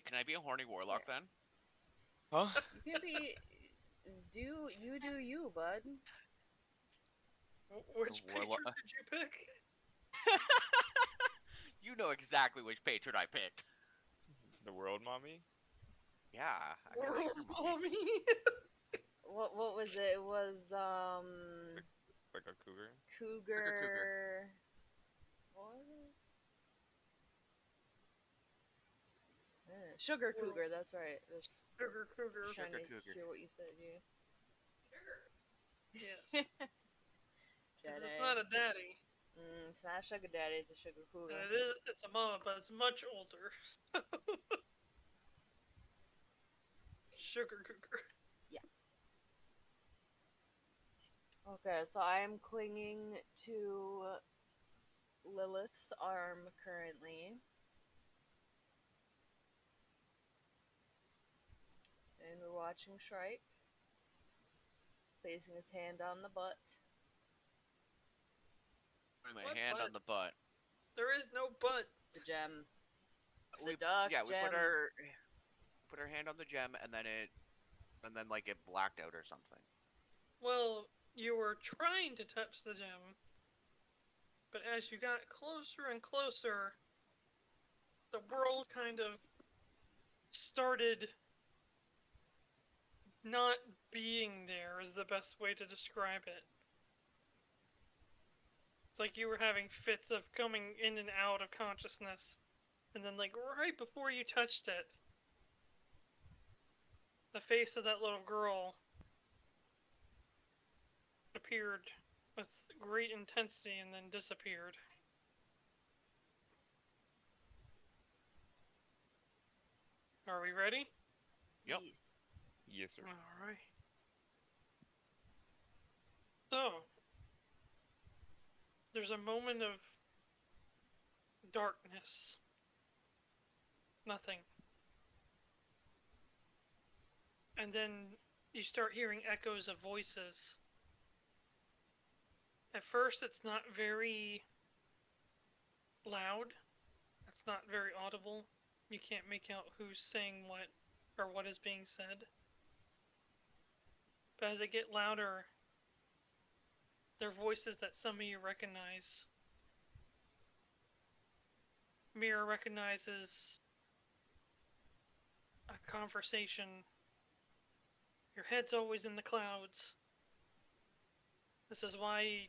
Wait, can I be a horny warlock then? Huh? You can be... Do you, bud. Which Warlock. patron did you pick? You know exactly which patron I picked. The world mommy? Yeah. I got a World sugar mommy. mommy. What was it? It was It's like a cougar. cougar. What was it? Sugar Well- cougar. That's right. That's Sugar cougar. just trying Sugar to cougar. hear what you said. Yeah. Yes. Daddy. It's not a daddy. It's not a sugar daddy. It's a sugar cougar. It's a mama, but it's much older. So. Sugar cougar. Okay, so I am clinging to Lilith's arm currently. And we're watching Shrike placing his hand on the butt. Putting my What hand butt? on the butt. There is no butt. The gem. We duck yeah, we gem. put our hand on the gem and then like it blacked out or something. Well, you were trying to touch the gem, but as you got closer and closer, the world kind of started not being there, is the best way to describe it. It's like you were having fits of coming in and out of consciousness, and then, like, right before you touched it, the face of that little girl appeared with great intensity and then disappeared. Are we ready? Yep. Yes. Yes, sir. Alright. So, there's a moment of darkness. Nothing. And then you start hearing echoes of voices. At first, it's not very loud. It's not very audible. You can't make out who's saying what or what is being said. But as they get louder, they're voices that some of you recognize. Mirra recognizes a conversation. Your head's always in the clouds. This is why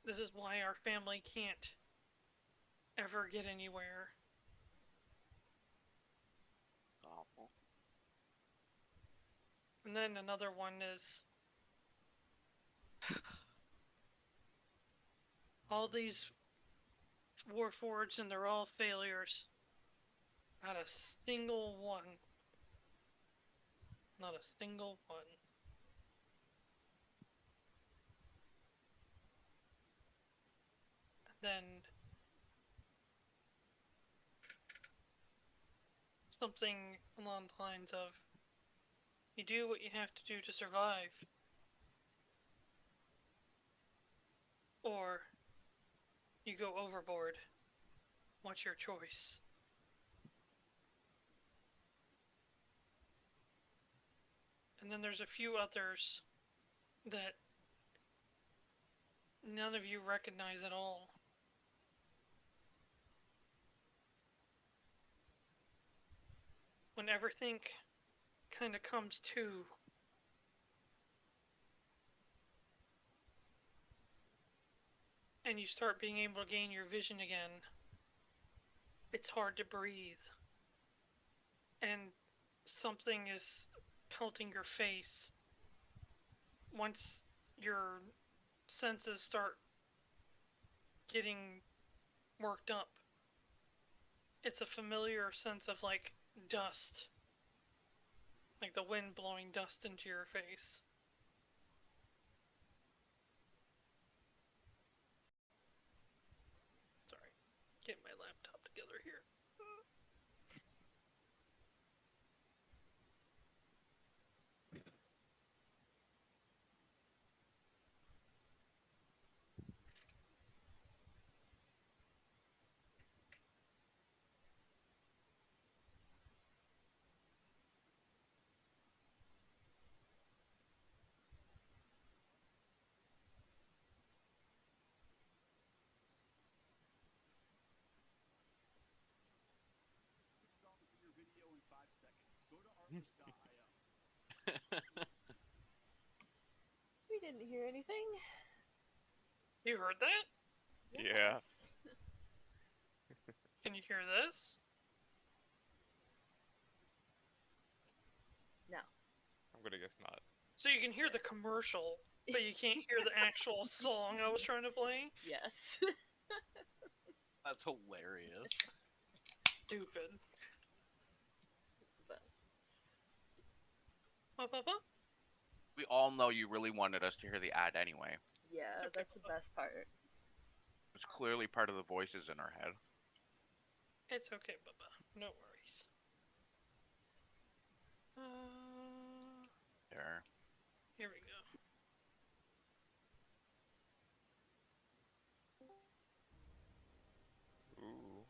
our family can't ever get anywhere. Awful. And then another one is all these Warforged and they're all failures. Not a single one. Not a single one. Then something along the lines of, you do what you have to do to survive. Or you go overboard. What's your choice? And then there's a few others that none of you recognize at all. When everything kind of comes to, and you start being able to gain your vision again, it's hard to breathe. And something is pelting your face. Once your senses start getting worked up, it's a familiar sense of, like, dust. Like the wind blowing dust into your face. Sorry, get my laptop together here. We didn't hear anything. You heard that? Yeah. Yes. Can you hear this? No. I'm gonna guess not. So you can hear the commercial, but you can't hear the actual song I was trying to play? Yes. That's hilarious. Stupid. It's the best. What? We all know you really wanted us to hear the ad anyway. Yeah, It's okay. that's the best part. It's clearly part of the voices in our head. It's okay, Bubba. No worries. There. Here we go. Ooh.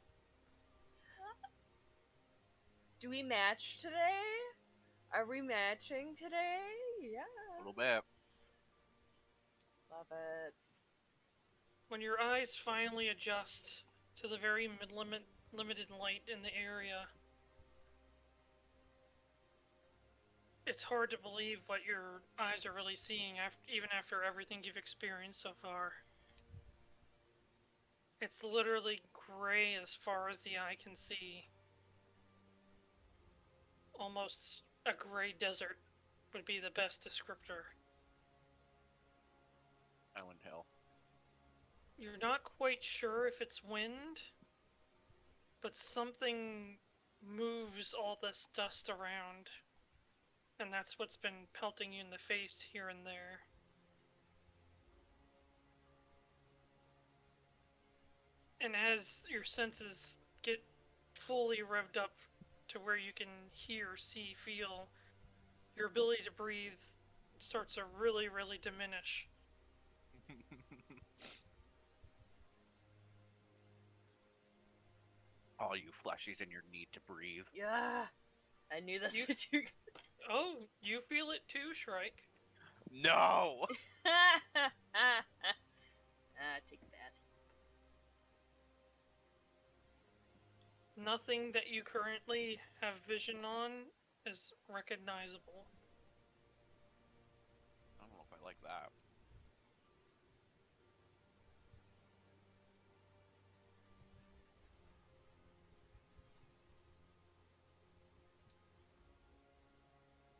Do we match today? Are we matching today? Yeah. A little bit. Love it. When your eyes finally adjust to the very limited light in the area, it's hard to believe what your eyes are really seeing, even after everything you've experienced so far. It's literally gray as far as the eye can see. Almost a gray desert would be the best descriptor. Island Hill. You're not quite sure if it's wind, but something moves all this dust around. And that's what's been pelting you in the face here and there. And as your senses get fully revved up to where you can hear, see, feel, your ability to breathe starts to really, really diminish. All you fleshies and your need to breathe. Yeah. I knew that's You- what you. Oh, you feel it too, Shrike. No! Take that. Nothing that you currently have vision on is recognizable. I don't know if I like that.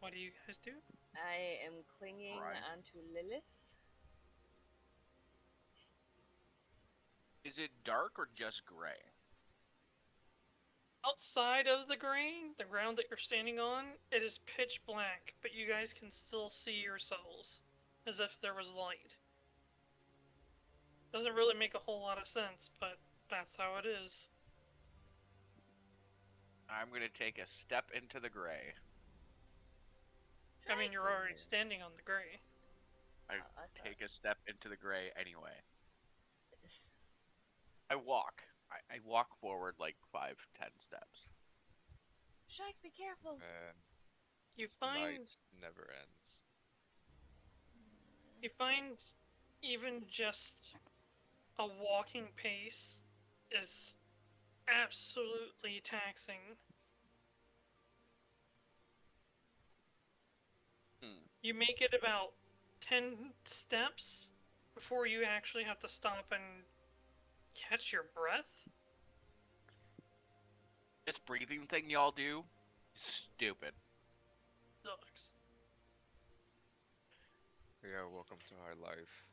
What do you guys do? I am clinging Right. onto Lilith. Is it dark or just gray? Outside of the grain, the ground that you're standing on, it is pitch black, but you guys can still see yourselves as if there was light. Doesn't really make a whole lot of sense, but that's how it is. I'm gonna take a step into the gray. I mean, you're already standing on the gray. I Oh, I thought- take a step into the gray anyway. I walk. I walk forward like 5-10 steps. Shrike, be careful. Man, You this find night never ends. you find even just a walking pace is absolutely taxing. You make it about 10 steps before you actually have to stop and catch your breath. This breathing thing y'all do is stupid. Sucks. Yeah, welcome to our life.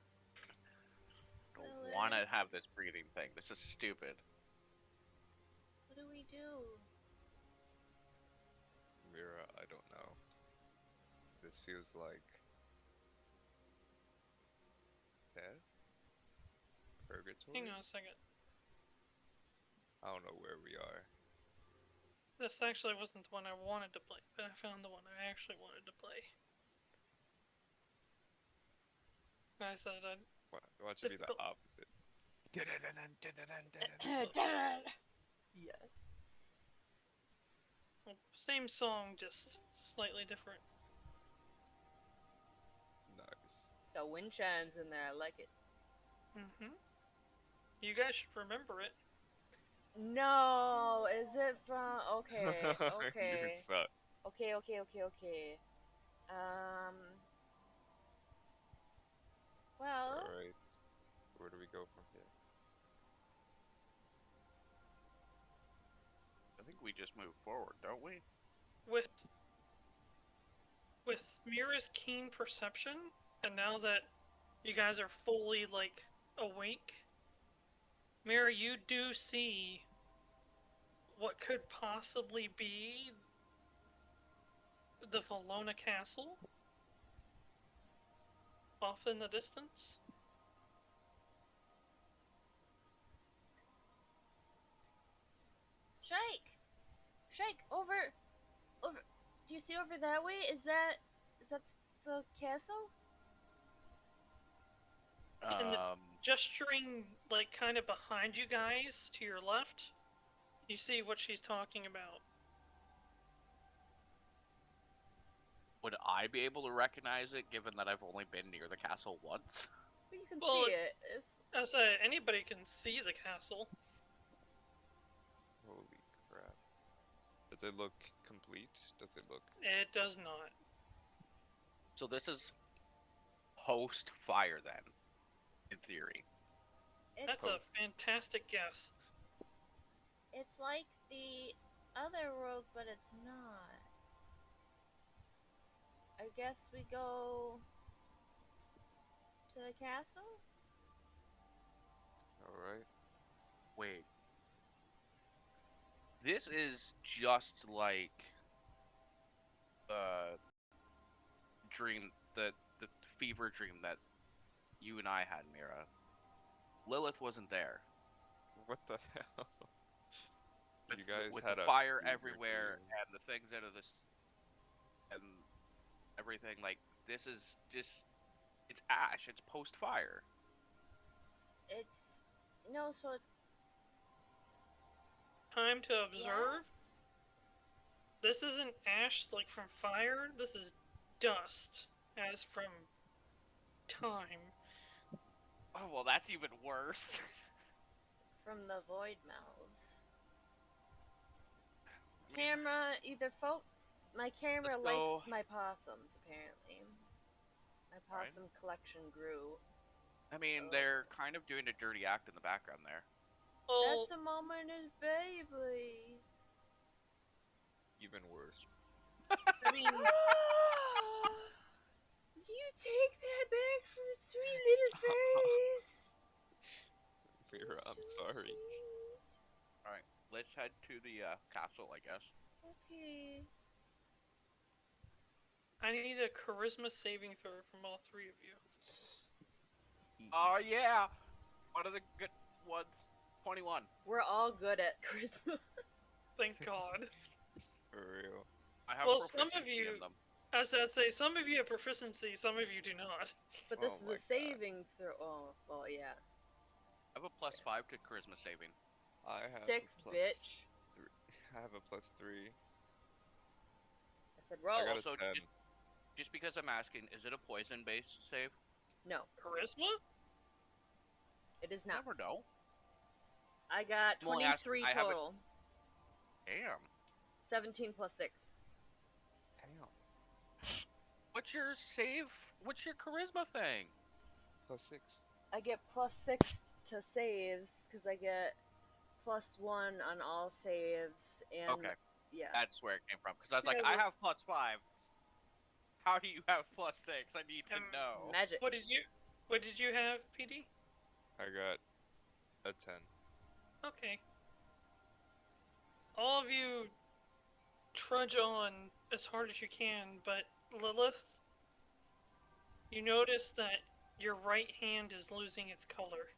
Don't wanna have this breathing thing. This is stupid. What do we do? Mirra, I don't know. This feels like death? Purgatory? Hang on a second. I don't know where we are. This actually wasn't the one I wanted to play, but I found the one I actually wanted to play. I said I'd What should be the Difficult. opposite? Yes. well, same song, just slightly different. Nice. It's got wind chimes in there. I like it. Mm-hmm. You guys should remember it. No, is it from? Okay, okay. You suck. Okay. Well, Alright. Where do we go from here? I think we just move forward, don't we? With Mirra's keen perception, and now that you guys are fully, like, awake, Mirra, you do see what could possibly be the Valona Castle off in the distance. Shrike, over. Do you see over that way? Is that the castle? And gesturing, like, kind of behind you guys to your left, you see what she's talking about. Would I be able to recognize it, given that I've only been near the castle once? Well, you can Well, see it's- it. It's... As I say, anybody can see the castle. Holy crap. Does it look complete? Does it look... It does not. So this is post-fire, then, in theory. It's, That's a fantastic guess. it's like the Otherworld, but it's not. I guess we go to the castle? Alright. Wait. This is just like the dream, the fever dream that you and I had, Mirra. Lilith wasn't there. What the hell? With, You guys with had the a fire fever everywhere dream. and the things out of this and everything. Like, this is just, it's ash. It's post-fire. It's... No, so it's... Time to observe. Yes. This isn't ash like from fire. This is dust, as from time. Oh, well, that's even worse. From the void mouths. Camera, either my camera Let's go. likes my possums, apparently. My possum collection grew. I mean, they're kind of doing a dirty act in the background there. Oh, That's a moment of baby. Even worse. I mean, You take that back from its sweet little face. Mirra, I'm So sorry. sweet. Alright, let's head to the castle, I guess. Okay. I need a charisma saving throw from all three of you. Oh, yeah! One of the good ones. 21. We're all good at charisma. Thank God. For real. I have Well, some of proficiency you- in them. As I'd say, some of you have proficiency, some of you do not. But this Oh is my a saving throw. Oh, well, yeah. I have a +5 to charisma saving. I have a 6, plus bitch. 3. I have a +3. I said roll. I got Also, a 10. Just because I'm asking, is it a poison-based save? No, Charisma? it is You not. never know. I got I'm only asking, 23 I have it- total. Damn. 17 plus 6. Damn. What's your save? What's your charisma thing? +6. I get +6 to saves because I get +1 on all saves and Okay, yeah. that's where it came from. Because I was like, Yeah, I but- have +5. How do you have +6? I need to Um, know. Magic. What did you have, PD? I got a 10. Okay. All of you trudge on as hard as you can, but Lilith, you notice that your right hand is losing its color.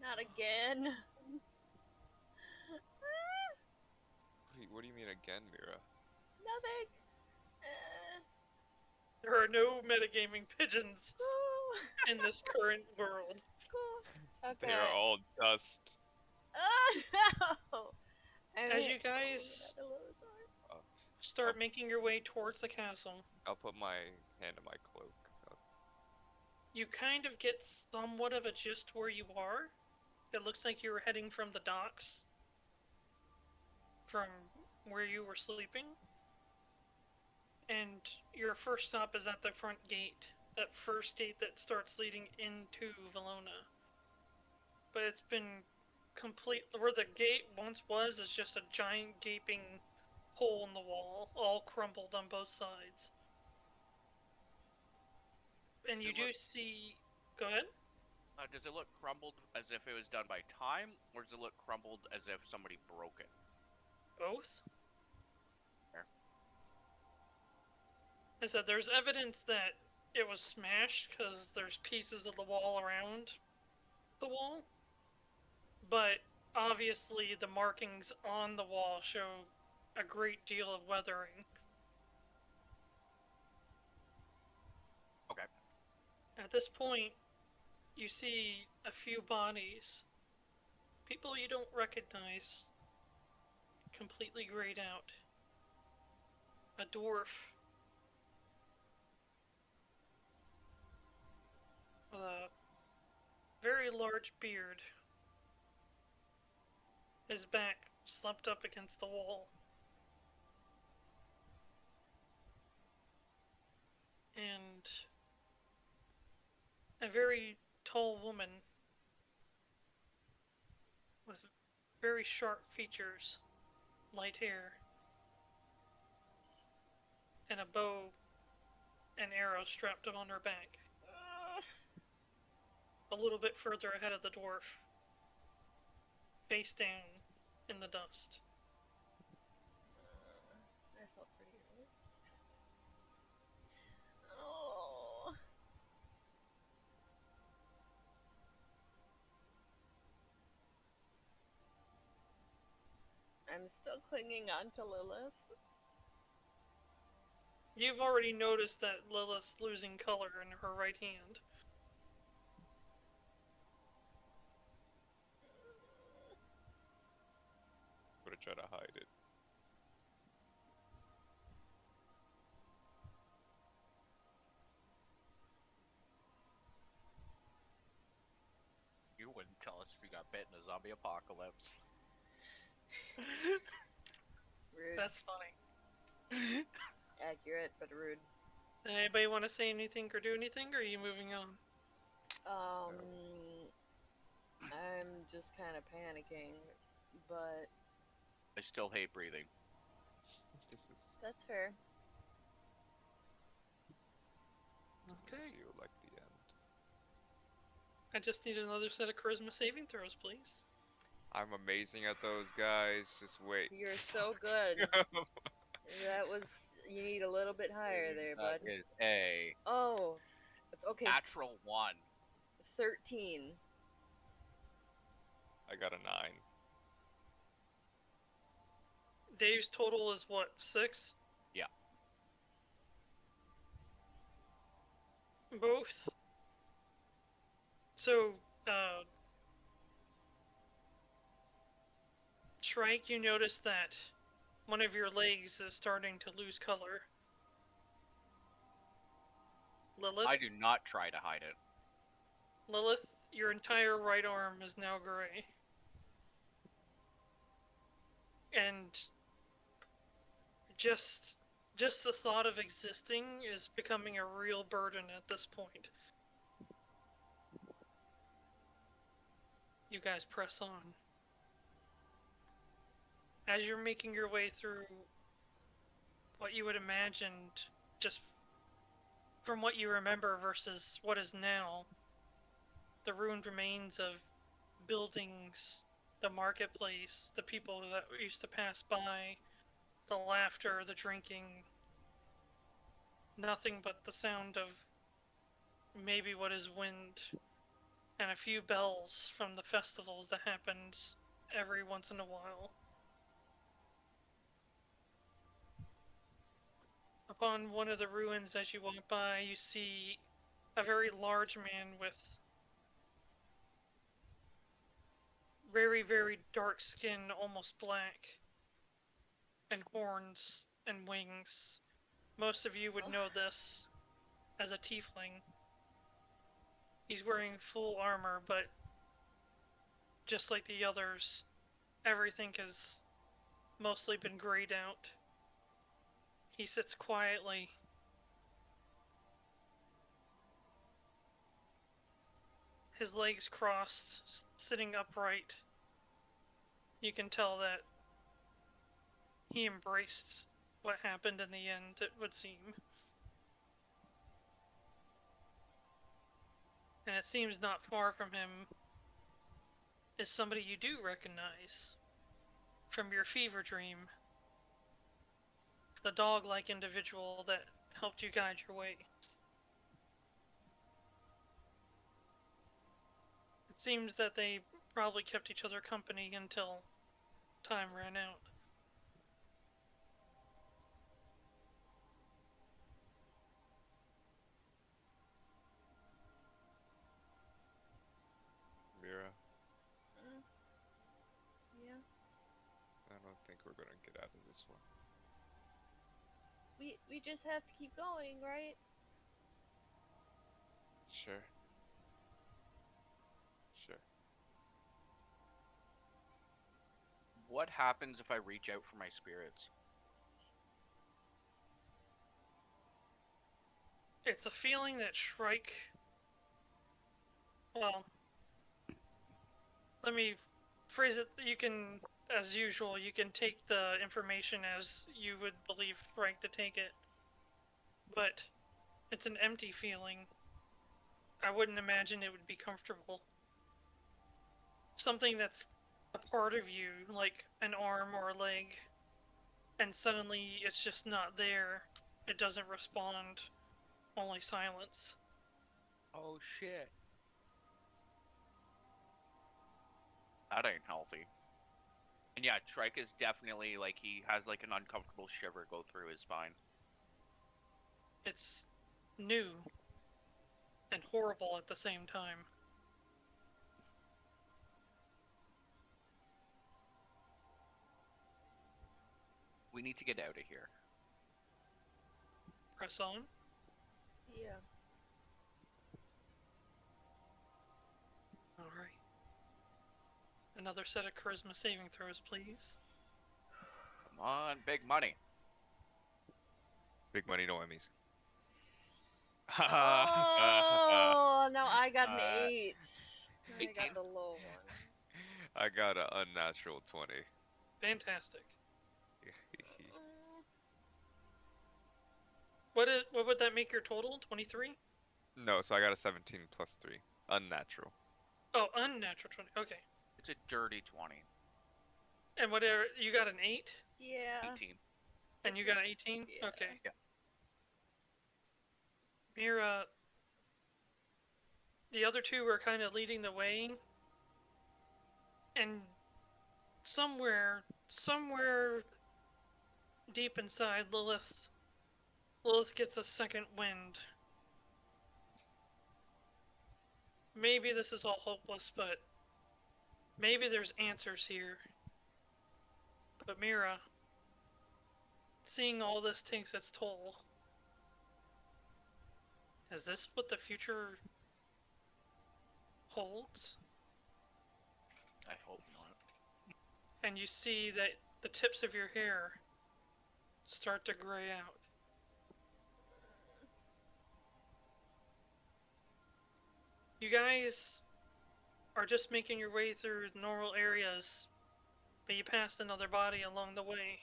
Not again. What do you mean again, Mirra? Nothing. There are no metagaming pigeons Cool. in this current world. Cool. Okay. They are all dust. Oh no! As you guys start making your way towards the castle, I'll put my hand in my cloak. you kind of get somewhat of a gist where you are. It looks like you were heading from the docks, from where you were sleeping. and your first stop is at the front gate. That first gate that starts leading into Valona. But it's been complete. Where the gate once was is just a giant gaping hole in the wall, all crumbled on both sides. And you do see. Go ahead. Does it look crumbled as if it was done by time, or does it look crumbled as if somebody broke it? Both. Fair. I said there's evidence that it was smashed because there's pieces of the wall around the wall, but obviously the markings on the wall show a great deal of weathering. Okay. At this point, you see a few bodies. People you don't recognize. Completely grayed out. A dwarf. With a very large beard. His back slumped up against the wall. And a very tall woman with very sharp features, light hair, and a bow and arrow strapped on her back. A little bit further ahead of the dwarf, face down in the dust. I felt pretty early. Oh. I'm still clinging on to Lilith. You've already noticed that Lilith's losing color in her right hand. I'm gonna try to hide it. You wouldn't tell us if you got bit in a zombie apocalypse. Rude. That's funny. Accurate, but rude. Anybody want to say anything or do anything, or are you moving on? I'm just kind of panicking, but I still hate breathing. This is. that's fair. I Okay. feel like the end. I just need another set of charisma saving throws, please. I'm amazing at those, guys. Just wait. You're so good. That was... You need a little bit higher there, bud. That is a Oh. Okay. natural 1. 13. I got a 9. Dave's total is what, 6? Yeah. Both. So, Shrike, you notice that one of your legs is starting to lose color. Lilith? I do not try to hide it. Lilith, your entire right arm is now gray. And just the thought of existing is becoming a real burden at this point. You guys press on. As you're making your way through what you would imagine, just from what you remember versus what is now, the ruined remains of buildings, the marketplace, the people that used to pass by, the laughter, the drinking, nothing but the sound of maybe what is wind, and a few bells from the festivals that happened every once in a while. Upon one of the ruins as you walk by, you see a very large man with very, very dark skin, almost black, and horns and wings. Most of you would know this as a tiefling. He's wearing full armor, but just like the others, everything has mostly been grayed out. He sits quietly. His legs crossed, sitting upright. You can tell that he embraced what happened in the end, it would seem. And it seems not far from him is somebody you do recognize from your fever dream. The dog-like individual that helped you guide your way. It seems that they probably kept each other company until time ran out. Mirra, Yeah. I don't think we're gonna get out of this one. We just have to keep going, right? Sure. Sure. What happens if I reach out for my spirits? It's a feeling that Shrike... Well, let me phrase it. You can, as usual, you can take the information as you would believe Shrike to take it. But it's an empty feeling. I wouldn't imagine it would be comfortable. Something that's a part of you, like an arm or a leg, and suddenly it's just not there. It doesn't respond, only silence. Oh shit. That ain't healthy. And yeah, Shrike is definitely like he has like an uncomfortable shiver go through his spine. It's new and horrible at the same time. We need to get out of here. Press on. Yeah. Alright. Another set of charisma saving throws, please. Come on, big money. Big money, no Emmys. Oh, now I got an 8. Now I 18. got the low one. I got an unnatural 20. Fantastic. Mm, What would that make your total? 23? No, so I got a 17 plus 3. Unnatural. Oh, unnatural 20. Okay. It's a dirty 20. And whatever, you got an 8? yeah. 18. And you got an 18? Yeah. Okay. Yeah. Mirra, the other two were kind of leading the way. And somewhere deep inside, Lilith gets a second wind. Maybe this is all hopeless, but maybe there's answers here. But Mirra, seeing all this takes its toll. Is this what the future holds? I hope not. And you see that the tips of your hair start to gray out. You guys are just making your way through normal areas, but you passed another body along the way.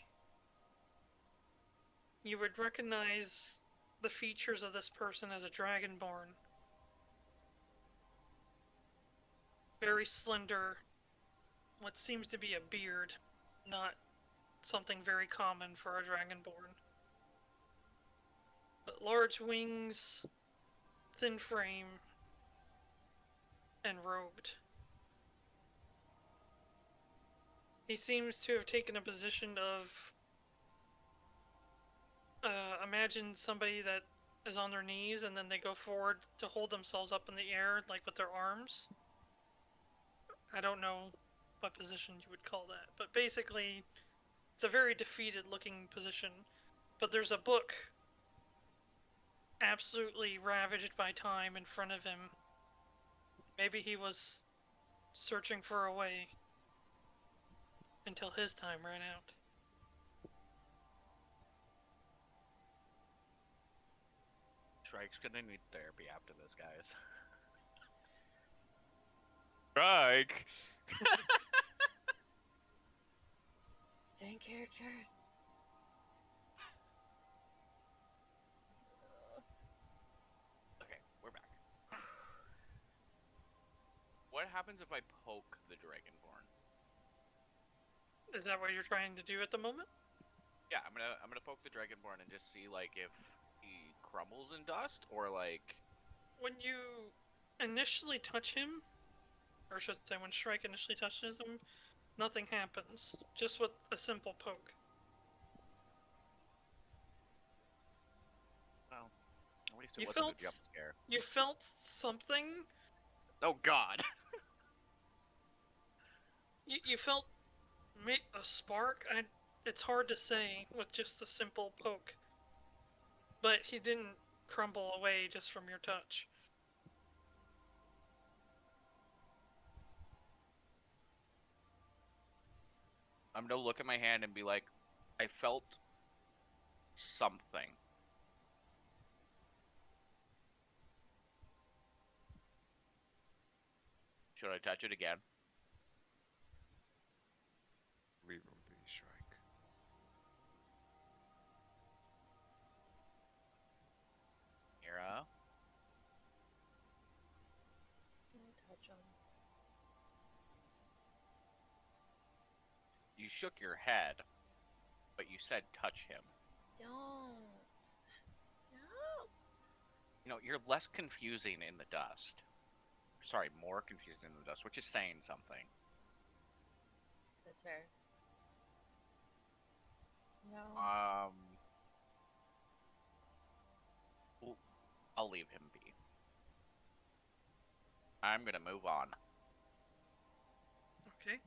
You would recognize the features of this person as a dragonborn. Very slender, what seems to be a beard, not something very common for a dragonborn. But large wings, thin frame, and robed. He seems to have taken a position of imagine somebody that is on their knees and then they go forward to hold themselves up in the air, like with their arms. I don't know what position you would call that, but basically it's a very defeated looking position. But there's a book absolutely ravaged by time in front of him. Maybe he was searching for a way until his time ran out. Shrike's gonna need therapy after this, guys. Shrike! Stay in character. Okay, we're back. What happens if I poke the Dragonborn? Is that what you're trying to do at the moment? Yeah, I'm gonna poke the Dragonborn and just see like if he crumbles in dust or like. When you initially touch him, or should I say when Shrike initially touches him, nothing happens. Just with a simple poke. Well, at least it You wasn't felt a jump scare. You felt something. Oh God. You felt a spark. It's hard to say with just a simple poke. But he didn't crumble away just from your touch. I'm gonna look at my hand and be like, I felt something. Should I touch it again? Leave him be, Shrike. Mirra? Don't touch him. You shook your head, but you said touch him. Don't. No. You know, you're less confusing in the dust. Sorry, more confusing in the dust, which is saying something. That's fair. No. I'll leave him be. I'm gonna move on. Okay.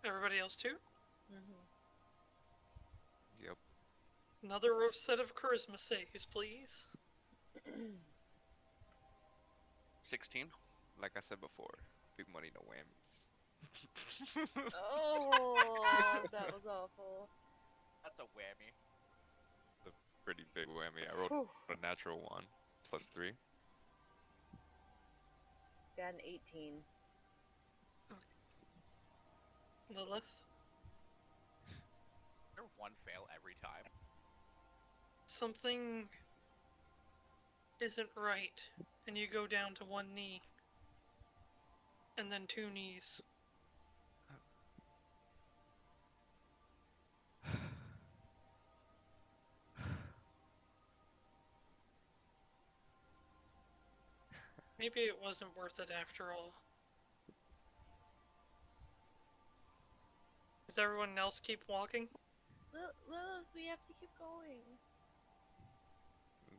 Everybody else too? Mm-hmm. Yep. Another set of charisma saves, please. 16. Like I said before, big money, no whammies. Oh, that was awful. That's a whammy. Pretty big whammy. I rolled Whew. a natural 1, +3. Got an 18. Lilith? There one fail every time. Something isn't right, and you go down to one knee. And then 2 knees. Maybe it wasn't worth it after all. Does everyone else keep walking? Lilith, we have to keep going.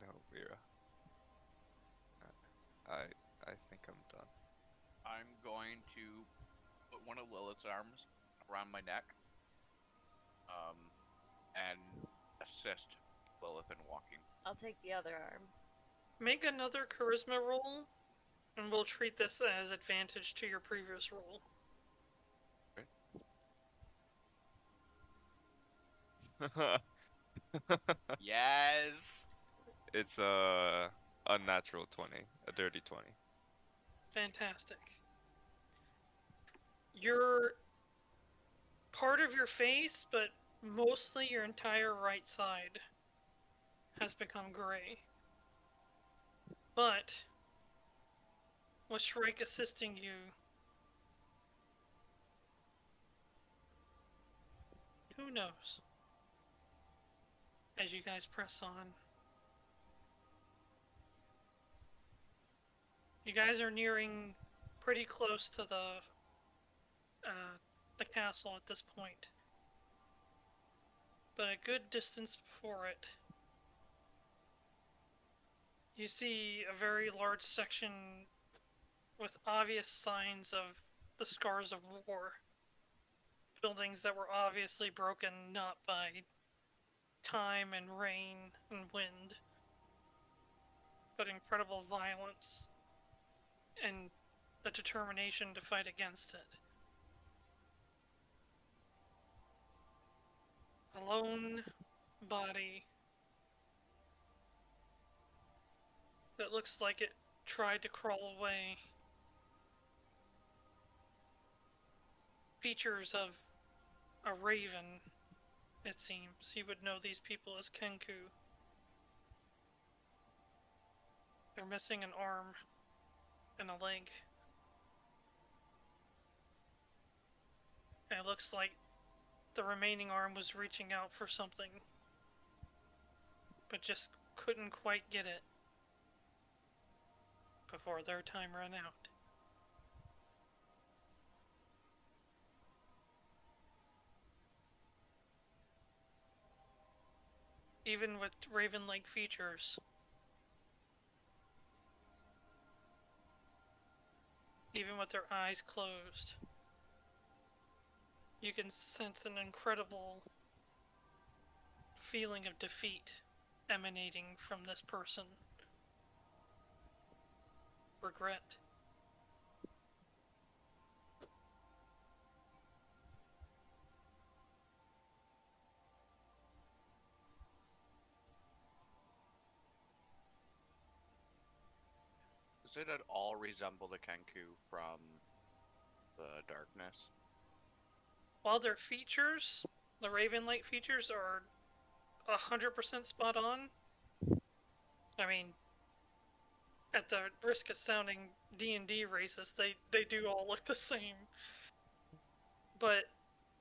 No, Mirra. I think I'm done. I'm going to put one of Lilith's arms around my neck. And assist Lilith in walking. I'll take the other arm. Make another charisma roll, and we'll treat this as advantage to your previous roll. Yes! It's a unnatural 20, a dirty 20. Fantastic. Your part of your face, but mostly your entire right side, has become gray. But with Shrike assisting you, who knows? As you guys press on. You guys are nearing pretty close to the castle at this point. But a good distance before it, you see a very large section with obvious signs of the scars of war. Buildings that were obviously broken not by time and rain and wind, but incredible violence and the determination to fight against it. A lone body that looks like it tried to crawl away. Features of a raven, it seems. You would know these people as Kenku. They're missing an arm and a leg. And it looks like the remaining arm was reaching out for something, but just couldn't quite get it before their time ran out. Even with raven-like features, even with their eyes closed, you can sense an incredible feeling of defeat emanating from this person. Regret. Does it at all resemble the Kenku from the darkness? While their features, the raven-like features, are 100% spot on, I mean, at the risk of sounding D&D racist, they do all look the same. But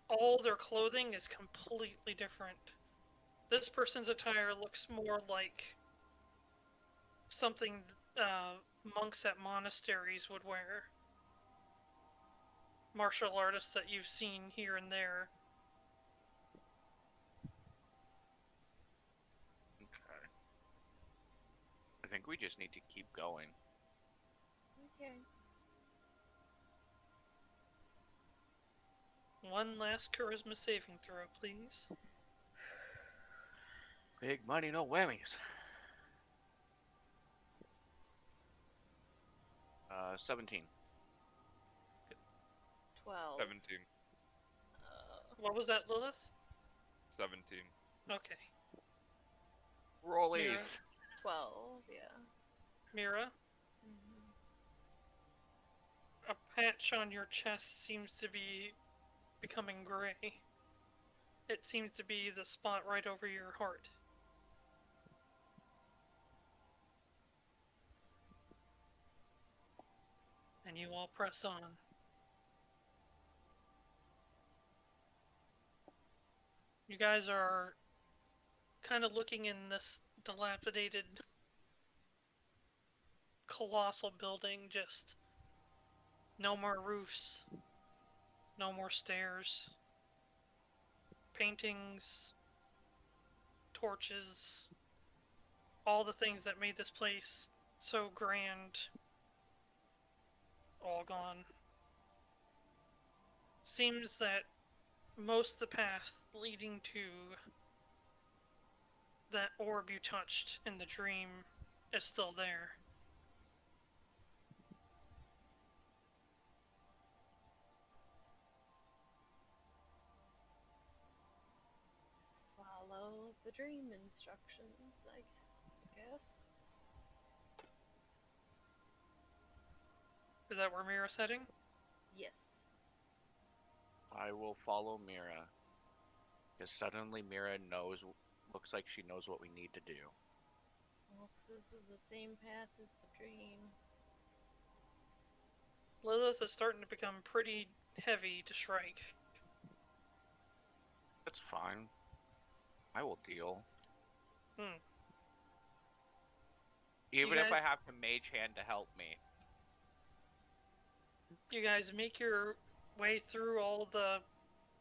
all their clothing is completely different. This person's attire looks more like something monks at monasteries would wear. Martial artists that you've seen here and there. Okay. I think we just need to keep going. Okay. One last charisma saving throw, please. Big money, no whammies. 17. 12. 17. What was that, Lilith? 17. Okay. Rollies. 12, yeah. Mirra, Mm-hmm. a patch on your chest seems to be becoming gray. It seems to be the spot right over your heart. And you all press on. You guys are kind of looking in this dilapidated, colossal building, just no more roofs, no more stairs, paintings, torches, all the things that made this place so grand, all gone. Seems that most of the path leading to that orb you touched in the dream is still there. Follow the dream instructions, I guess. Is that where Mirra's heading? Yes. I will follow Mirra. Because suddenly Mirra looks like she knows what we need to do. Well, 'cause this is the same path as the dream. Lilith is starting to become pretty heavy to Shrike. That's fine. I will deal. Even if guys- I have to mage hand to help me. You guys make your way through all the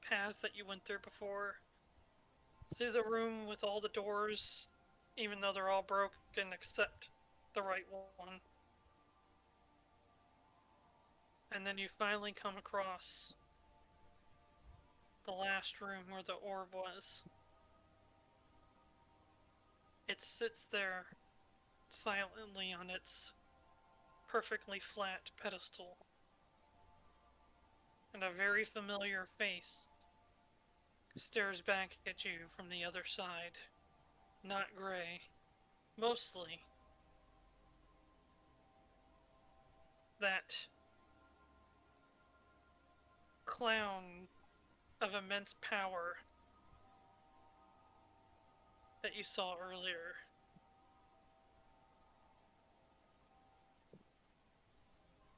paths that you went through before. Through the room with all the doors, even though they're all broken except the right one. And then you finally come across the last room where the orb was. It sits there silently on its perfectly flat pedestal. And a very familiar face stares back at you from the other side. Not gray. Mostly. That clown of immense power that you saw earlier.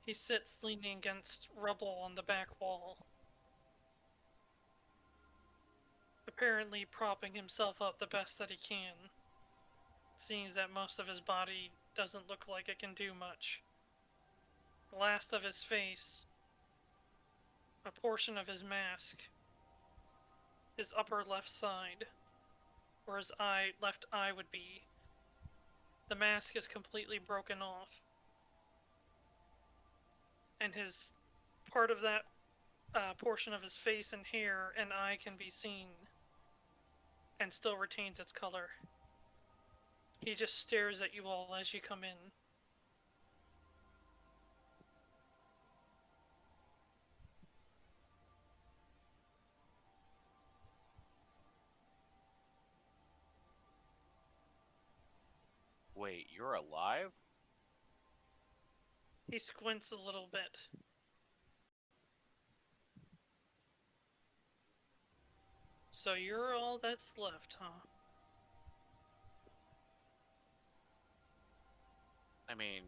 He sits leaning against rubble on the back wall, apparently propping himself up the best that he can, seeing that most of his body doesn't look like it can do much. The last of his face, a portion of his mask, his upper left side, where his left eye would be, the mask is completely broken off. And his part of that portion of his face and hair and eye can be seen and still retains its color. He just stares at you all as you come in. Wait, you're alive? He squints a little bit. So you're all that's left, huh? I mean,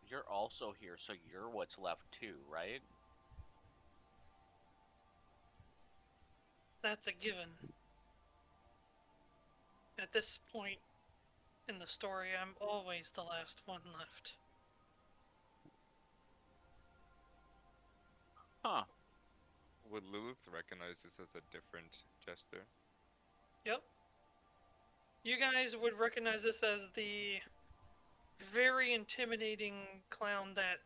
you're also here, so you're what's left too, right? That's a given. At this point in the story, I'm always the last one left. Huh. Would Lilith recognize this as a different jester? Yep. You guys would recognize this as the very intimidating clown that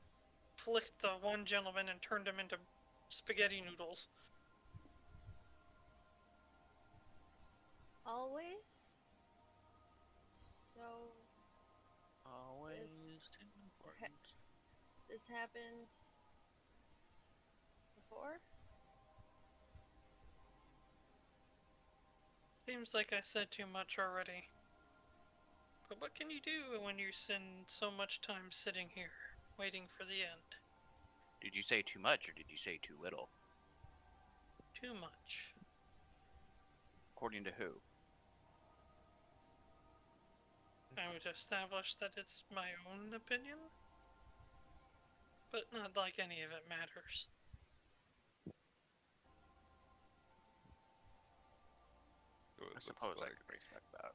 flicked the one gentleman and turned him into spaghetti noodles. Always? So, Always This- important. this happened before? Seems like I said too much already. But what can you do when you spend so much time sitting here, waiting for the end? Did you say too much or did you say too little? Too much. According to who? I would establish that it's my own opinion, but not like any of it matters. So it I looks suppose I like could respect that.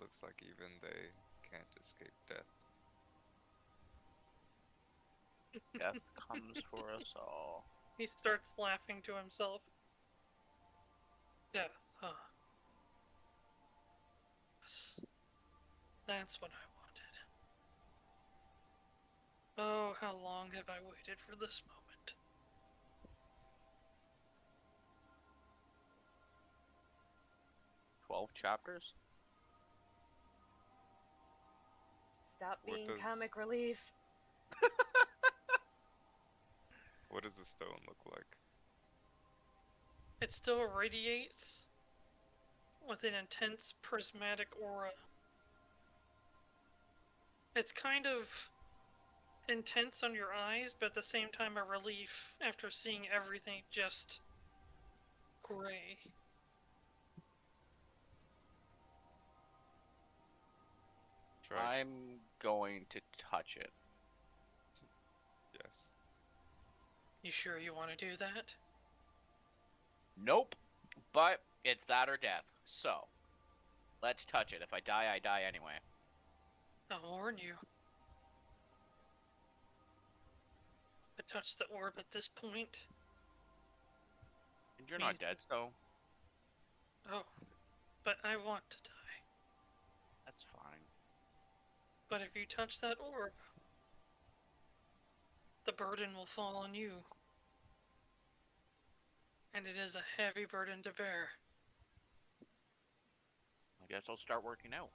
looks like even they can't escape death. Death comes for us all. He starts laughing to himself. Death, huh? Yes. That's what I wanted. Oh, how long have I waited for this moment? "12 chapters? Stop What being does- comic relief. What does the stone look like? It still radiates with an intense prismatic aura. It's kind of intense on your eyes, but at the same time a relief after seeing everything just gray. Try. I'm going to touch it. Yes. You sure you want to do that? Nope. But it's that or death. So, let's touch it. If I die, I die anyway. I'll warn you. I touched the orb at this point. And you're not Means- dead, so Oh, but I want to die. that's fine. But if you touch that orb, the burden will fall on you. And it is a heavy burden to bear. I guess I'll start working out.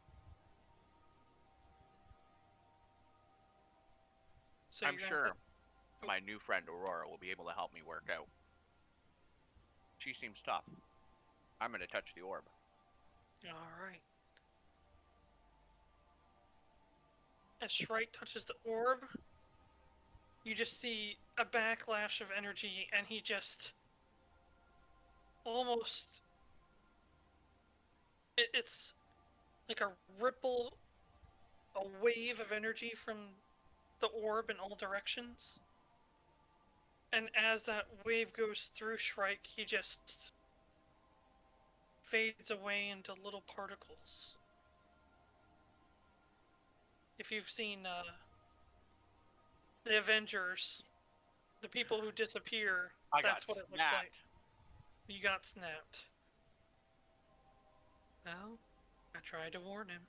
So I'm you're gonna sure. my new friend Aurora will be able to help me work out. She seems tough. I'm gonna touch the orb. Alright. As Shrike touches the orb, you just see a backlash of energy, and he just almost. It's like a ripple, a wave of energy from the orb in all directions. And as that wave goes through Shrike, he just fades away into little particles. If you've seen the Avengers, the people who disappear, that's what it looks like. You got snapped. Well, I tried to warn him.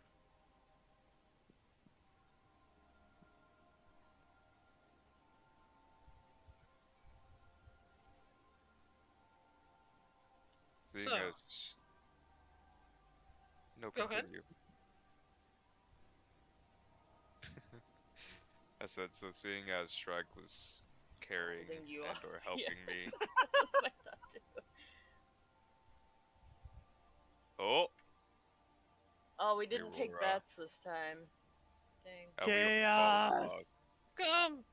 Seeing So- as... No, Go ahead. continue. I said, so seeing as Shrike was carrying Holding you and up, or yeah. helping me. That's what I thought too. Oh! Oh, we didn't take Aurora. bets this time. Dang. and we Chaos! apologize. Come!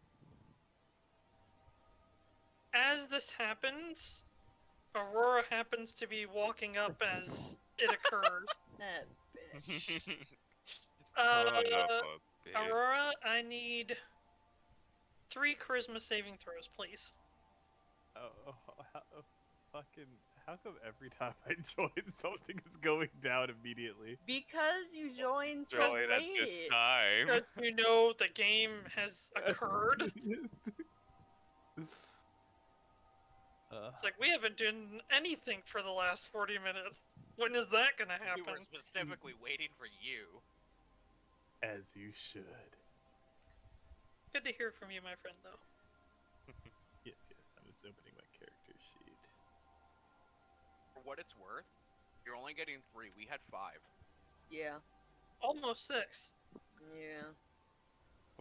As this happens, Aurora happens to be walking up as it occurs. That bitch. Son of a bitch. Aurora, I need 3 charisma saving throws, please. How come every time I join, something is going down immediately? Because you joined so Join at late. this time. Because you know the game has occurred. It's like, we haven't done anything for the last 40 minutes. When is that gonna We were happen? specifically waiting for you. As you should. Good to hear from you, my friend, though. Yes, I'm just opening my character sheet. For what it's worth, you're only getting 3. We had 5. Yeah. Almost 6. Yeah.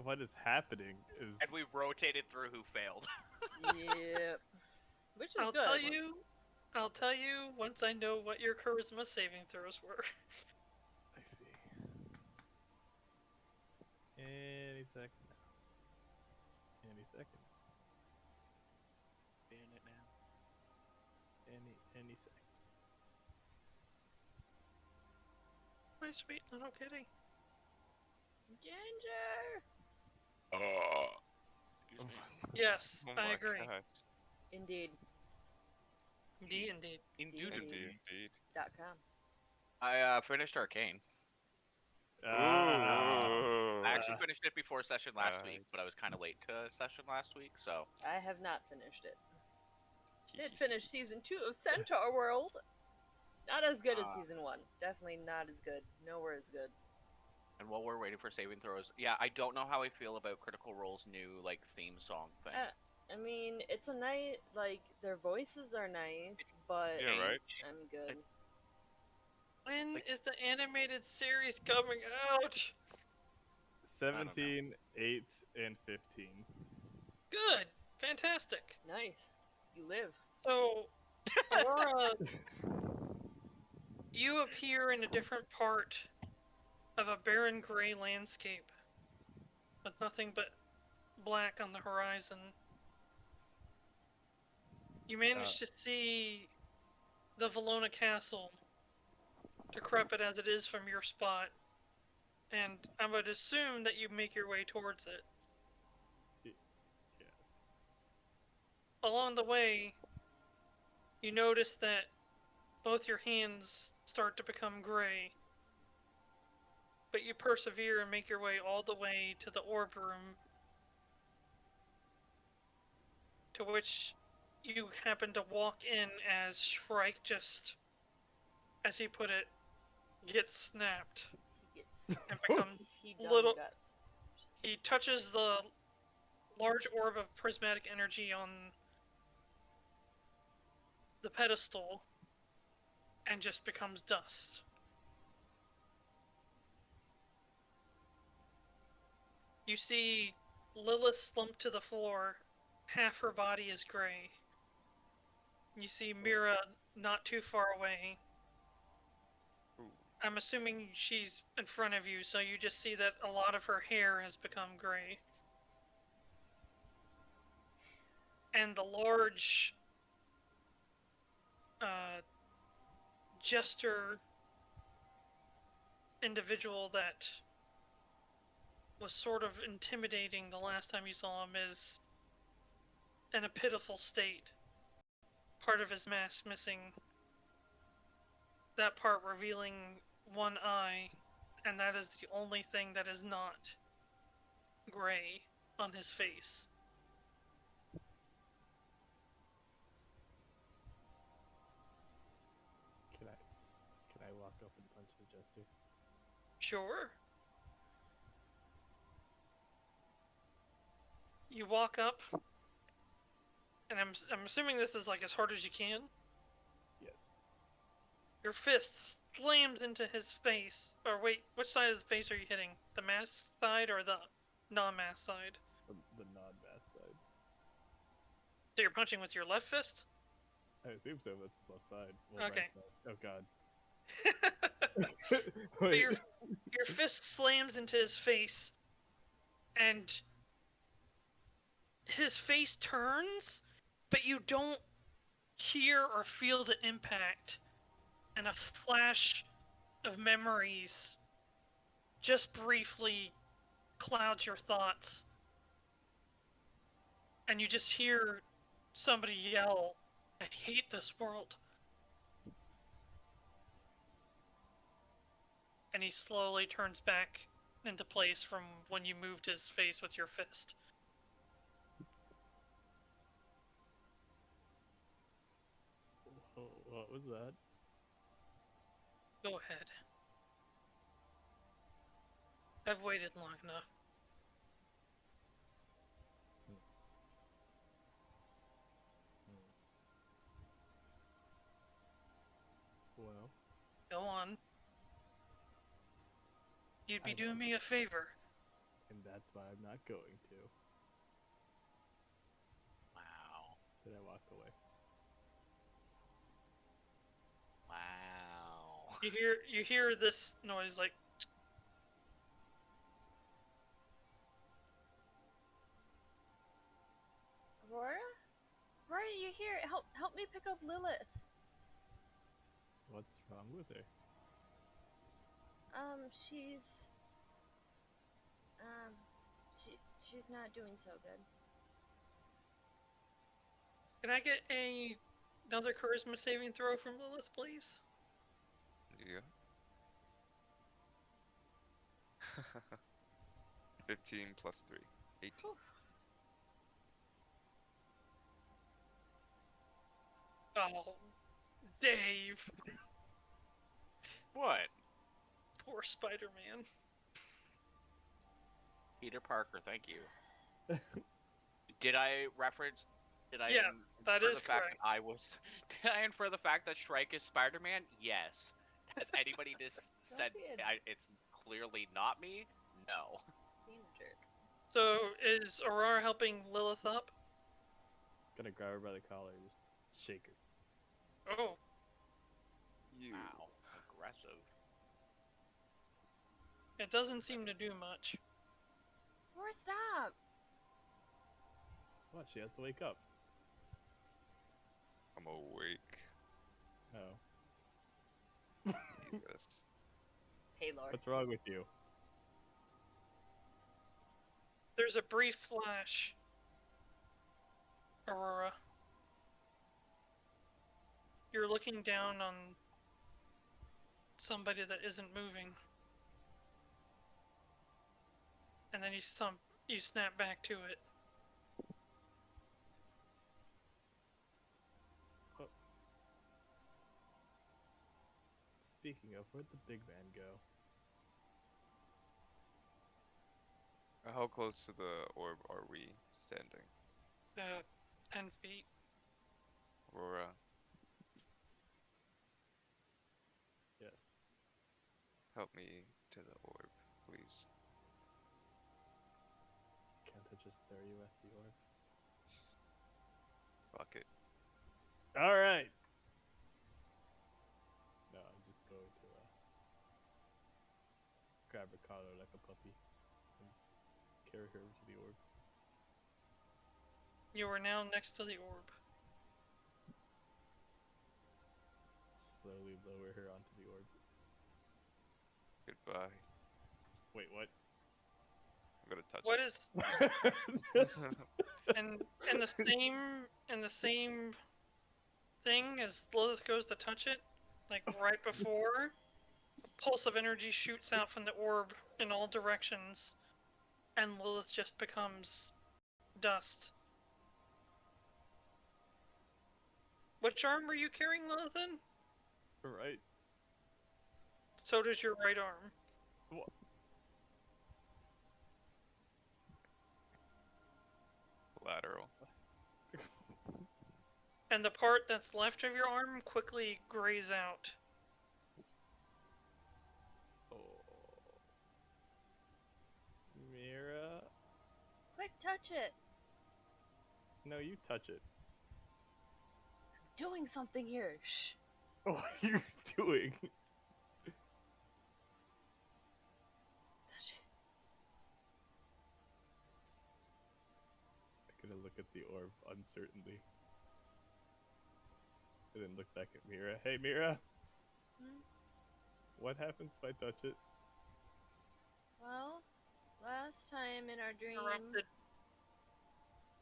What is happening is... And we rotated through who failed. Yep. Which is I'll good. I'll tell you once I know what your charisma saving throws were. I see. Any second now. Any second. Feeling it now. Any second. My sweet little kitty. Ginger! Oh, Excuse me. Yes, oh I my agree. gosh. Indeed. Indeed, indeed. Indeed. Indeed. .com. I finished Arcane. Ooh. I actually finished it before session last week, Nice. but I was kind of late to session last week, so... I have not finished it. Did finish season 2 of Centaur World. Not as good as season 1. Definitely not as good. Nowhere as good. And while we're waiting for saving throws, yeah, I don't know how I feel about Critical Role's new, like, theme song thing. I mean, it's a nice, like, their voices are nice, but Yeah, right? I'm good. When is the animated series coming out? 17, 8, and 15. Good. Fantastic. Nice. You live. So, Aurora, you appear in a different part of a barren gray landscape with nothing but black on the horizon. You manage to see the Valonan Castle, decrepit as it is from your spot, and I would assume that you make your way towards it. Yeah. Along the way, you notice that both your hands start to become gray, but you persevere and make your way all the way to the orb room, to which you happen to walk in as Shrike just, as he put it, gets snapped He gets. and becomes. He done Little- got. He touches the large orb of prismatic energy on the pedestal and just becomes dust. You see Lilith slump to the floor half her body is gray. You see Mirra not too far away. Ooh. I'm assuming she's in front of you, so you just see that a lot of her hair has become gray. And the large jester individual that was sort of intimidating the last time you saw him is in a pitiful state. Part of his mask missing. That part revealing one eye, and that is the only thing that is not gray on his face. Can I walk up and punch the jester? Sure. You walk up, and I'm assuming this is like as hard as you can. Yes. Your fist slams into his face. Or wait, which side of the face are you hitting? The mask side or the non-mask side? The non-mass side. So you're punching with your left fist? I assume so. That's the left side. Well, Okay. Right side. Oh god. But Wait. your fist slams into his face, and his face turns, but you don't hear or feel the impact, and a flash of memories just briefly clouds your thoughts, and you just hear somebody yell, "I hate this world." And he slowly turns back into place from when you moved his face with your fist. What was that? Go ahead. I've waited long enough. Well, Go on. You'd be I- doing me a favor. and that's why I'm not going to. Wow. Then I walk away. Wow. You hear this noise like Aurora? Aurora, you here? Help me pick up Lilith. What's wrong with her? She's she's not doing so good. Can I get another charisma saving throw from Lilith, please? Yeah. 15 plus 3. 18. Whew. Oh, Dave. What? Poor Spider-Man. Peter Parker, thank you. Did I reference? Did I? Yeah, that infer is the fact correct. that I was. Did I infer the fact that Shrike is Spider-Man? Yes. Has anybody just Don't said be a- it's clearly not me? No. Being a jerk. So, is Aurora helping Lilith up? Gonna grab her by the collar and just shake her. Oh, You. Wow. Aggressive. it doesn't seem to do much. Aurora, stop! What? She has to wake up. I'm awake. Oh. Jesus. Hey, Lord. What's wrong with you? There's a brief flash, Aurora. You're looking down on somebody that isn't moving. And then you snap back to it. Speaking of, where'd the big man go? How close to the orb are we standing? 10 feet. Aurora, Yes. help me to the orb, please. Can't I just throw you at the orb? Fuck it. All right. No, I'm just going to grab her collar like a puppy and carry her to the orb. You are now next to the orb. Slowly lower her onto the orb. Goodbye. Wait, what? I'm gonna touch What it. is and the same thing as Lilith goes to touch it, like right before, a pulse of energy shoots out from the orb in all directions, and Lilith just becomes dust. Which arm were you carrying, Lilith, in? Right. So does your right arm. What? Lateral. And the part that's left of your arm quickly grays out. Oh. Mirra? Quick, touch it. No, you touch it. I'm doing something here. Shh. What are you doing? Touch it. I'm gonna look at the orb uncertainly. And then look back at Mirra. Hey, Mirra! Hmm? What happens if I touch it? Well, last time in our dream... Interrupted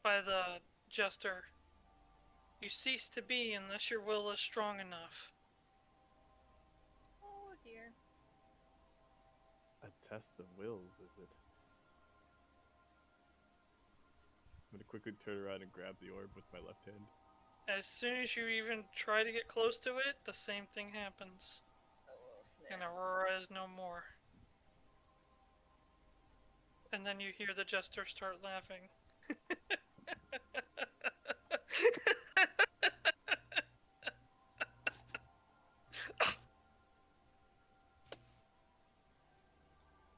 by the jester. You cease to be unless your will is strong enough. Oh dear. A test of wills, is it? I'm gonna quickly turn around and grab the orb with my left hand. As soon as you even try to get close to it, the same thing happens. Oh, snap. And Aurora is no more. And then you hear the jester start laughing.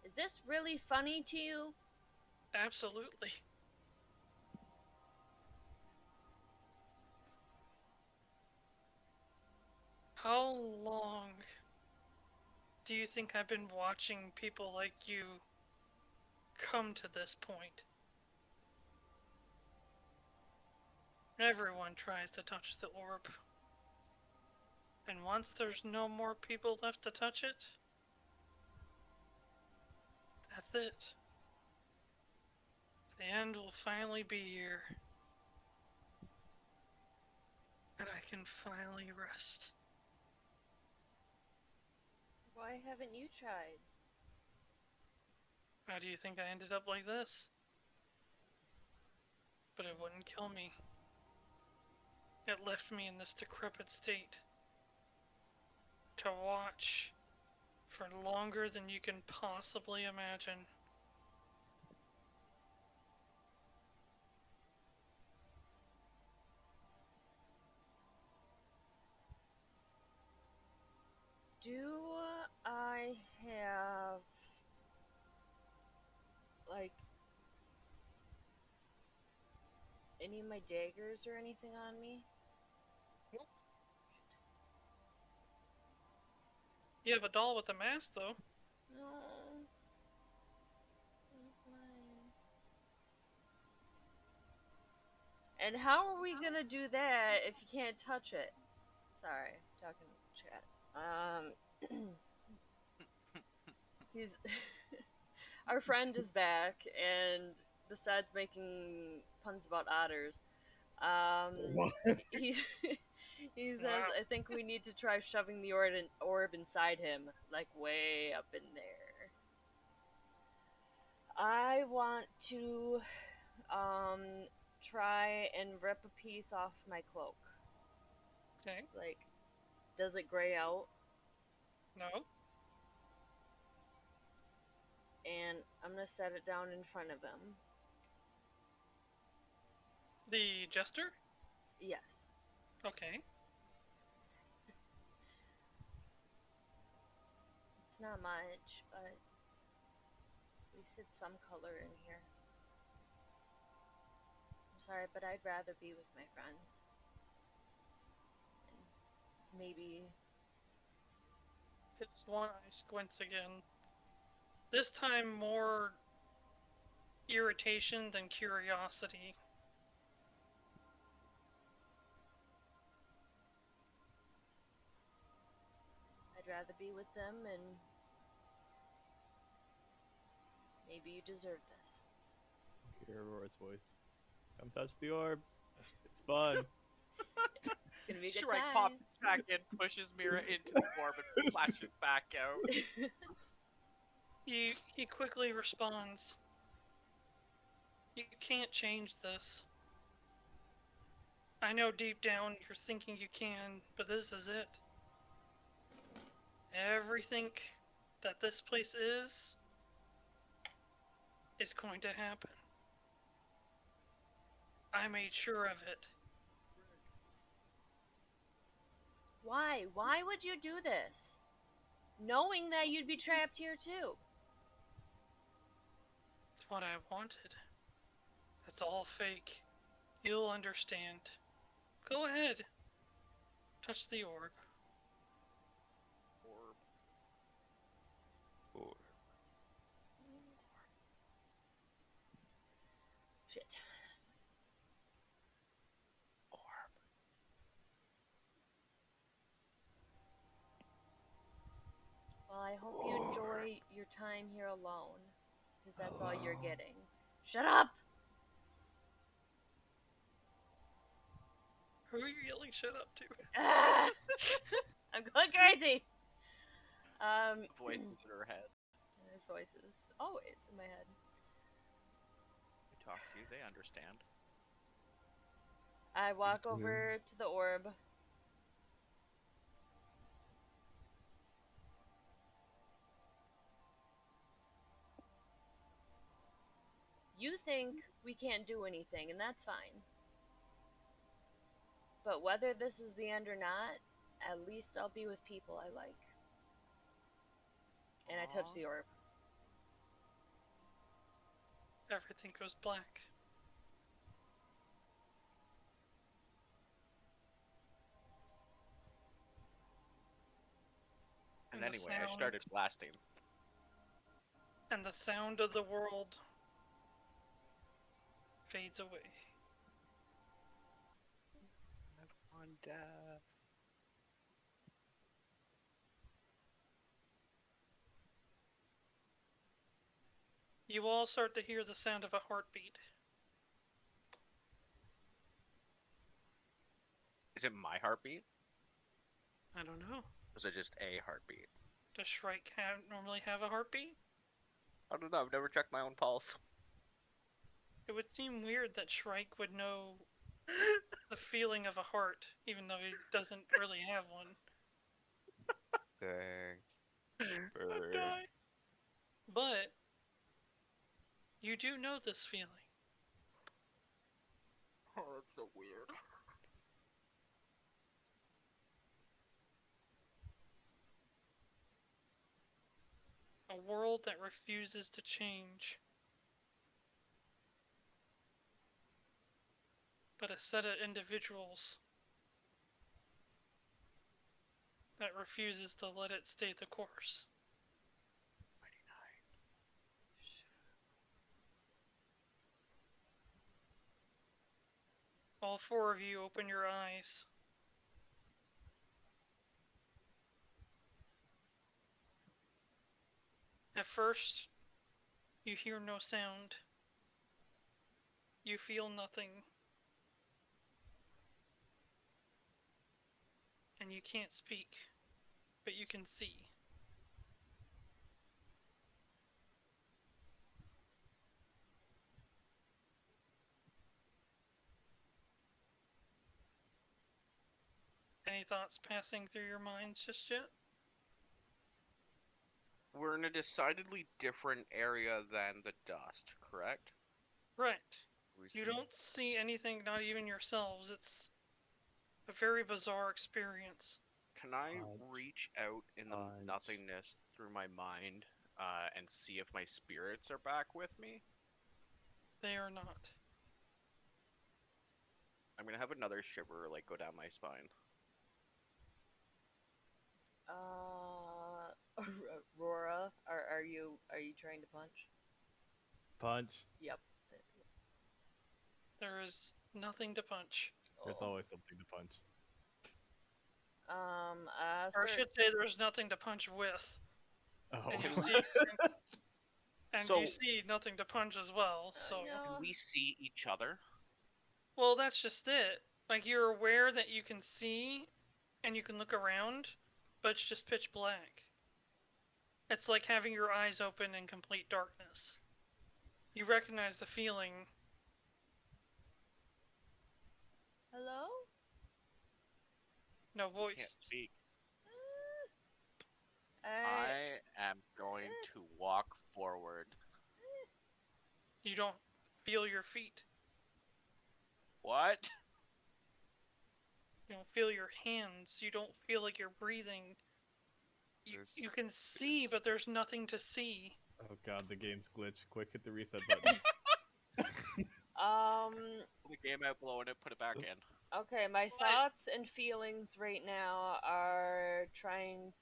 Is this really funny to you? Absolutely. How long do you think I've been watching people like you come to this point? Everyone tries to touch the orb. And once there's no more people left to touch it, that's it. The end will finally be here. And I can finally rest. Why haven't you tried? How do you think I ended up like this? But it wouldn't kill me. It left me in this decrepit state. To watch for longer than you can possibly imagine. Do I have, like, any of my daggers or anything on me? You have a doll with a mask, though. No. Not mine. And how are we gonna do that if you can't touch it? Sorry, talking chat. He's our friend is back, and besides making puns about otters, he he says, Wow. I think we need to try shoving the orb inside him, like way up in there. I want to try and rip a piece off my cloak. Okay. Like, does it gray out? No. And I'm gonna set it down in front of him. The jester? Yes. Okay. It's not much, but at least it's some color in here. I'm sorry, but I'd rather be with my friends. maybe. His one eye squints again. This time more irritation than curiosity. I'd rather be with them, and maybe you deserve this. Hear Aurora's voice. Come touch the orb. It's fun. It's gonna be a good Shrike time. pops back in, pushes Mirra into the orb, and flashes back out. He quickly responds. You can't change this. I know deep down you're thinking you can, but this is it. Everything that this place is going to happen. I made sure of it. Why? Why would you do this? Knowing that you'd be trapped here too. It's what I wanted. That's all fake. You'll understand. Go ahead. Touch the orb. Or Shit. Well, I hope you enjoy your time here alone, because that's all you're getting. Shut up! Who are you yelling shut up to? Ah! I'm going crazy! Voices in her head. There's voices. Always in my head. We talk to you, they understand. I walk too. over to the orb. You think we can't do anything, and that's fine. But whether this is the end or not, at least I'll be with people I like. And I touch Aw. the orb. Everything goes black. And the anyway, I sound- started blasting. And the sound of the world fades away. On death. You all start to hear the sound of a heartbeat. Is it my heartbeat? I don't know. Or is it just a heartbeat? Does Shrike normally have a heartbeat? I don't know, I've never checked my own pulse. It would seem weird that Shrike would know the feeling of a heart, even though he doesn't really have one. dang. I'm Bird. dying. But you do know this feeling. Oh, that's so weird. A world that refuses to change. But a set of individuals that refuses to let it stay the course. All four of you open your eyes. At first, you hear no sound. You feel nothing. And you can't speak, but you can see. Any thoughts passing through your minds just yet? We're in a decidedly different area than the dust, correct? Right. We You see- don't see anything, not even yourselves. It's a very bizarre experience. Can I Fudge. reach out in the Fudge. nothingness through my mind and see if my spirits are back with me? They are not. I'm gonna have another shiver like go down my spine. Aurora, are you trying to punch? Punch. Yep. There is nothing to punch. There's Oh. always something to punch. Or I Sir, should say there's nothing to punch with. Oh. And you Can see, and So- you see nothing to punch as well, so... no. Can we see each other? Well, that's just it. Like, you're aware that you can see, and you can look around, but it's just pitch black. It's like having your eyes open in complete darkness. You recognize the feeling. Hello? No Can't voice. speak. I I am going to walk forward. You don't feel your feet. What? You don't feel your hands. You don't feel like you're breathing. You This can see, but there's nothing to see. Oh god, the game's glitched. Quick, hit the reset button. Pull the game out, blow it, put it back in. Okay, my What? thoughts and feelings right now are trying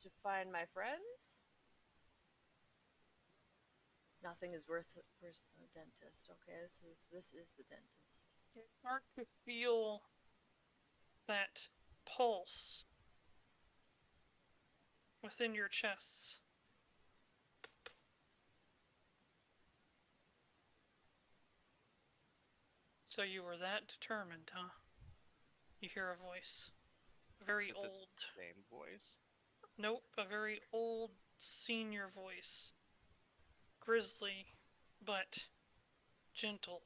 to find my friends. Nothing is worse than a dentist. Okay, this is the dentist. You start to feel that pulse within your chests. So you were that determined, huh? You hear a voice. Very Is it old. the same voice? Nope, a very old senior voice. Grisly, but gentle.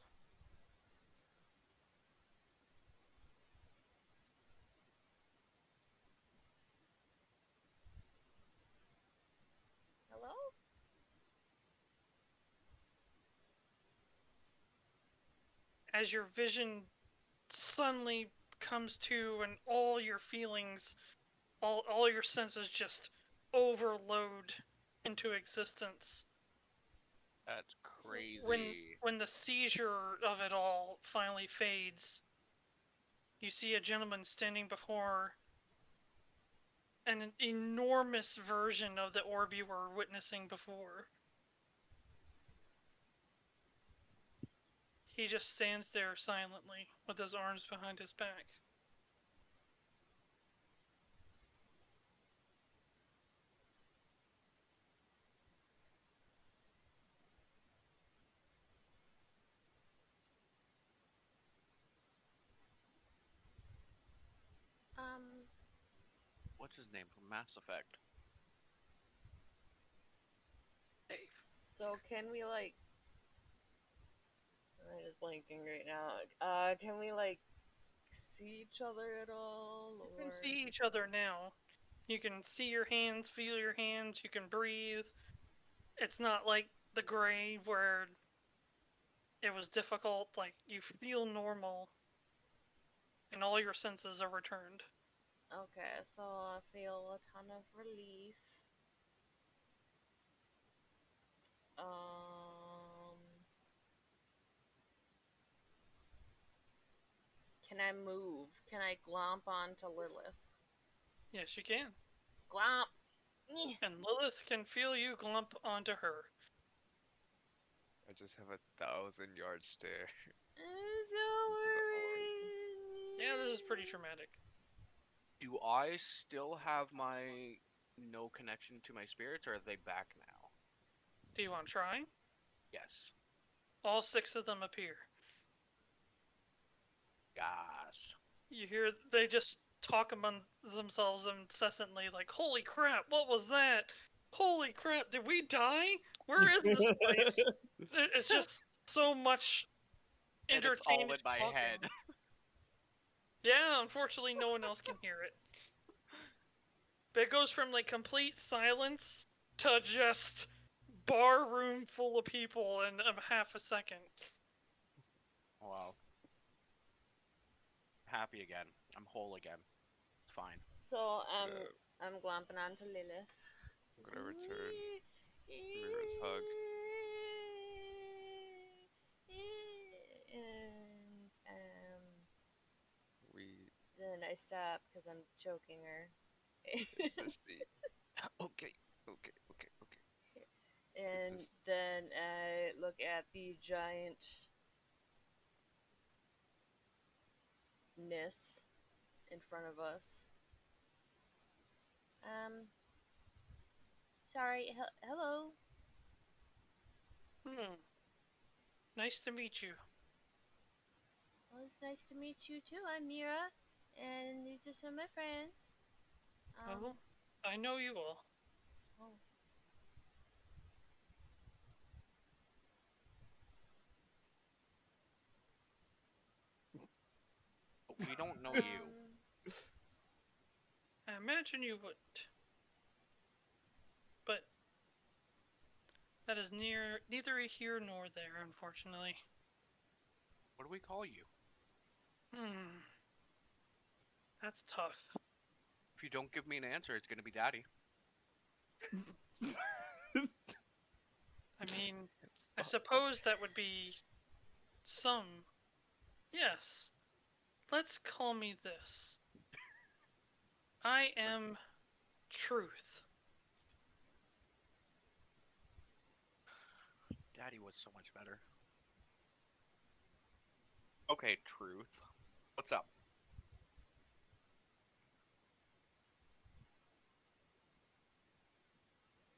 Hello? As your vision suddenly comes to and all your feelings, all your senses just overload into existence. That's crazy. When the seizure of it all finally fades, you see a gentleman standing before an enormous version of the orb you were witnessing before. He just stands there silently, with his arms behind his back. What's his name from Mass Effect? So can we like? I'm just blanking right now. Can we like see each other at all? You Or... can see each other now. You can see your hands, feel your hands, you can breathe. It's not like the gray where it was difficult, like you feel normal and all your senses are returned. Okay, so I feel a ton of relief. Can I move? Can I glomp onto Lilith? Yes, you can. Glomp! Nyeh. And Lilith can feel you glump onto her. I just have 1,000-yard stare. I'm so worried. Yeah, this is pretty traumatic. Do I still have my no connection to my spirits, or are they back now? Do you want to try? Yes. All 6 of them appear. Yes. You hear they just talk among themselves incessantly, like, holy crap, what was that? Holy crap, did we die? Where is this place? It's just so much And it's all in interchange my talking. head. Yeah, unfortunately no one else can hear it. But it goes from like complete silence to just bar room full of people in half a second. Wow. Happy again. I'm whole again. It's fine. So, Good. I'm glomping onto Lilith. I'm gonna return Mirra's hug. And, We then I stop because I'm choking her. Is this the... Okay, okay, okay, okay. And this- then I look at the giantness in front of us. Sorry, hello. Nice to meet you. Well, it's nice to meet you too. I'm Mirra, and these are some of my friends. Oh, I know you all. Oh. But we don't know you. I imagine you wouldn't. But that is neither here nor there, unfortunately. What do we call you? That's tough. If you don't give me an answer, it's gonna be Daddy. I mean, I suppose that would be some. Yes. Let's call me this. I am Truth. Daddy was so much better. Okay, Truth. What's up?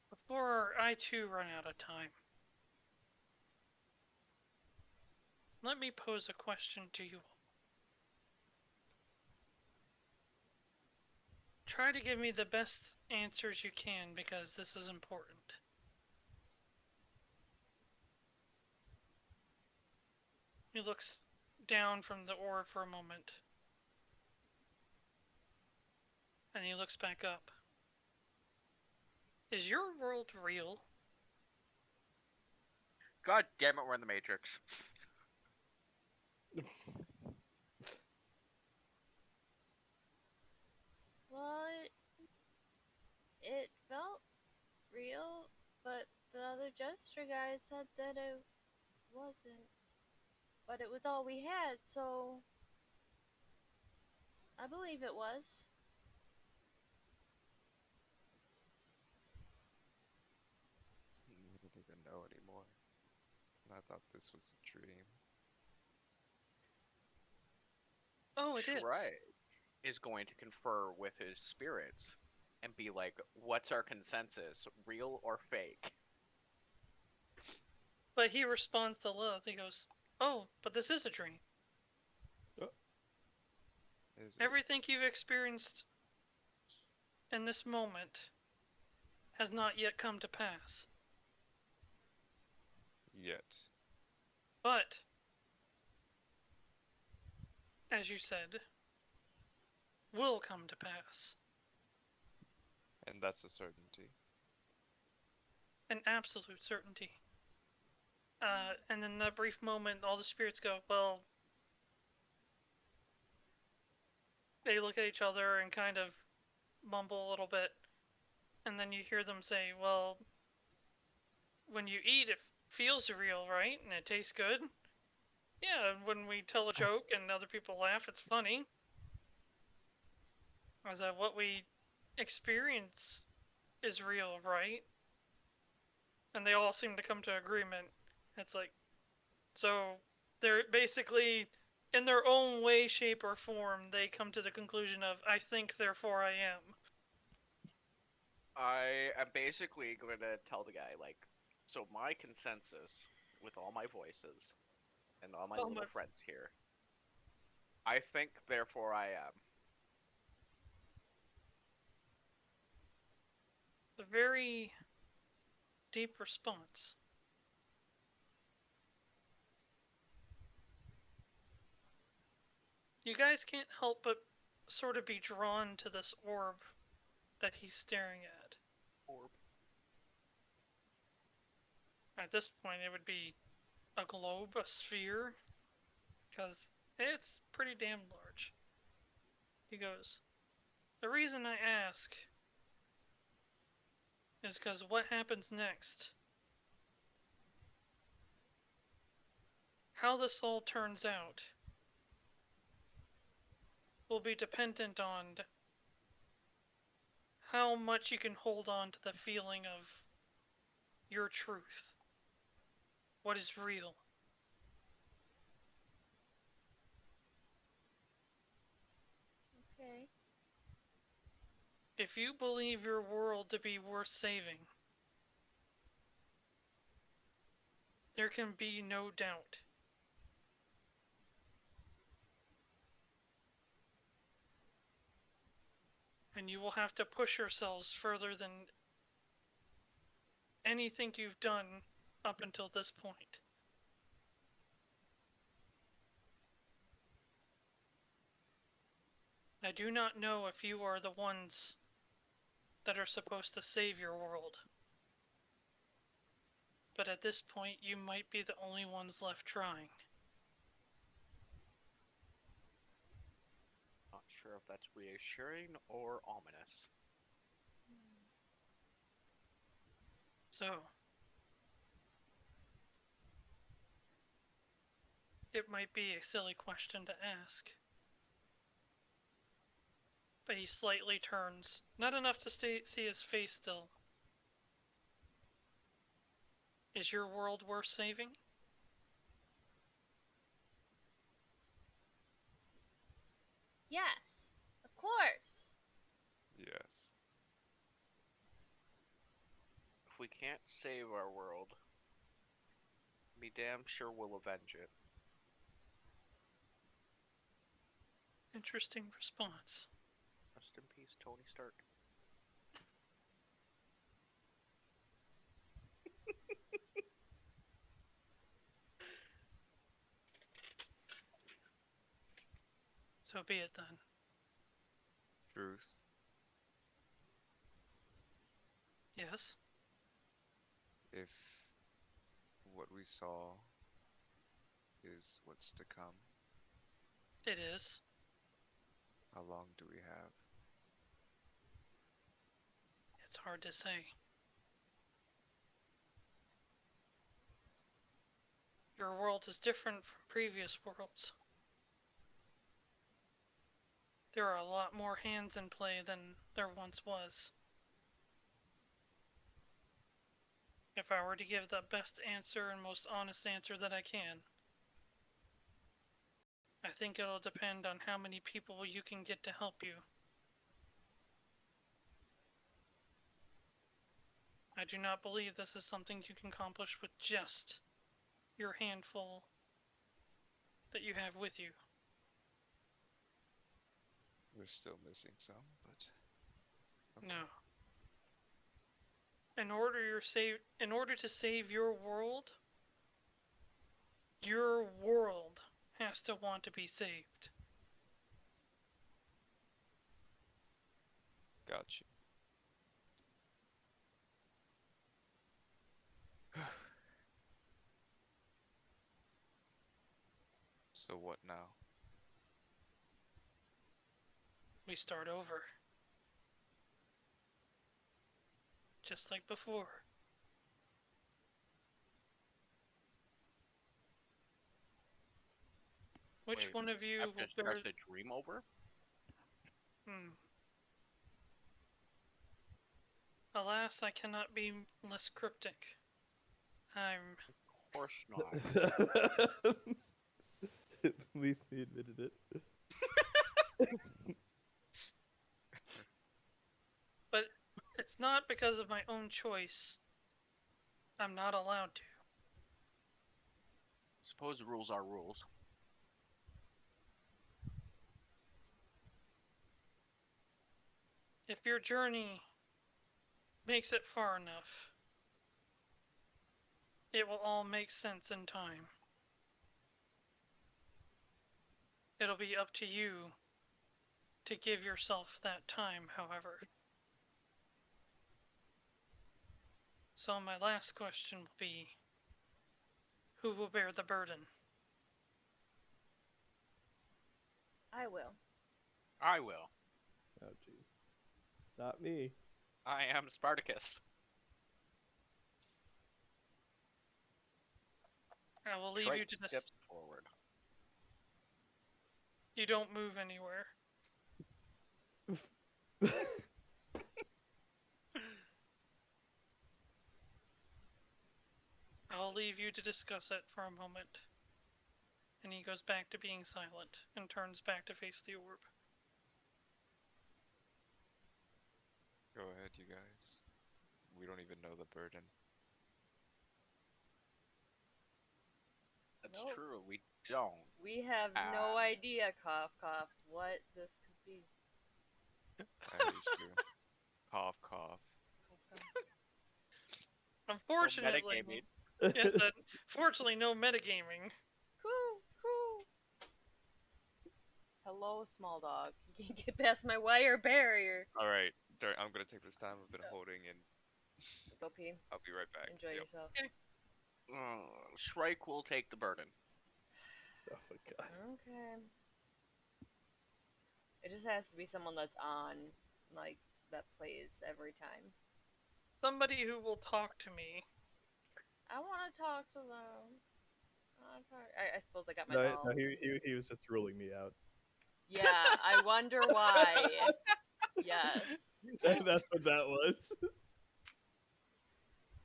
Before I too run out of time, let me pose a question to you all. Try to give me the best answers you can, because this is important. He looks down from the orb for a moment. And he looks back up. Is your world real? God damn it, we're in the Matrix. Well, it felt real, but the other jester guy said that it wasn't. But it was all we had, so I believe it was. I don't even know anymore. I thought this was a dream. Oh, it is. Shrike is going to confer with his spirits and be like, what's our consensus? Real or fake? But he responds to Lilith. He goes, "Oh, but this is a dream. Is it? Everything you've experienced in this moment has not yet come to pass. Yet. But, as you said, will come to pass. And that's a certainty. An absolute certainty." And in that brief moment, all the spirits go, well, they look at each other and kind of mumble a little bit. And then you hear them say, well, when you eat, it feels real, right? And it tastes good. Yeah, and when we tell a joke and other people laugh, it's funny. As what we experience is real, right? And they all seem to come to agreement. It's like, so they're basically, in their own way, shape, or form, they come to the conclusion of, I think, therefore I am. I am basically going to tell the guy, like, so my consensus with all my voices and all my little friends here, I think, therefore I am. A very deep response. You guys can't help but sort of be drawn to this orb that he's staring at. Orb. At this point, it would be a globe, a sphere, because it's pretty damn large. He goes, the reason I ask is because what happens next, how this all turns out, will be dependent on how much you can hold on to the feeling of your truth. What is real? Okay. If you believe your world to be worth saving, there can be no doubt. And you will have to push yourselves further than anything you've done up until this point. I do not know if you are the ones that are supposed to save your world. But at this point, you might be the only ones left trying. Not sure if that's reassuring or ominous. So, it might be a silly question to ask. But he slightly turns, not enough to see his face still. Is your world worth saving? Yes, of course. Yes. If we can't save our world, be damn sure we'll avenge it. Interesting response. Rest in peace, Tony Stark. So be it then. Truth. Yes? If what we saw is what's to come, It is. how long do we have? It's hard to say. Your world is different from previous worlds. There are a lot more hands in play than there once was. If I were to give the best answer and most honest answer that I can, I think it'll depend on how many people you can get to help you. I do not believe this is something you can accomplish with just your handful that you have with you. We're still missing some, but okay. No. In order to save your world has to want to be saved. Got you. So what now? We start over. Just like before. Which Wait, one of you have will to bear... start the dream over? Alas, I cannot be less cryptic. I'm... Of course not. At least he admitted it. But it's not because of my own choice. I'm not allowed to. Suppose rules are rules. If your journey makes it far enough, it will all make sense in time. It'll be up to you to give yourself that time, however. So my last question will be, who will bear the burden? I will. I will. Oh, jeez. Not me. I am Spartacus. I will leave Shrike you to this. steps forward. You don't move anywhere. I'll leave you to discuss it for a moment. And he goes back to being silent and turns back to face the orb. Go ahead, you guys. We don't even know the burden. That's Nope. true. We don't. We have no idea, cough cough, what this could be. That is true. Cough, cough. Unfortunately, metagaming. yes, fortunately, no metagaming. Cool. Hello, small dog. You can't get past my wire barrier. Alright, I'm gonna take this time I've been holding and Go pee. I'll be right back. Enjoy Yep. yourself. Shrike will take the burden. Oh my god. Okay. It just has to be someone that's on, like, that plays every time. Somebody who will talk to me. I want to talk to them. I suppose I got my No, doll. no, he was just ruling me out. Yeah, I wonder why. Yes. That's what that was.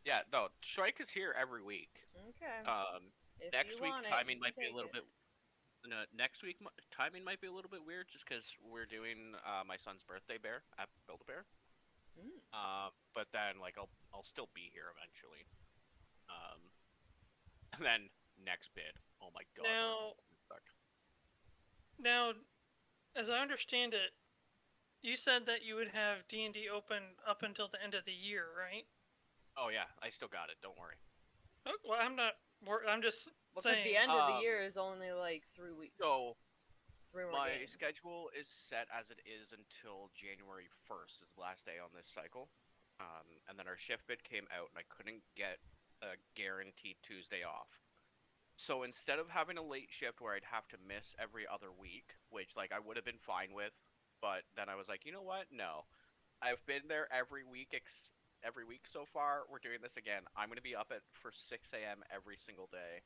Yeah, no, Shrike is here every week. Okay. If Next you week want it, timing you might can be a take little it. bit. No, next week timing might be a little bit weird, just because we're doing my son's birthday bear at Build-A-Bear. But then like I'll still be here eventually. And then next bid. Oh my god. Now, as I understand it, you said that you would have D&D open up until the end of the year, right? Oh yeah, I still got it. Don't worry. Oh, well, I'm just saying. Because the end of the year is only like 3 weeks. So 3 more my games. schedule is set as it is until January 1st is the last day on this cycle. And then our shift bid came out and I couldn't get a guaranteed Tuesday off. So instead of having a late shift where I'd have to miss every other week, which like I would have been fine with, but then I was like, you know what? No. I've been there every week so far. We're doing this again. I'm going to be up for 6 a.m. every single day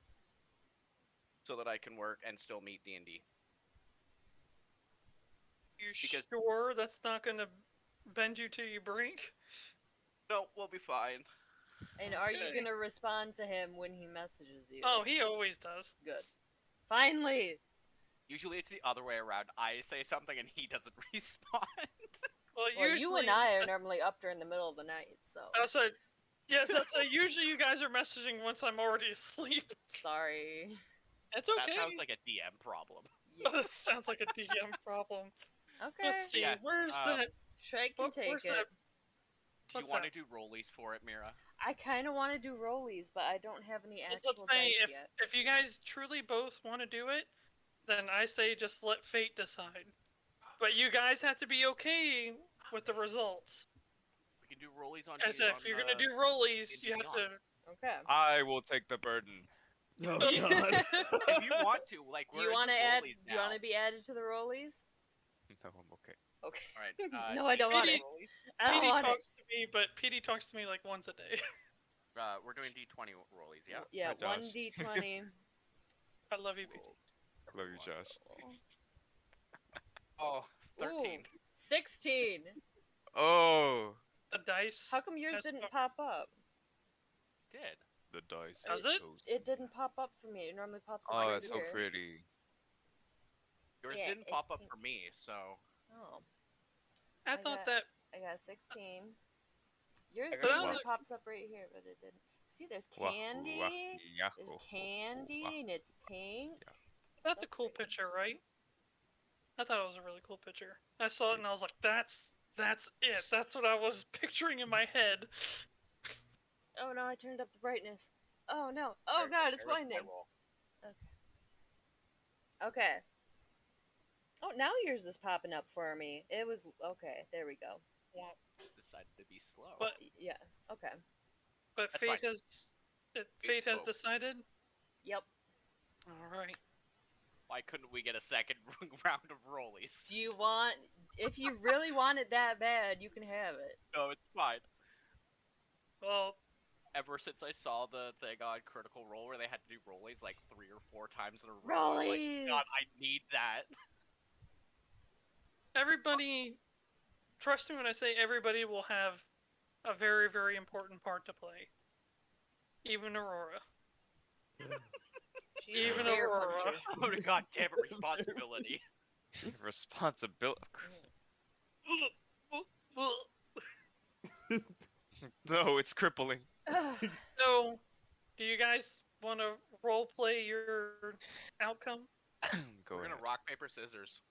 so that I can work and still meet D&D. You sure that's not going to bend you till you break? No, we'll be fine. And are you going to respond to him when he messages you? Oh, he always does. Good. Finally! Usually it's the other way around. I say something and he doesn't respond. Well, you and I are normally up during the middle of the night, so... Usually you guys are messaging once I'm already asleep. Sorry. It's okay. That sounds like a DM problem. Yeah. That sounds like a DM problem. Okay. Let's see, where's that? Shrike can take it. Do you want to do rollies for it, Mirra? I kind of want to do rollies, but I don't have any actual Let's say dice yet. if you guys truly both want to do it, then I say just let fate decide. But you guys have to be okay with the results. We can do rollies on. As if you're gonna do rollies, you have to. Okay. I will take the burden. Oh god. If you want to, like, do you want to add? Do you want to be added to the rollies? No, I'm okay. Okay. All right. No, I don't want it. Pedi talks to me, but Pedi talks to me like once a day. We're doing D20 rollies, yeah? Yeah, Hi, 1 D20. I love you, Pedi. Love you, Josh. Oh, 13. Ooh, 16. Oh! The dice. How come yours didn't pop up? Did. The dice. Does it? It didn't pop up for me. It normally pops up. Oh, right it's so here. pretty. Yours Yeah, didn't pop up for me, so. Oh. I thought that. I got 16. Yours got usually 12. pops up right here, but it didn't. See, there's candy. There's candy, and it's pink. That's a cool picture, right? I thought it was a really cool picture. I saw it and I was like, that's it. That's what I was picturing in my head. Oh no, I turned up the brightness. Oh no. Oh god, it's blinding. Okay. Oh, now yours is popping up for me. It was okay. There we go. Yeah. Decided to be slow. But yeah. Okay. But That's fate has decided. Yep. All right. Why couldn't we get a second round of rollies? Do you want? If you really want it that bad, you can have it. No, it's fine. Well, ever since I saw the thing on Critical Role where they had to do rollies like 3 or 4 times in a row, rollies. Like, God, I need that. Everybody, trust me when I say everybody will have a very, very important part to play. Even Aurora. She's Even a bear Aurora. puncher. Oh, god damn it, responsibility. Responsibility. No, it's crippling. So, do you guys want to role play your outcome? Go We're ahead. gonna rock, paper, scissors.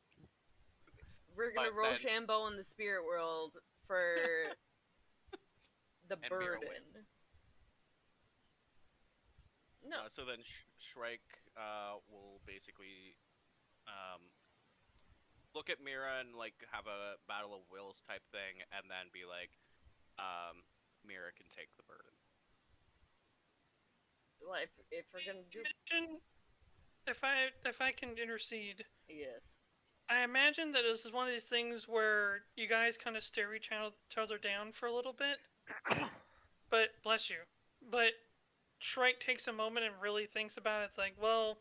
We're gonna But then- Rochambeau in the spirit world for the And Mirra burden. win. No, So then Shrike will basically look at Mirra and like have a battle of wills type thing, and then be like, Mirra can take the burden. well, if we're gonna do Imagine, if I can intercede, yes, I imagine that this is one of these things where you guys kind of stare each other down for a little bit. But bless you. But Shrike takes a moment and really thinks about it. It's like, well,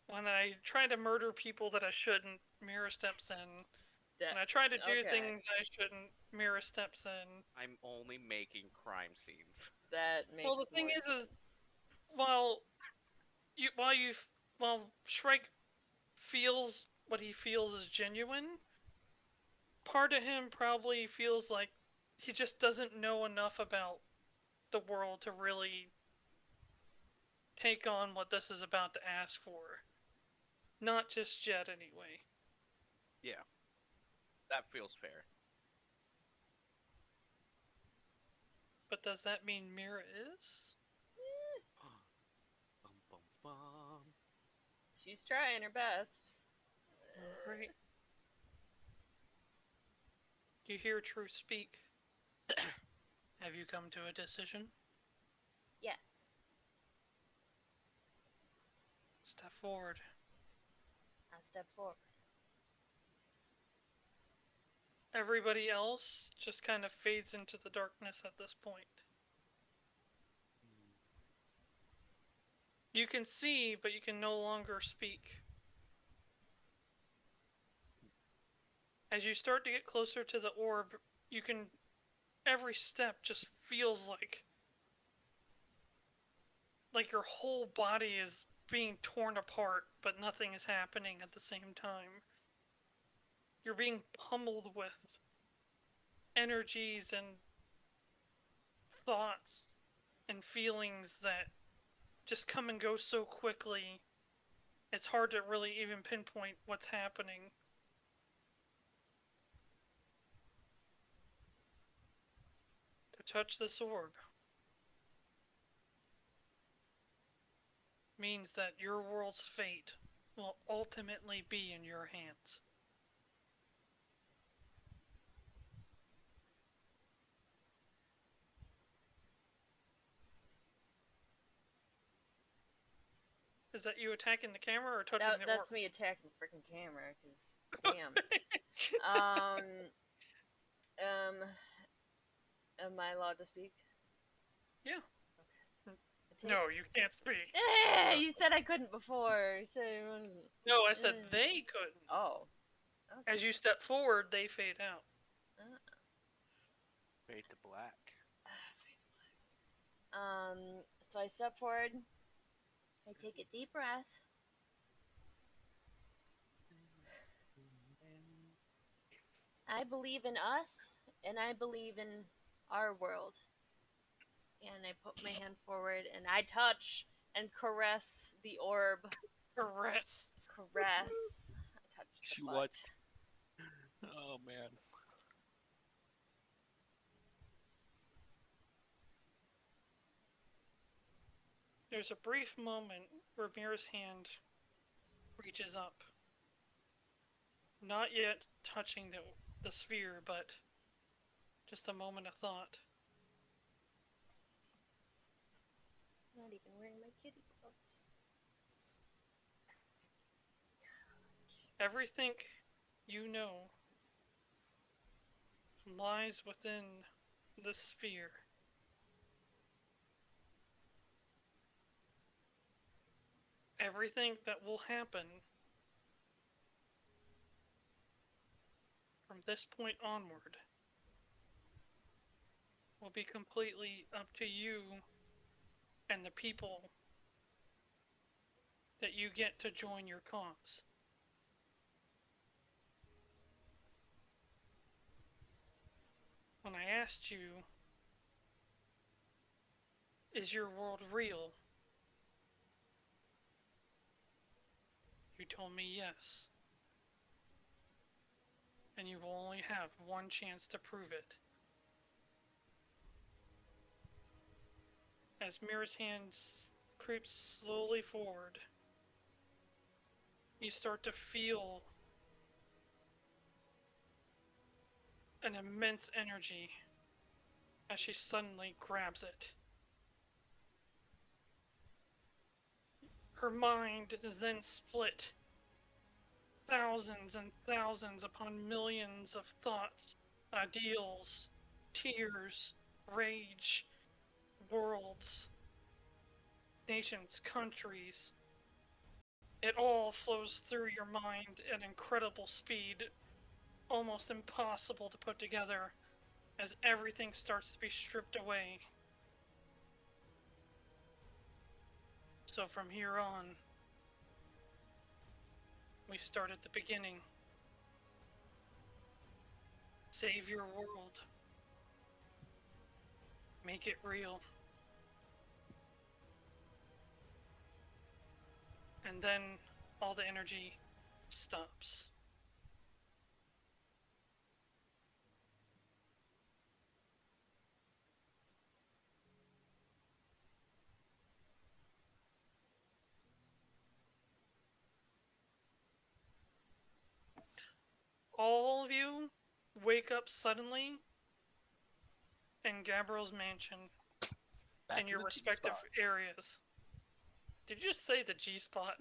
when I try to murder people that I shouldn't, Mirra steps in. that When I try to do okay. things I shouldn't, Mirra steps in. I'm only making crime scenes. that makes Well, the thing more is sense. while Shrike feels what he feels is genuine, part of him probably feels like he just doesn't know enough about the world to really take on what this is about to ask for. Not just yet, anyway. Yeah, that feels fair. But does that mean Mirra is? Bum, bum, bum. She's trying her best. Great. You hear truth speak. Have you come to a decision? Yes. Step forward. I step forward. Everybody else just kind of fades into the darkness at this point. You can see, but you can no longer speak. As you start to get closer to the orb, you can... Every step just feels like your whole body is being torn apart, but nothing is happening at the same time. You're being pummeled with energies and thoughts and feelings that just come and go so quickly, it's hard to really even pinpoint what's happening. To touch this orb means that your world's fate will ultimately be in your hands. Is that you attacking the camera or touching the orb? That's me attacking the freaking camera, cause damn. Am I allowed to speak? Yeah. Okay. No, you can't speak. You said I couldn't before. You said I wasn't. No, I said they couldn't. Oh. As you step forward, they fade out. Fade to black. So I step forward. I take a deep breath. I believe in us, and I believe in our world. And I put my hand forward, and I touch and caress the orb. Caress. Caress. I touch the She butt. what? Oh man. There's a brief moment where Mirra's hand reaches up. Not yet touching the sphere, but just a moment of thought. Not even wearing my kitty gloves. Everything you know lies within the sphere. Everything that will happen from this point onward will be completely up to you and the people that you get to join your cause. When I asked you, is your world real? You told me yes. And you will only have one chance to prove it. As Mirra's hand creeps slowly forward, you start to feel an immense energy as she suddenly grabs it. Her mind is then split. Thousands and thousands upon millions of thoughts, ideals, tears, rage, worlds, nations, countries. It all flows through your mind at incredible speed, almost impossible to put together, as everything starts to be stripped away. So from here on, we start at the beginning. Save your world. Make it real. And then all the energy stops. All of you wake up suddenly in Gabriel's mansion Back in your to the respective G-spot. areas. Did you just say the G-spot?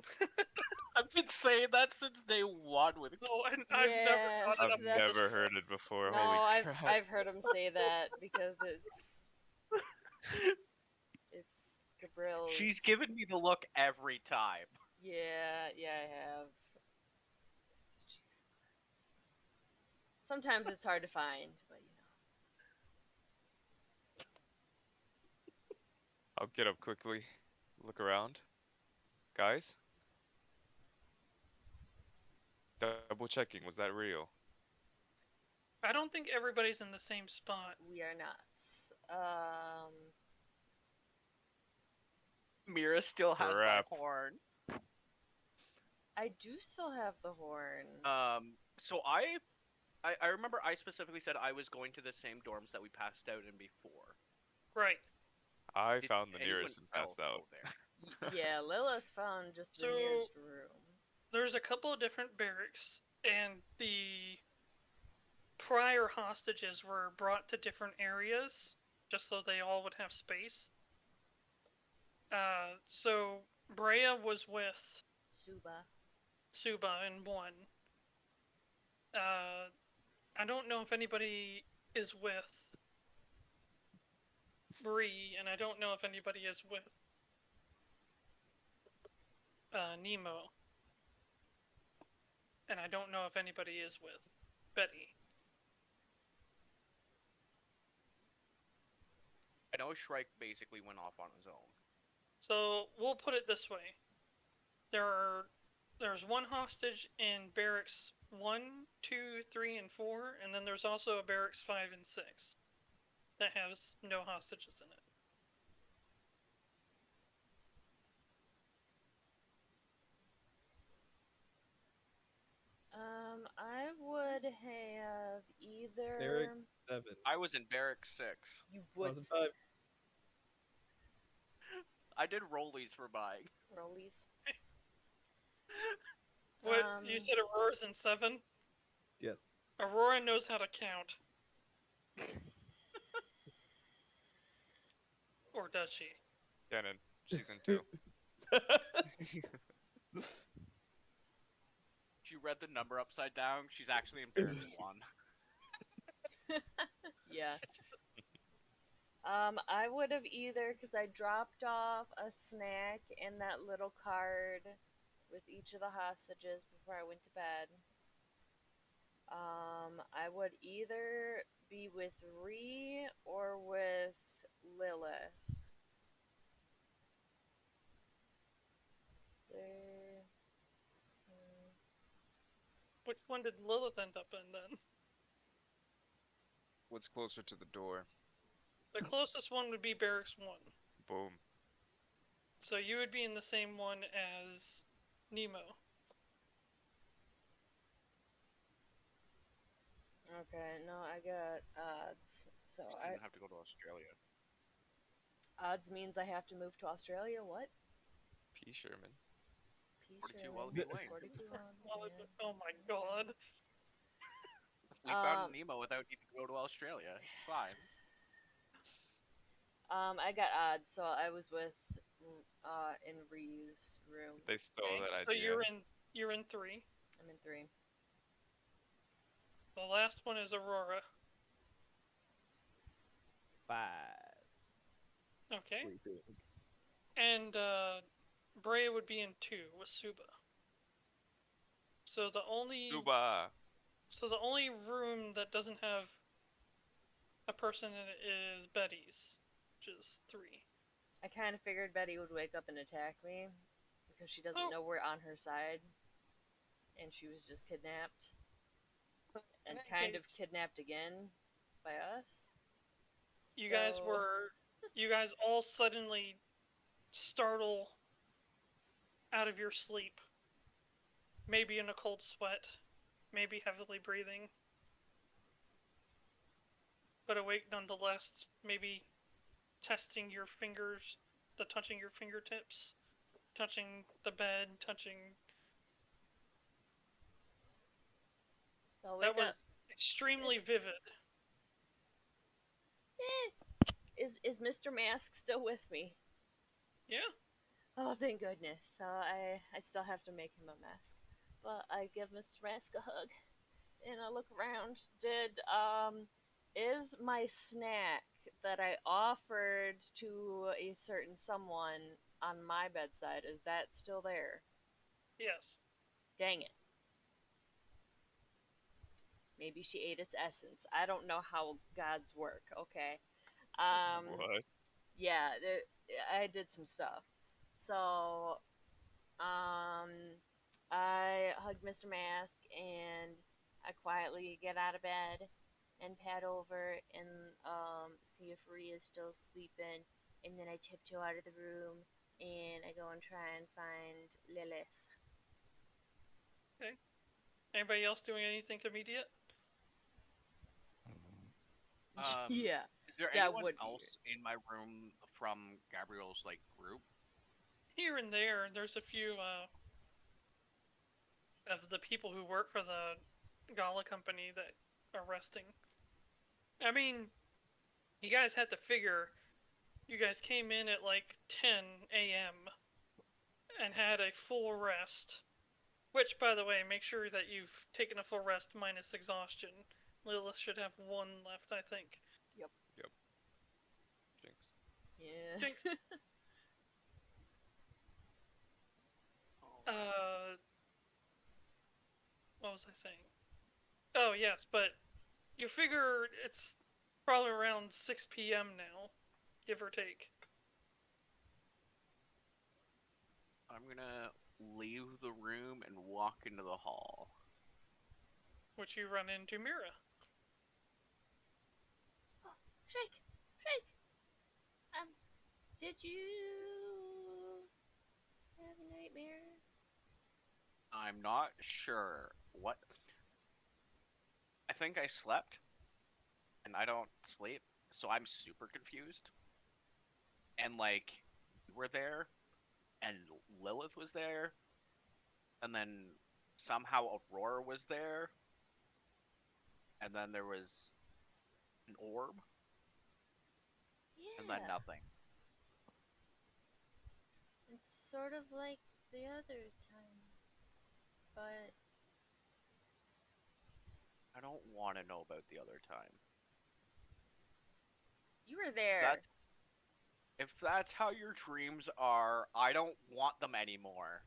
I've been saying that since day one with Oh, and I've Yeah, never thought I've of that. that's- never heard it before. No, Holy I've crap. I've heard him say that because it's Gabriel's. She's given me the look every time. Yeah, I have. Jeez. Sometimes it's hard to find, but you know. I'll get up quickly. Look around. Guys? Double checking, was that real? I don't think everybody's in the same spot. We are not. Mirra still has Crap. my horn. I do still have the horn. So I remember I specifically said I was going to the same dorms that we passed out in before. Right. I Did found the anyone nearest and passed else out. go there? Yeah, Lilith found just the So- nearest room. There's a couple of different barracks, and the prior hostages were brought to different areas, just so they all would have space. So Brea was with Suba in one. I don't know if anybody is with Bree, and I don't know if anybody is with Nemo. And I don't know if anybody is with Betty. I know Shrike basically went off on his own. So we'll put it this way: there's one hostage in barracks 1, 2, 3, and 4, and then there's also a barracks 5 and 6 that has no hostages in it. I would have either. Barrack 7. I was in Barrack 6. You would 2005. I did rollies for buying. rollies. What you said? Aurora's in 7. Yes. Aurora knows how to count. Or does she? Cannon, she's in 2. She read the number upside down. She's actually in Barracks 1. Yeah. I would have either, because I dropped off a snack and that little card with each of the hostages before I went to bed. I would either be with Ree or with Lilith. one did Lilith end up in then? What's closer to the door? The closest one would be Barracks 1. Boom. So you would be in the same one as Nemo. Okay, no, I got odds. So Just I didn't have to go to Australia. odds means I have to move to Australia. What? P. Sherman. P 42 Sherman, Wallaby Lane. 42 Well, yeah. oh my god. We found Nemo without needing to go to Australia. It's fine. I got odds, so I was with in Ree's room. They stole Okay, that so idea. you're in 3. I'm in 3. The last one is Aurora. 5. Okay. Sleeping. And Brea would be in 2 with Suba. So the only room that doesn't have a person in it is Betty's, which is 3. I kind of figured Betty would wake up and attack me because she doesn't Oh. know we're on her side, and she was just kidnapped and In that kind of case, kidnapped again by us. You guys So- all suddenly startle out of your sleep. Maybe in a cold sweat, maybe heavily breathing, but awake nonetheless, maybe testing your fingers, touching your fingertips, touching the bed, touching... So That wake up. was extremely vivid. Is Mr. Mask still with me? Yeah. Oh, thank goodness. So I still have to make him a mask. But I give Mr. Mask a hug. And I look around. Is my snack that I offered to a certain someone on my bedside, is that still there? Yes. Dang it. Maybe she ate its essence. I don't know how gods work, okay? What? Yeah, I did some stuff. So, I hug Mr. Mask and I quietly get out of bed and pad over and see if Rhea is still sleeping. And then I tiptoe out of the room and I go and try and find Lilith. Anybody else doing anything immediate? Yeah. Is there That anyone would be else it. in my room from Gabriel's group? Here and there's a few of the people who work for the Gala company that are resting. I mean, you guys had to figure, you guys came in at 10 a.m. and had a full rest. Which, by the way, make sure that you've taken a full rest minus exhaustion. Lilith should have 1 left, I think. Jinx. Yeah. Jinx. What was I saying? Oh, yes, but you figure it's probably around 6 p.m. now, give or take. I'm gonna leave the room and walk into the hall. Which you run into Mirra. Shrike! Shrike! Did you have a nightmare? I'm not sure what. I think I slept, and I don't sleep, so I'm super confused. And you were there, and Lilith was there, and then somehow Aurora was there, and then there was an orb, Yeah. and then nothing. It's sort of like the other time. But I don't want to know about the other time. you were there. If that's how your dreams are, I don't want them anymore.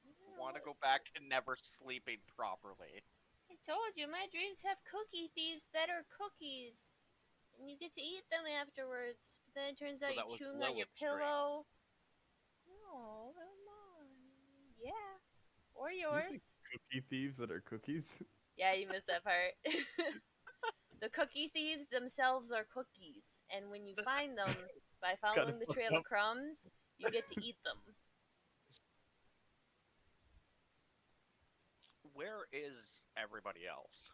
I want to go back to never sleeping properly. I told you, my dreams have cookie thieves that are cookies. And you get to eat them afterwards. But then it turns out So that you're was chewing on your Lilith's dream. pillow. No, come on. Yeah. Or Did you say yours. cookie thieves that are cookies? Yeah, you missed that part. The cookie thieves themselves are cookies, and when you find them by kinda following the fucked trail up. of crumbs, you get to eat them. Where is everybody else?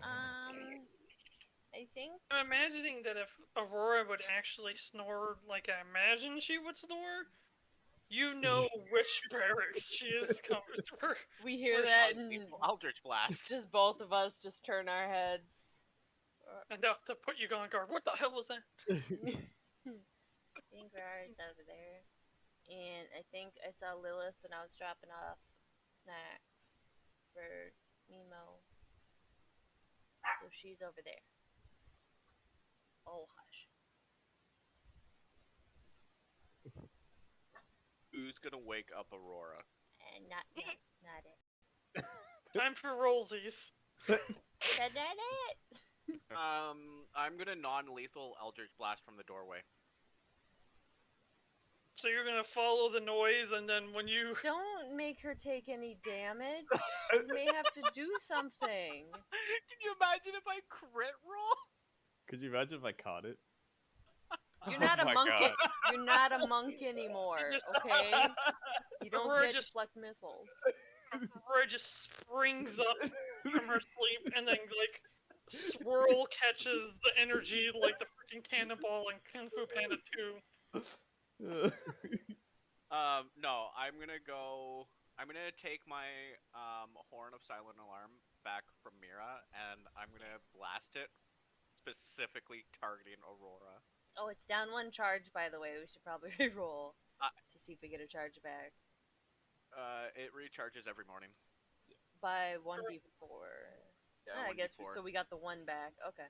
I think I'm imagining that if Aurora would actually snore like I imagine she would snore, you know which barracks she is coming through. we hear Where's that, Us and people, Eldritch Blast. just both of us just turn our heads. Enough to put you on guard. What the hell was that? I think Rara's over there. And I think I saw Lilith when I was dropping off snacks for Nemo. So she's over there. Oh, hush. Who's gonna wake up Aurora? And not it. Time for rollsies. Said that it? I'm gonna non-lethal Eldritch Blast from the doorway. So you're gonna follow the noise, and then when you Don't make her take any damage. You may have to do something. Can you imagine if I crit roll? Could you imagine if I caught it? You're not a my monk. God. You're not a monk anymore. You just- Okay. You don't Aurora get just- deflect missiles. Aurora just springs up from her sleep, and then like swirl catches the energy like the freaking cannonball in Kung Fu Panda 2. No, I'm gonna take my Horn of Silent Alarm back from Mirra, and I'm gonna blast it, specifically targeting Aurora. Oh, it's down one charge, by the way. We should probably re-roll to see if we get a charge back. It recharges every morning. By 1d4. Yeah, I guess 1d4. so. We got the one back. Okay.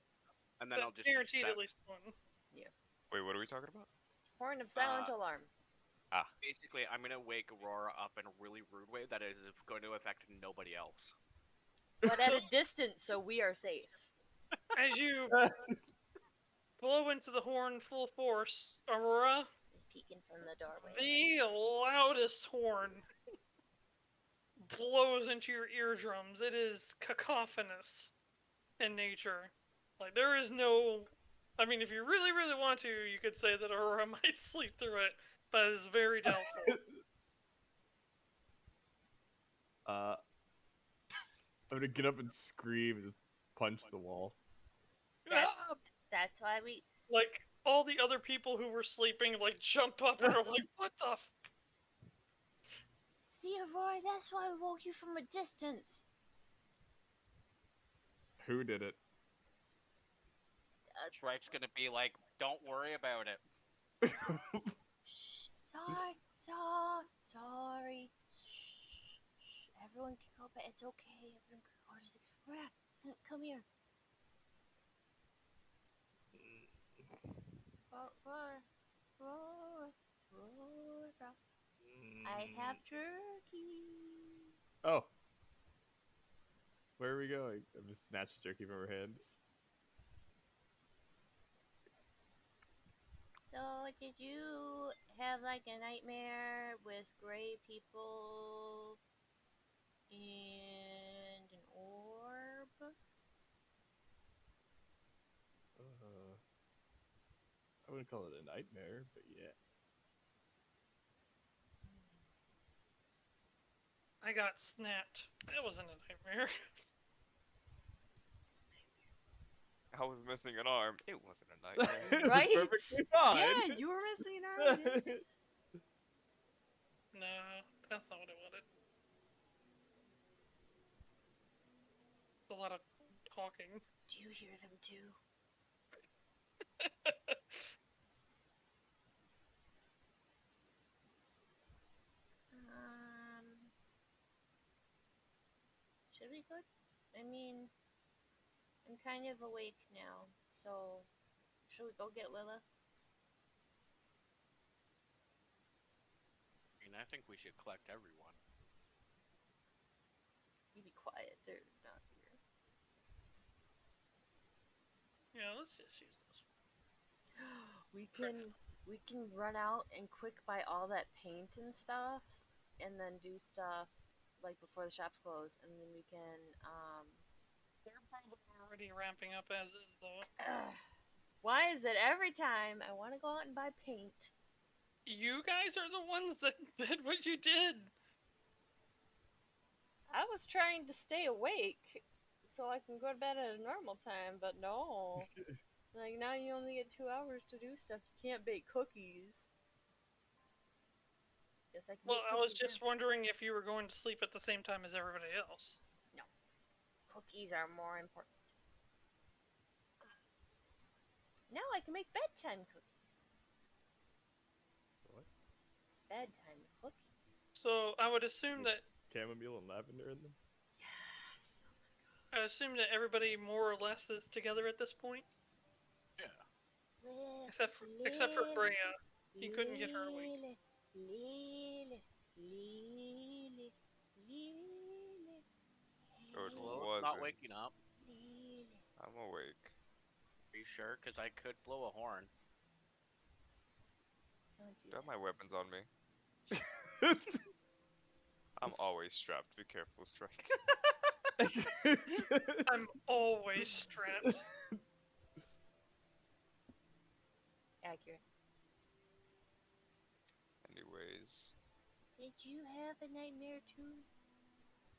And then I'll That's just guaranteed set, at least one. Wait, what are we talking about? Horn of Silent Alarm. basically, I'm gonna wake Aurora up in a really rude way that is going to affect nobody else. But at a distance, so we are safe. As you blow into the horn full force, Aurora, Just peeking from the doorway. the loudest horn blows into your eardrums. It is cacophonous in nature. Like, there is no... I mean, if you really, really want to, you could say that Aurora might sleep through it. That is very doubtful. I'm gonna get up and scream and just punch the wall. That's why we. Like, all the other people who were sleeping, like, jump up and are like, what the f... See, Aurora, that's why we woke you from a distance. Who did it? Shrike's gonna be like, "Don't worry about it." Shh. Sorry. Shh. Everyone can go, but it's okay. Everyone can go to sleep. Aurora, come here. Aurora. I have jerky. Oh. Where are we going? I'm just snatching jerky from her hand. So, did you have like a nightmare with gray people and an orb? I wouldn't call it a nightmare, but yeah. I got snapped. That wasn't a nightmare. I was missing an arm. It wasn't a nightmare. Right? Perfectly fine. Yeah, you were missing an arm. dude. No, that's not what I wanted. It's a lot of talking. Do you hear them too? Should we go? I mean, I'm kind of awake now, so should we go get Lilith? I mean, I think we should collect everyone. You be quiet. They're not here. Yeah, let's just use this We can run out and quick buy all that paint and stuff, and then do stuff like before the shops close, and then we can They're probably already ramping up as is, though. why is it every time I want to go out and buy paint? You guys are the ones that did what you did. I was trying to stay awake so I can go to bed at a normal time, but no. Like, now you only get 2 hours to do stuff. You can't bake cookies. Guess I can Well, bake I was cookies just now. wondering if you were going to sleep at the same time as everybody else. Cookies are more important. Now I can make bedtime cookies. What? Bedtime cookies. So I would assume that Chamomile and lavender in them? Yes. I assume that everybody more or less is together at this point, Yeah. except for Brea. You couldn't get her awake. Lilith. Oh, it Slow, not wasn't. waking up. I'm awake. Are you sure? Because I could blow a horn. Don't do Got that. my weapons on me. I'm always strapped. Be careful, Shrike. I'm always strapped. Accurate. Anyways, Did you have a nightmare too?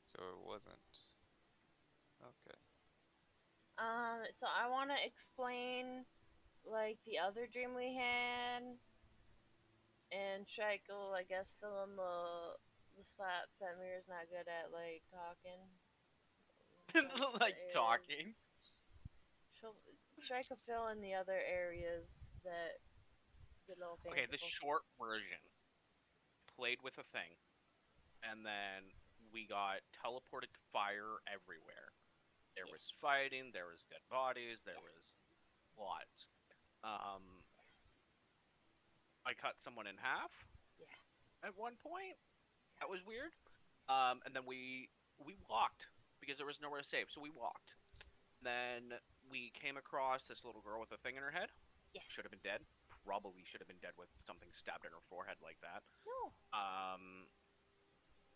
so it wasn't. Okay. So I want to explain, like, the other dream we had, and Shrike will, I guess, fill in the spots that Mirra's not good at, like, talking. Like talking. Shrike will fill in the other areas that get a little Okay, the fanciful. short version. Played with a thing, and then we got teleported to fire everywhere. There Yeah. was fighting, there was dead bodies, there was lots. I cut someone in half. Yeah. At one point. That was weird. And then we walked because there was nowhere to save, so we walked. Then we came across this little girl with a thing in her head. Yeah. Should have been dead. Probably should have been dead with something stabbed in her forehead like that. No.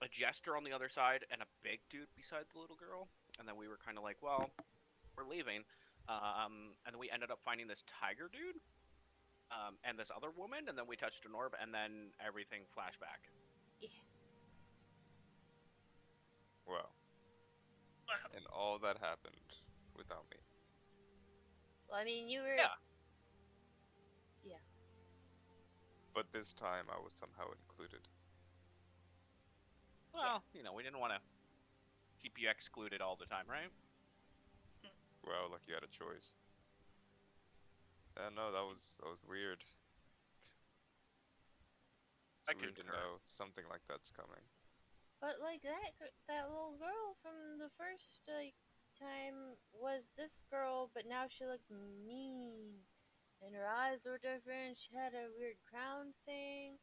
A jester on the other side and a big dude beside the little girl. And then we were kind of like, well, we're leaving. And then we ended up finding this tiger dude. And this other woman, and then we touched an orb, and then everything flashed back. Yeah. Well, Wow. and all that happened without me. Well, I mean, you were. Yeah. Yeah. But this time I was somehow included. Well, you know, we didn't want to keep you excluded all the time, right? Well, like you had a choice. No, that was weird. I It's weird to concur. know something like that's coming. But like that little girl from the first time was this girl, but now she looked mean, and her eyes were different. She had a weird crown thing,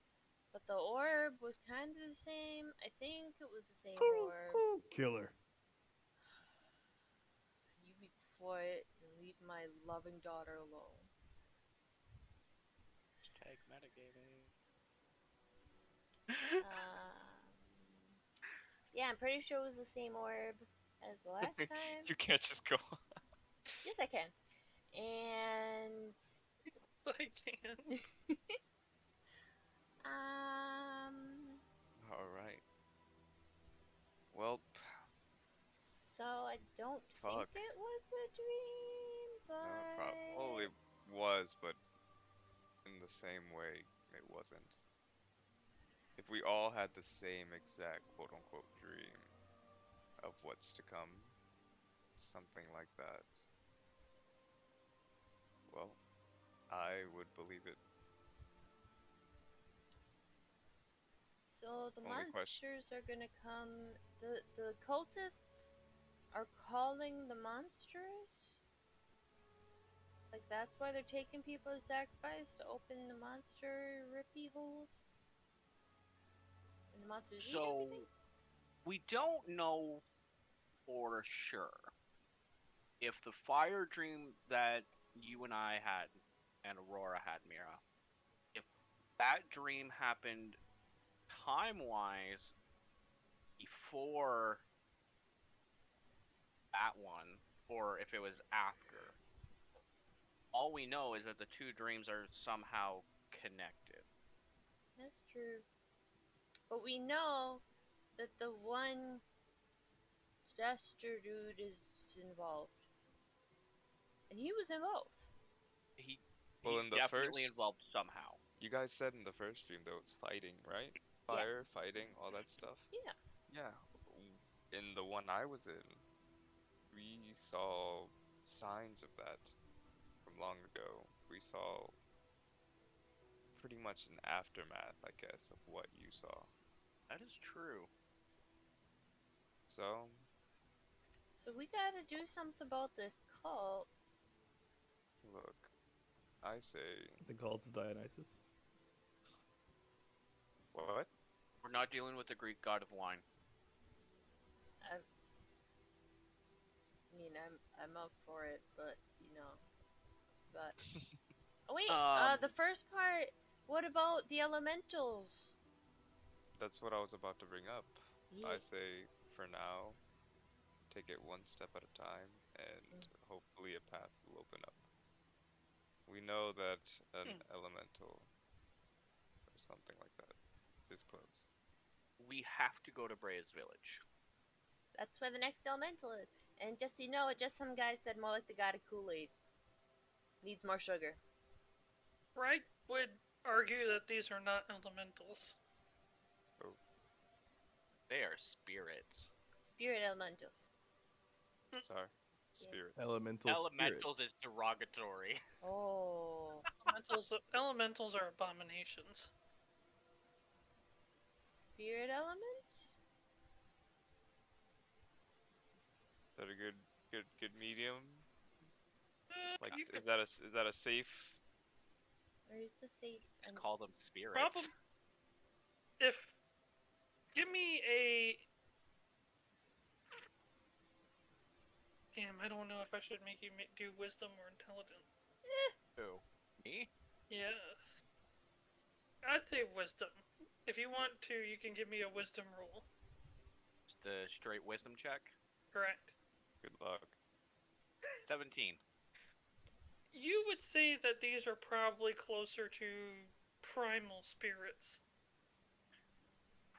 but the orb was kind of the same. I think it was the same orb. Killer. You be quiet and leave my loving daughter alone. Hashtag metagaming. Yeah, I'm pretty sure it was the same orb as the last time. You can't just go. Yes, I can. And I can. All right. Well, So I don't think Fuck. it was a dream, but well, it was, but in the same way, it wasn't. If we all had the same exact quote-unquote dream of what's to come, something like that, well, I would believe it. so the Only question- monsters are gonna come. The cultists are calling the monsters. Like that's why they're taking people as sacrifice to open the monster rippy holes. And the monsters eat So, everything. we don't know for sure if the fire dream that you and I had and Aurora had, Mirra, if that dream happened time-wise before that one or if it was after. All we know is that the two dreams are somehow connected. That's true. But we know that the one jester dude is involved. And he was in both. Well, He's in the definitely first- involved somehow. You guys said in the first stream though it's fighting, right? Fire, fighting, all that stuff. Yeah. Yeah. In the one I was in, we saw signs of that from long ago. We saw pretty much an aftermath, I guess, of what you saw. That is true. So, So we gotta do something about this cult. look, I say, The cult of Dionysus. what? We're not dealing with the Greek god of wine. I mean, I'm up for it, but but oh wait, the first part. What about the elementals? That's what I was about to bring up. Yeah. I say, for now, take it one step at a time, and hopefully a path will open up. We know that an elemental, or something like that, is close. We have to go to Brea's village. That's where the next elemental is. And just so you know, just some guy said more like the god of Kool-Aid. Needs more sugar. Right would argue that these are not elementals. They are spirits. Spirit elementals. Sorry, spirits. Elemental spirit. Elementals is derogatory. Oh. Elementals are abominations. Spirit elements? Is that a good medium? Like, You is that a safe? Where's the safe? Just call them spirits. Problem. Give me a. Damn, I don't know if I should make you do wisdom or intelligence. Who? Me? Yes. I'd say wisdom. If you want to, you can give me a wisdom roll. Just a straight wisdom check. Correct. Good luck. 17. You would say that these are probably closer to primal spirits.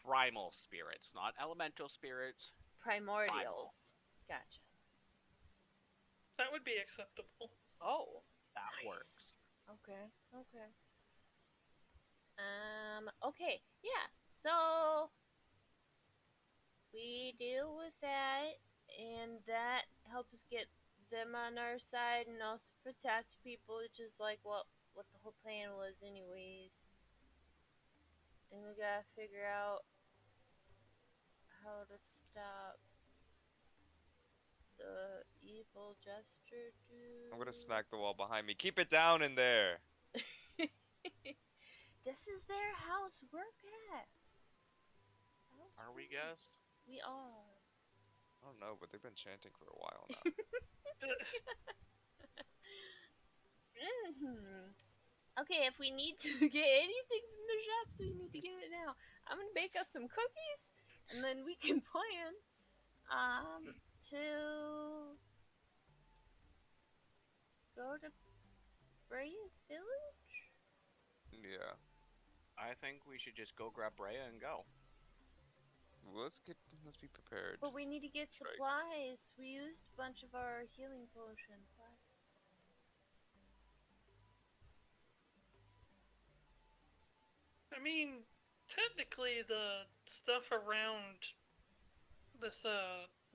Primal spirits, not elemental spirits. Primordials. Gotcha. That would be acceptable. Oh. That Nice. works. Okay. Okay. Yeah. So we deal with that, and that helps get them on our side, and also protect people, which is like what the whole plan was, anyways. And we gotta figure out how to stop the evil jester dude. I'm gonna smack the wall behind me. Keep it down in there. This is their house. We're guests. Are we guests? We are. I don't know, but they've been chanting for a while now. Okay, if we need to get anything from the shops, we need to get it now. I'm gonna bake us some cookies, and then we can plan to go to Brea's village. Yeah. I think we should just go grab Brea and go. Well, let's be prepared. But we need to get Shrike. supplies. We used a bunch of our healing potions. I mean, technically, the stuff around this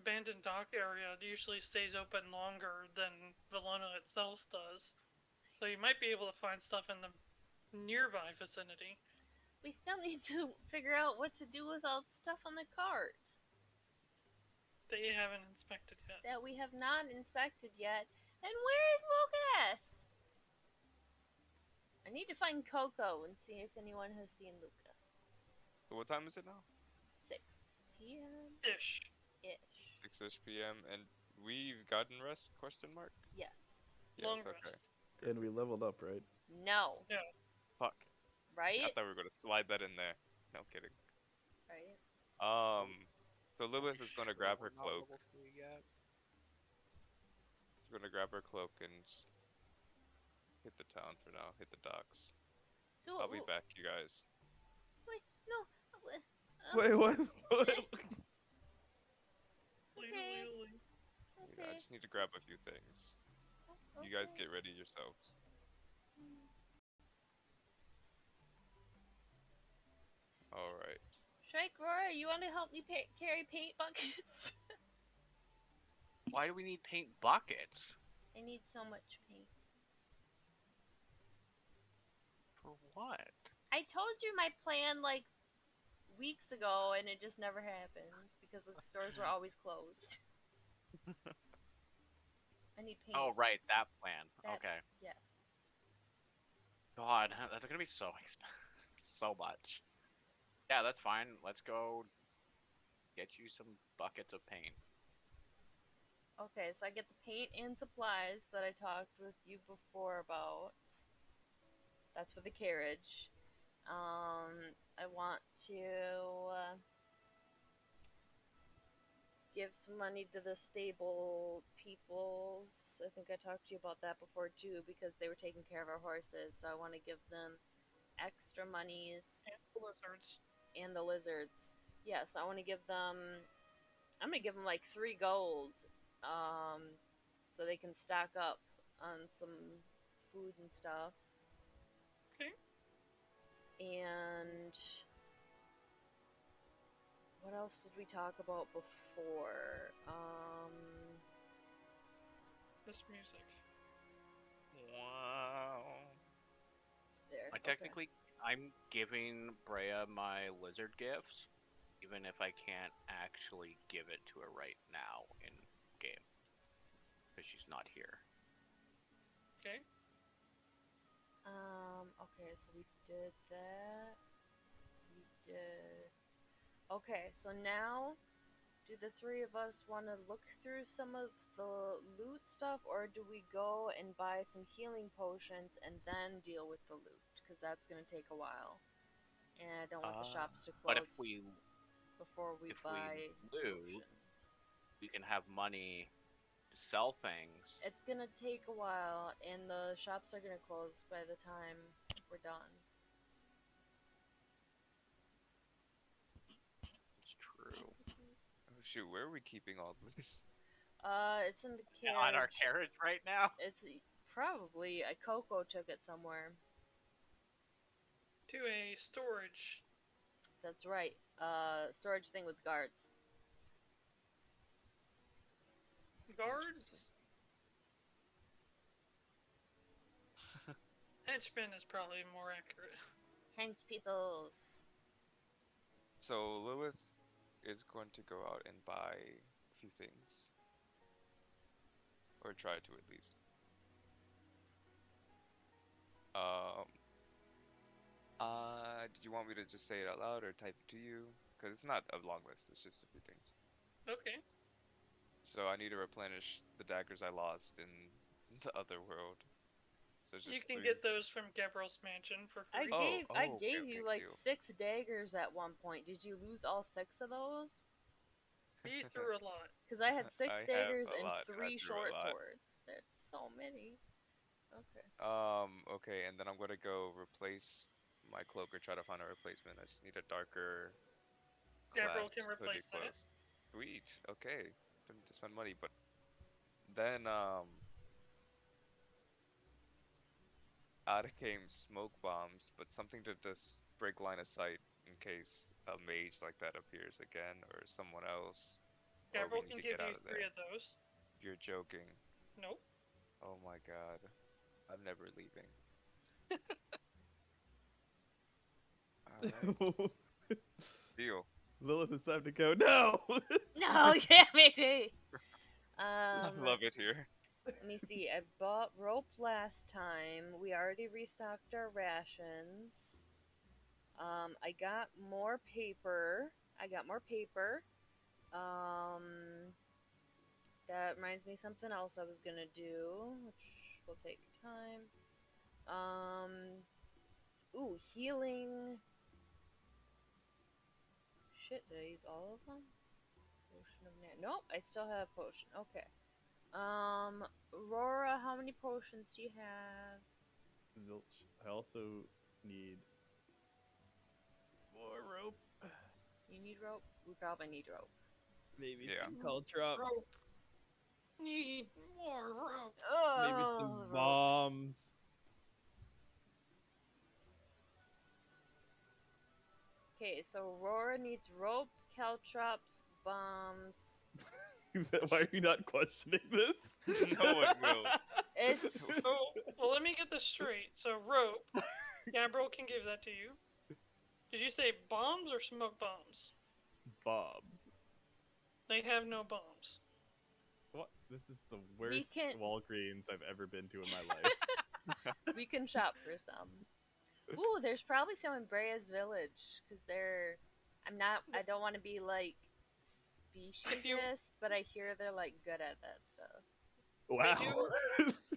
abandoned dock area usually stays open longer than Valona itself does. So you might be able to find stuff in the nearby vicinity. We still need to figure out what to do with all the stuff on the cart That you haven't inspected yet. that we have not inspected yet. And where is Lucas? I need to find Coco and see if anyone has seen Lucas. So what time is it now? 6 p.m. Ish. 6ish p.m. and we've gotten rest? Question mark. Yes. Yes. Long Okay. rest. And we leveled up, right? No. Fuck. Right? I thought we were gonna slide that in there. No kidding. Right. So Lilith is going to grab her We're not cloak. level 3 yet. She's going to grab her cloak and hit the town for now. Hit the docks. So I'll be back, you guys. Wait, no. Wait, what? Okay. Yeah, I just need to grab a few things. You guys get ready yourselves. Alright. Shrike, Aurora, you want to help me carry paint buckets? Why do we need paint buckets? I need so much paint. For what? I told you my plan like weeks ago, and it just never happened because the stores were always closed. I need paint. Oh, right, that plan. That- Okay. Yes. God, that's gonna be so expensive. So much. Yeah, that's fine. Let's go get you some buckets of paint. Okay, so I get the paint and supplies that I talked with you before about. That's for the carriage. I want to give some money to the stable peoples. I think I talked to you about that before too, because they were taking care of our horses. So I want to give them extra monies. And the lizards. And the lizards. Yeah, so I want to give them. I'm gonna give them like 3 gold, so they can stock up on some food and stuff. Okay. And what else did we talk about before? This music. Wow. There. Technically, I'm giving Brea my lizard gifts, even if I can't actually give it to her right now in game, because she's not here. Okay. Okay, so we did that. We did. Okay, so now, do the 3 of us want to look through some of the loot stuff, or do we go and buy some healing potions and then deal with the loot? Because that's going to take a while. And I don't want the shops to close But if we before we buy loot, potions. we can have money to sell things. It's going to take a while, and the shops are going to close by the time we're done. It's true. Oh shoot, where are we keeping all this? It's in the carriage. On our carriage right now? It's probably Coco took it somewhere. To a storage. That's right. Storage thing with guards. Guards? Henchmen is probably more accurate. Hench peoples. So Lilith is going to go out and buy a few things. Or try to at least. Did you want me to just say it out loud or type it to you? Because it's not a long list, it's just a few things. Okay. So I need to replenish the daggers I lost in the Otherworld. So it's You just can 3. get those from Gabriel's mansion for free. I okay, gave you like deal. 6 daggers at one point. Did you lose all 6 of those? He threw a lot. Because I had 6 I have daggers a and lot. I 3 threw a short lot. swords. That's so many. Okay. Okay, and then I'm gonna go replace my cloak or try to find a replacement. I just need a darker Gabriel clasped can hoodie replace that. close. Sweet. Okay. Don't need to spend money, but then out came smoke bombs, but something to just break line of sight in case a mage like that appears again or someone else. Or we Gabriel need can to give get out you of 3 there. of those. You're joking. Nope. Oh my god. I'm never leaving. Alright. Deal. Lilith, it's time to go. No! No, yeah, maybe. I love it here. Let me see. I bought rope last time. We already restocked our rations. I got more paper. That reminds me of something else I was gonna do, which will take time. Healing. Shit, did I use all of them? Potion of nope, I still have potion. Okay. Aurora, how many potions do you have? Zilch. I also need more rope. You need rope? We probably need rope. Maybe Yeah. some caltrops. Rope. Need more rope. Maybe Oh, some rope. bombs. Okay, so Aurora needs rope, caltrops, bombs. Why are you not questioning this? No one will. It's So, well, let me get this straight. So, rope. Gabriel can give that to you. Did you say bombs or smoke bombs? Bombs. Oh. They have no bombs. What? This is the worst can- Walgreens I've ever been to in my life. we can shop for some. Ooh, there's probably some in Brea's village because they're. I don't want to be like speciesist, but I hear they're like good at that stuff. Wow.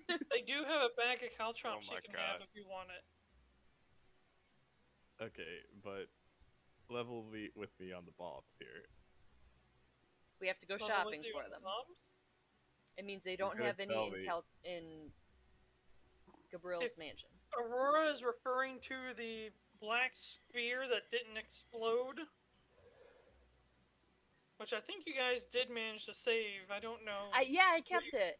They do have a bag of caltrops Oh my you can have God. if you want it. Okay, but level with me on the bombs here. We have to go Level shopping with you for on them. bombs? It means they You're don't gonna have any tell in me. in Gabriel's mansion. Aurora is referring to the black sphere that didn't explode. Which I think you guys did manage to save. I don't know. I kept it.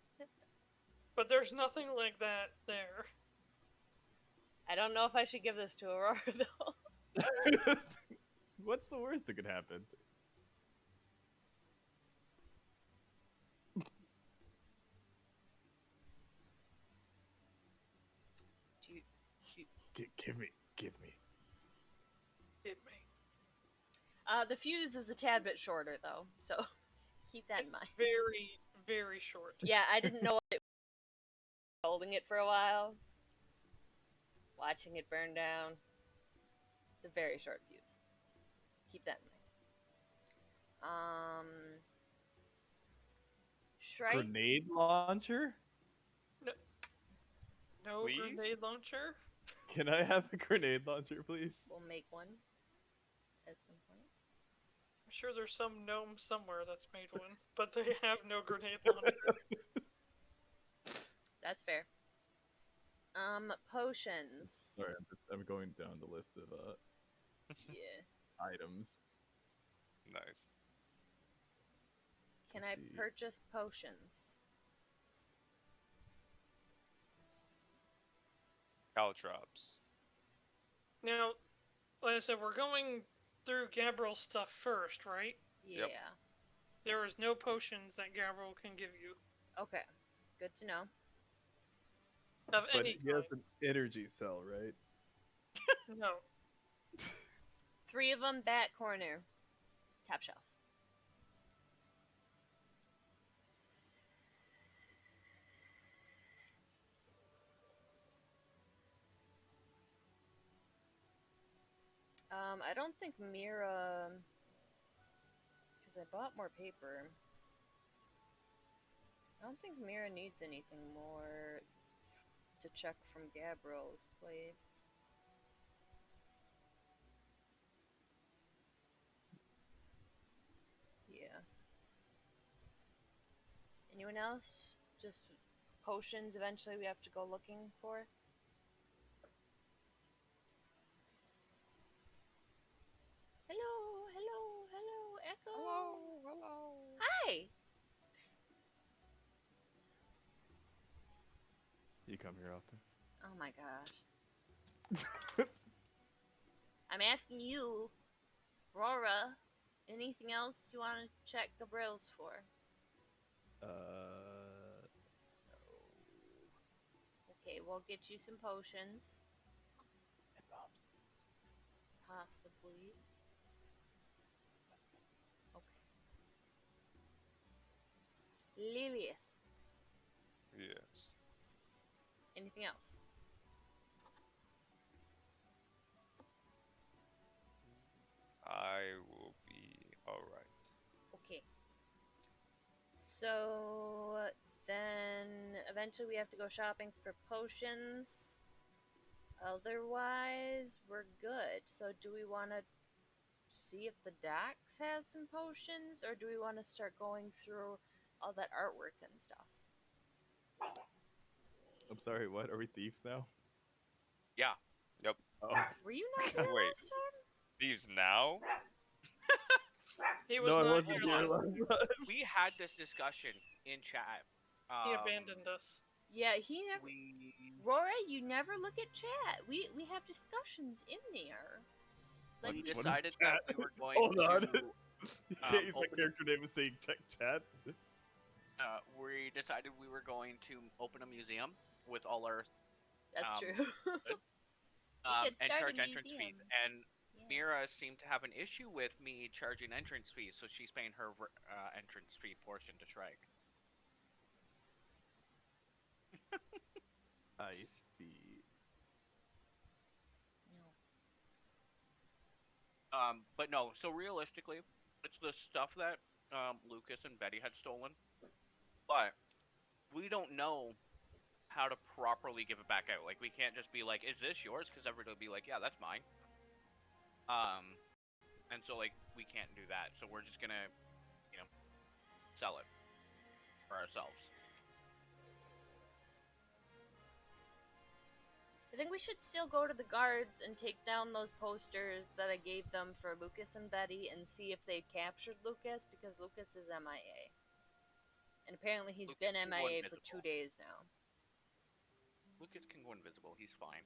But there's nothing like that there. I don't know if I should give this to Aurora though. What's the worst that could happen? Give me. Hit me. The fuse is a tad bit shorter though, so keep that in It's mind. very, very short. Yeah, I didn't know what it was. Holding it for a while, watching it burn down. It's a very short fuse. Keep that in mind. Shrike. Grenade launcher? No Please? grenade launcher? Can I have a grenade launcher, please? We'll make one at some point. I'm sure there's some gnome somewhere that's made one, but they have no grenade launcher. That's fair. Potions. Sorry, I'm going down the list of Yeah. items. Nice. Can Let's I see. purchase potions? Caltrops. Now, like I said, we're going through Gabriel's stuff first, right? Yeah. Yep. There is no potions that Gabriel can give you. Okay. Good to know. Of But any he has kind. an energy cell, right? No. 3 of them, back corner. Top shelf. I don't think Mirra... Because I bought more paper. I don't think Mirra needs anything more to check from Gabriel's place. Yeah. Anyone else? Just potions eventually we have to go looking for? Hello, hello, hello, Echo! Hello. Hi! You come here often? Oh my gosh. I'm asking you, Aurora, anything else you want to check Gabriel's for? Okay, we'll get you some potions. And bombs. Possibly. Okay. Lilith. Yes. Anything else? I will be alright. Okay. So then eventually we have to go shopping for potions. Otherwise, we're good. So do we want to see if the Dax has some potions, or do we want to start going through all that artwork and stuff? I'm sorry, what? Are we thieves now? Yeah. Yep. Oh. Were you not here Wait. last time? Thieves now? He was No, I not wasn't here here last. last time. We had this discussion in chat. He abandoned us. Yeah, he never. We Rora, you never look at chat. We have discussions in there. Like we we What is decided that chat? we were going Hold on. to. You can't use my open- character name and saying check chat. We decided we were going to open a museum with all our That's um, true. could and start charge a entrance fees. museum. And Yeah. Mirra seemed to have an issue with me charging entrance fees, so she's paying her entrance fee portion to Shrike. I see. But no. So realistically, it's the stuff that Lucas and Betty had stolen, but we don't know how to properly give it back out. Like, we can't just be like, "Is this yours?" Because everybody will be like, "Yeah, that's mine." And so like we can't do that. So we're just gonna, sell it for ourselves. I think we should still go to the guards and take down those posters that I gave them for Lucas and Betty and see if they captured Lucas, because Lucas is MIA. And apparently he's Lucas been can go MIA for invisible. 2 days now. Lucas can go invisible. He's fine.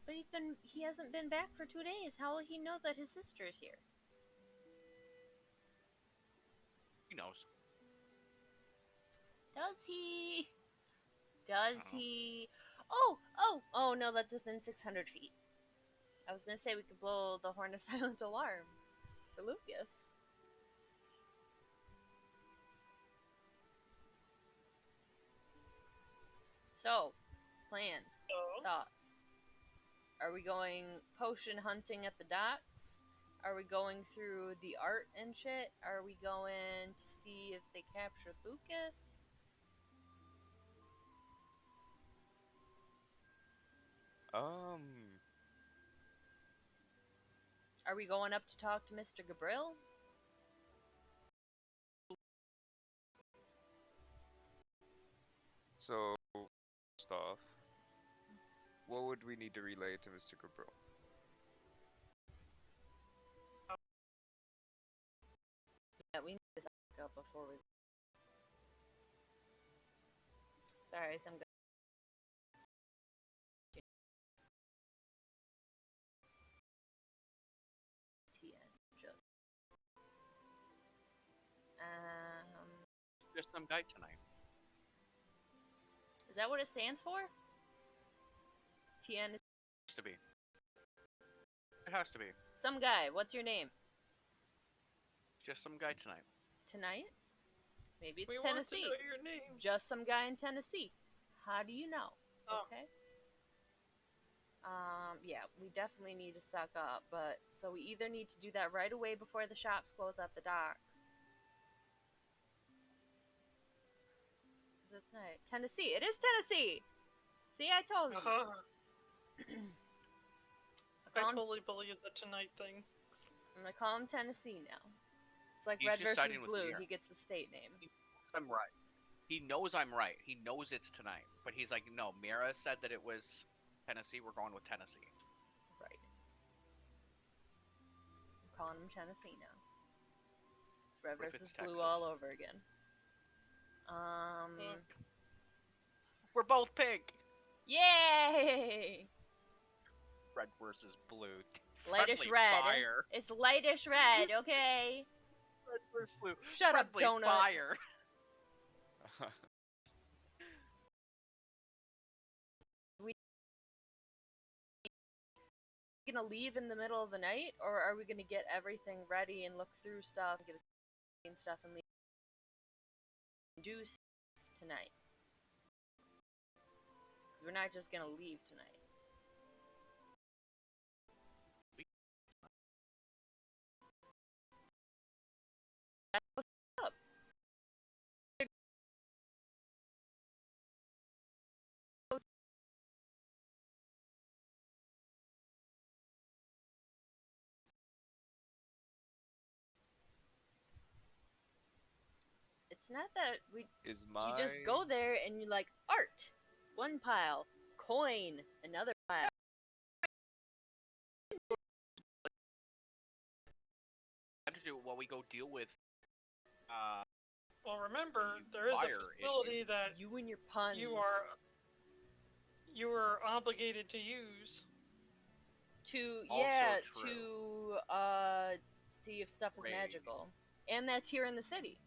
But he hasn't been back for 2 days. How will he know that his sister's here? He knows. Does he? I Does don't know. he? Oh no, that's within 600 feet. I was gonna say we could blow the horn of silent alarm for Lucas. So, plans, So, thoughts. Are we going potion hunting at the docks? Are we going through the art and shit? Are we going to see if they captured Lucas? Are we going up to talk to Mr. Gabriel? So, first off, what would we need to relay to Mr. Gabriel? Yeah, we need to talk up before we. Sorry, some guy. TN just. Just some guy tonight. Is that what it stands for? TN is Has to be. It has to be. some guy. What's your name? Just some guy tonight. Tonight? Maybe it's we want to Tennessee. know your name. Just some guy in Tennessee. How do you know? Oh. Okay. Yeah, we definitely need to stock up, but so we either need to do that right away before the shops close at the docks. That's not Tennessee. It is Tennessee. See, I told you. Uh-huh. I Call him- totally believe the tonight thing. I'm gonna call him Tennessee now. It's like He's red just versus siding with blue. Mirra. He gets the state name. I'm right. He knows I'm right. He knows it's tonight. But he's like, no, Mirra said that it was Tennessee. We're going with Tennessee. Right. I'm calling him Tennessee now. It's red What if versus it's blue Texas? all over again. We're both pink. Yay! Red versus blue. Lightish Friendly red. Fire. It's lightish red, okay? Red versus blue. Shut up, Friendly donut. Fire. Gonna leave in the middle of the night, or are we gonna get everything ready and look through stuff, get stuff, and leave? Do stuff tonight, because we're not just gonna leave tonight. It's not that we. Is my You just go there and you're like, art, one pile, coin, another pile. To do while we go deal with. Well, remember, The there is a fire facility that You and your puns. you are obligated to use. To Also to true. see if stuff is Raid. magical, and that's here in the city.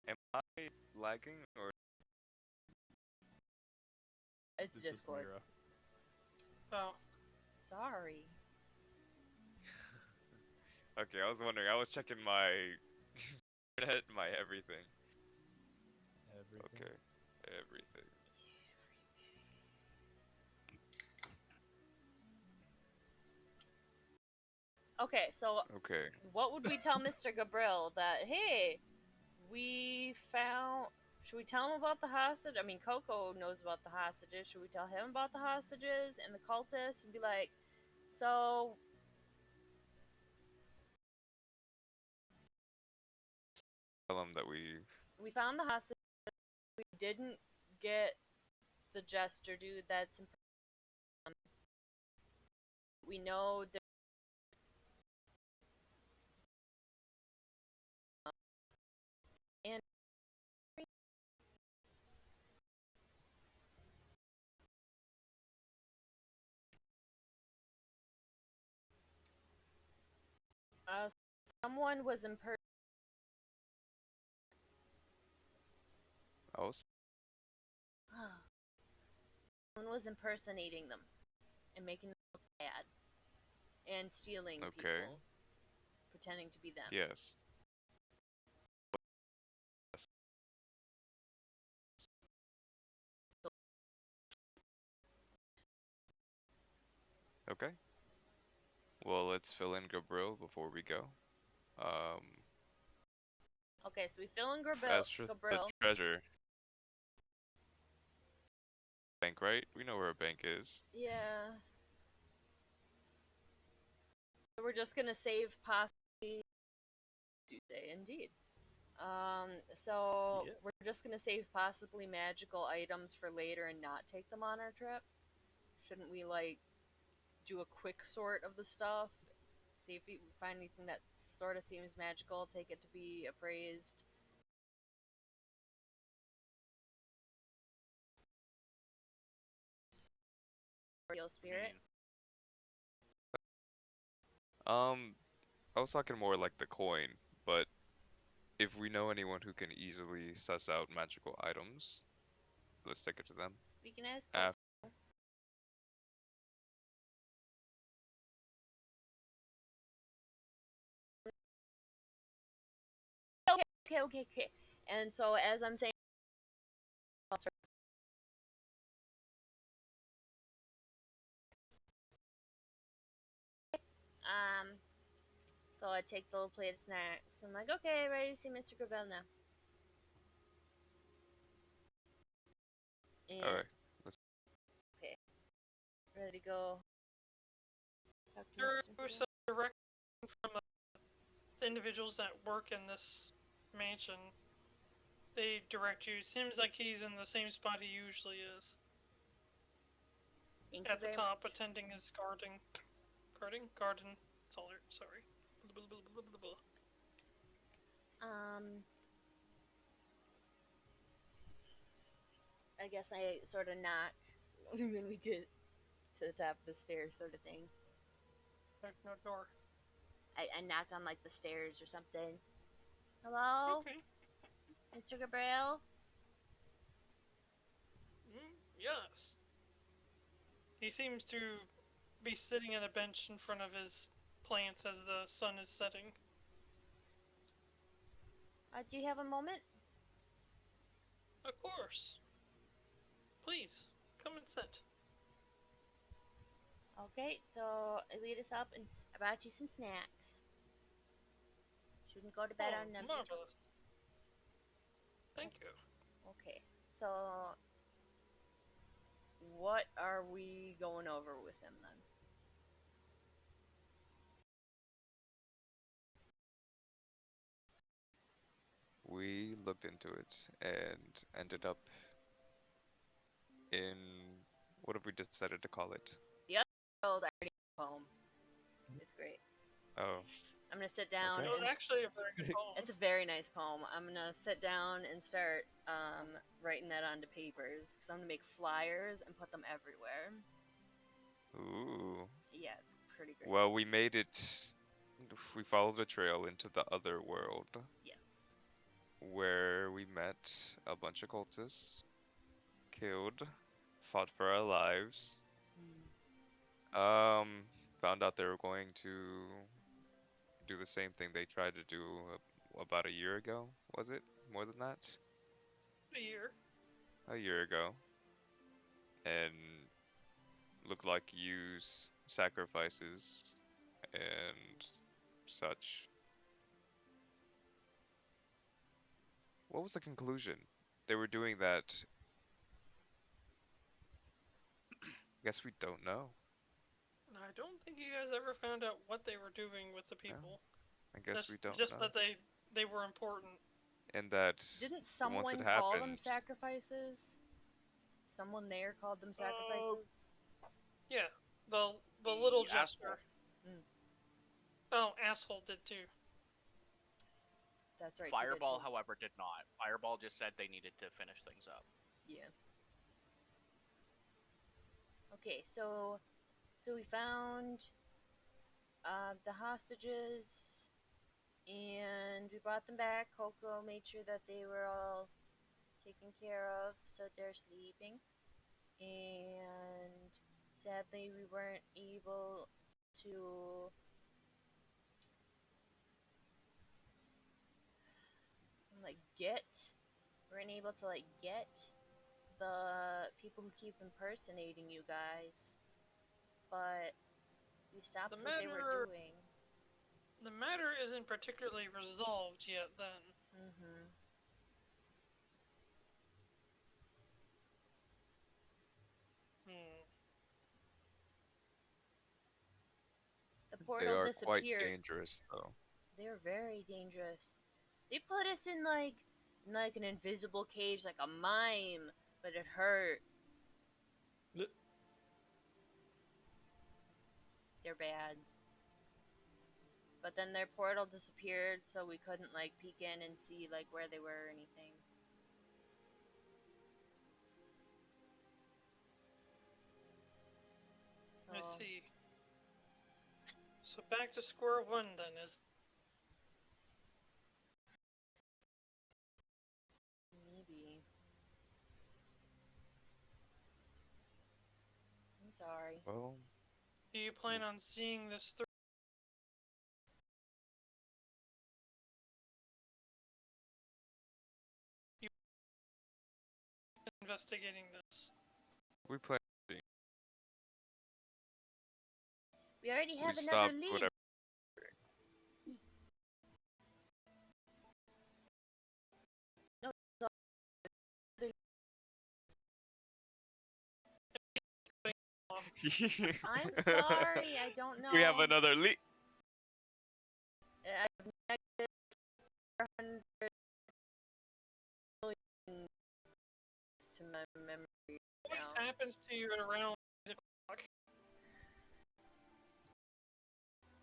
am I lagging or It's It's just Discord. Mirra. Oh, Sorry. okay? I was wondering. I was checking my internet, my everything. Everything. Okay, everything. Okay, so Okay. what would we tell Mr. Gabriel that, hey, we found. Should we tell him about the hostage? I mean, Coco knows about the hostages. Should we tell him about the hostages and the cultists and be like, so. Tell them that we. We found the hostages. We didn't get the jester dude that's. We know that. And someone was someone was impersonating them and making them look bad and stealing Okay. people, pretending to be them. Yes. Okay. Well, let's fill in Gabriel before we go. Okay, so we fill in As for the Gabriel. treasure. Bank, right? We know where a bank is. Yeah. We're just gonna save possibly Tuesday, indeed. So Yeah. we're just gonna save possibly magical items for later and not take them on our trip. Shouldn't we like do a quick sort of the stuff? See if we find anything that sort of seems magical, take it to be appraised. Real spirit. I was talking more like the coin, but if we know anyone who can easily suss out magical items, let's take it to them. We can ask. Af- Okay. And so as I'm saying, so I take the little plate of snacks. I'm like, okay, ready to see Mr. Gravel now. And Alright. ready to go. Talk to there Mr. was Gravel. a direction from the individuals that work in this mansion. They direct you. Seems like he's in the same spot he usually is. Thank At you the very top, much. attending his garden. Garden. Sorry. I guess I sort of knock when we get to the top of the stairs, sort of thing. There's no door. I knock on like the stairs or something. Hello, Okay. Mr. Gabriel. Yes. He seems to be sitting at a bench in front of his plants as the sun is setting. Do you have a moment? Of course. Please, come and sit. Okay, so I lead us up and I brought you some snacks. Shouldn't go to bed on empty. Marvelous. Thank you. Okay, so what are we going over with him then? we looked into it and ended up in what have we decided to call it? Otherworld, I already have a poem. It's great. Oh, I'm gonna sit down. Okay. It was and actually a very good poem. It's a very nice poem. I'm gonna sit down and start writing that onto papers because I'm gonna make flyers and put them everywhere. ooh. Yeah, it's pretty great. Well, we made it. We followed a trail into the other world Yes. where we met a bunch of cultists, killed, fought for our lives. Found out they were going to do the same thing they tried to do about a year ago. Was it more than that? A year. A year ago, and looked like use sacrifices and such. What was the conclusion? They were doing that. Guess we don't know. I don't think you guys ever found out what they were doing with the people. I guess we don't just know. that they were important. And that Didn't once someone it call them happened, sacrifices? Someone there called them sacrifices? Yeah, the little The jester. Mm. Oh, asshole did too. That's right. he did Fireball, too. however, did not. Fireball just said they needed to finish things up. Yeah. Okay, so we found the hostages and we brought them back. Coco made sure that they were all taken care of, so they're sleeping. And sadly, we weren't able to get the people who keep impersonating you guys, but we stopped what they were doing. The matter isn't particularly resolved yet. Then. Mm-hmm. The they portal are disappeared. quite dangerous, though. They're very dangerous. They put us in like an invisible cage, like a mime, but it hurt. They're bad. But then their portal disappeared, so we couldn't like peek in and see like where they were or anything. So, I see. So back to square one then is. maybe. I'm sorry. Well, Do you plan on seeing this through? You investigating this? we plan. We already have We another stopped lead. whatever. No, I'm sorry, I don't know. We have another lead. I've negative 400 million to my memory Always now. happens to you at around 8 o'clock.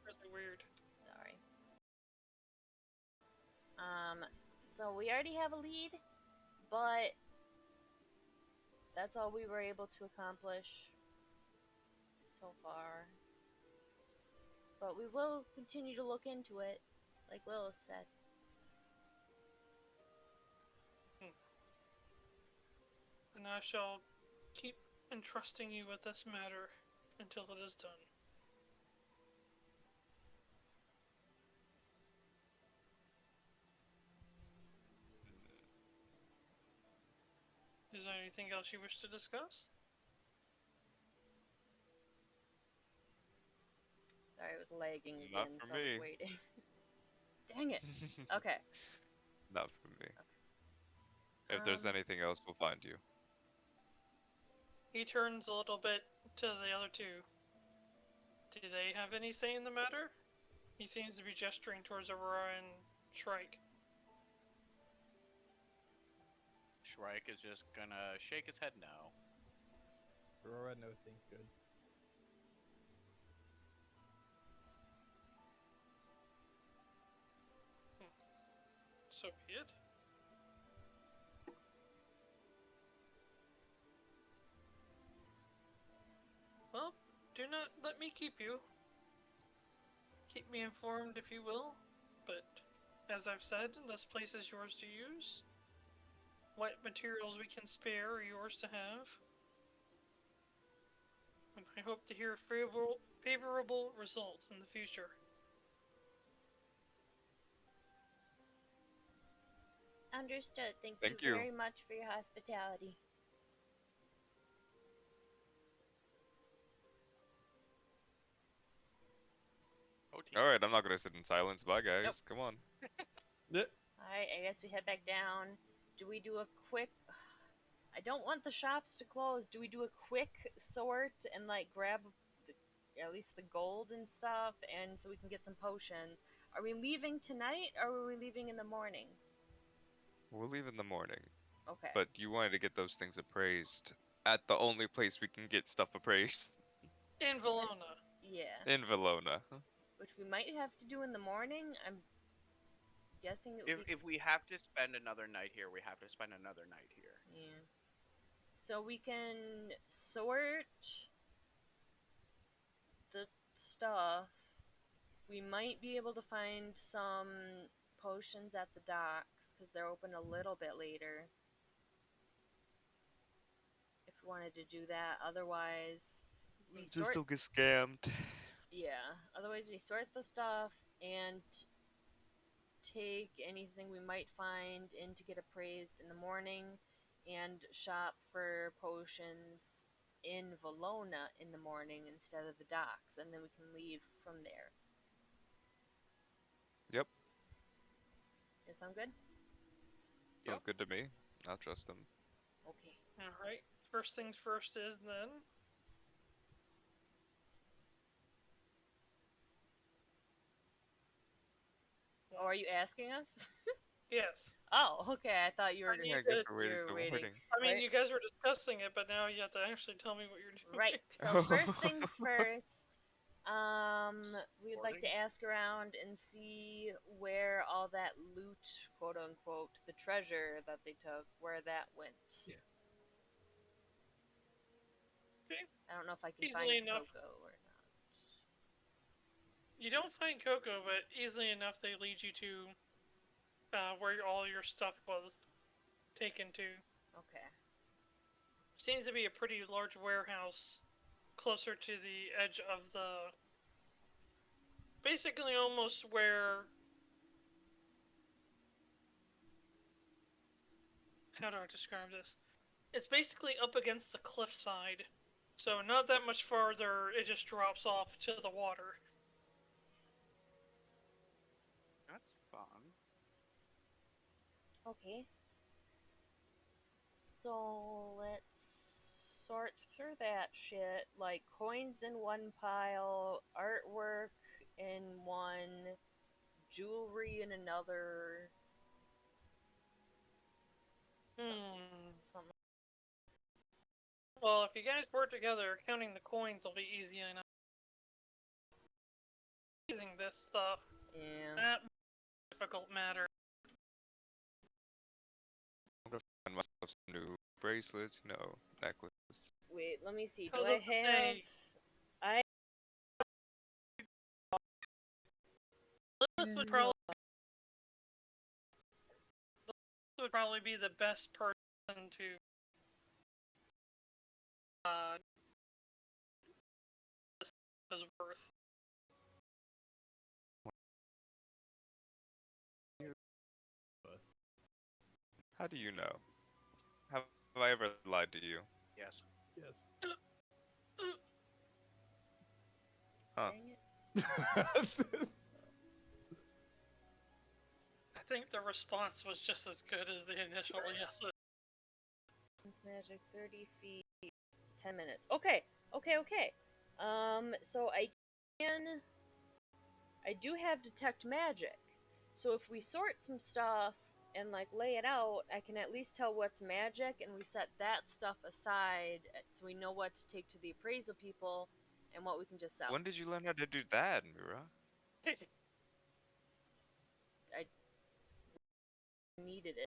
Really weird. Sorry. So we already have a lead, but that's all we were able to accomplish so far. But we will continue to look into it, like Lilith said. And I shall keep entrusting you with this matter until it is done. Is there anything else you wish to discuss? Sorry, I was lagging Not again, for so I was me. waiting. Dang it. Okay. Not for me. If there's anything else, we'll find you. He turns a little bit to the other two. Do they have any say in the matter? He seems to be gesturing towards Aurora and Shrike. Shrike is just gonna shake his head no. Aurora, no, thank good. So be it. Well, do not let me keep you. Keep me informed if you will, but as I've said, this place is yours to use. What materials we can spare are yours to have. And I hope to hear favorable results in the future. Understood. Thank Thank you you. very much for your hospitality. Alright, I'm not gonna sit in silence. Bye, guys. Come on. Alright, I guess we head back down. Do we do a quick... I don't want the shops to close. Do we do a quick sort and, like, grab at least the gold and stuff, and so we can get some potions? Are we leaving tonight, or are we leaving in the morning? We'll leave in the morning. Okay. But you wanted to get those things appraised at the only place we can get stuff appraised. In Valona. Yeah. In Valona. Which we might have to do in the morning. I'm guessing it would be... If we have to spend another night here, we have to spend another night here. Yeah. So we can sort the stuff. We might be able to find some potions at the docks, because they're open a little bit later. If we wanted to do that. Otherwise, we Just sort... don't get scammed. Yeah. Otherwise, we sort the stuff and take anything we might find in to get appraised in the morning, and shop for potions in Valona in the morning instead of the docks, and then we can leave from there. Yep. That sound good? Sounds good to me. I'll trust him. Okay. Alright. First things first is then. Oh, are you asking us? Yes. Oh, okay. I thought you were... Yeah, I guess we're waiting you're for waiting. morning. I mean, Right. you guys were discussing it, but now you have to actually tell me what you're doing. Right. So first things first, we'd like to Morning. ask around and see where all that loot, quote unquote, the treasure that they took, where that went. Yeah. Okay. I don't know if I can Easily find enough. Coco or not. You don't find Coco, but easily enough they lead you to where all your stuff was taken to. Okay. Seems to be a pretty large warehouse closer to the edge of the... Basically almost where... How do I describe this? It's basically up against the cliffside. So not that much farther, it just drops off to the water. That's fun. Okay. So let's sort through that shit. Like coins in one pile, artwork in one, jewelry in another. Something. Well, if you guys work together, counting the coins will be easy enough. Using this stuff, Yeah. that difficult matter. I'm gonna find myself some new bracelets, necklace. Wait, let me see. I Do was I about to have... say- Lilith would probably be the best person to is worth. How do you know? Have I ever lied to you? Yes. Yes. Huh. Dang it. I think the response was just as good as the initial yes. Magic 30 feet, 10 minutes. Okay. So I do have detect magic. So if we sort some stuff and like lay it out, I can at least tell what's magic, and we set that stuff aside so we know what to take to the appraisal people and what we can just sell. When did you learn how to do that, Mirra? I needed it.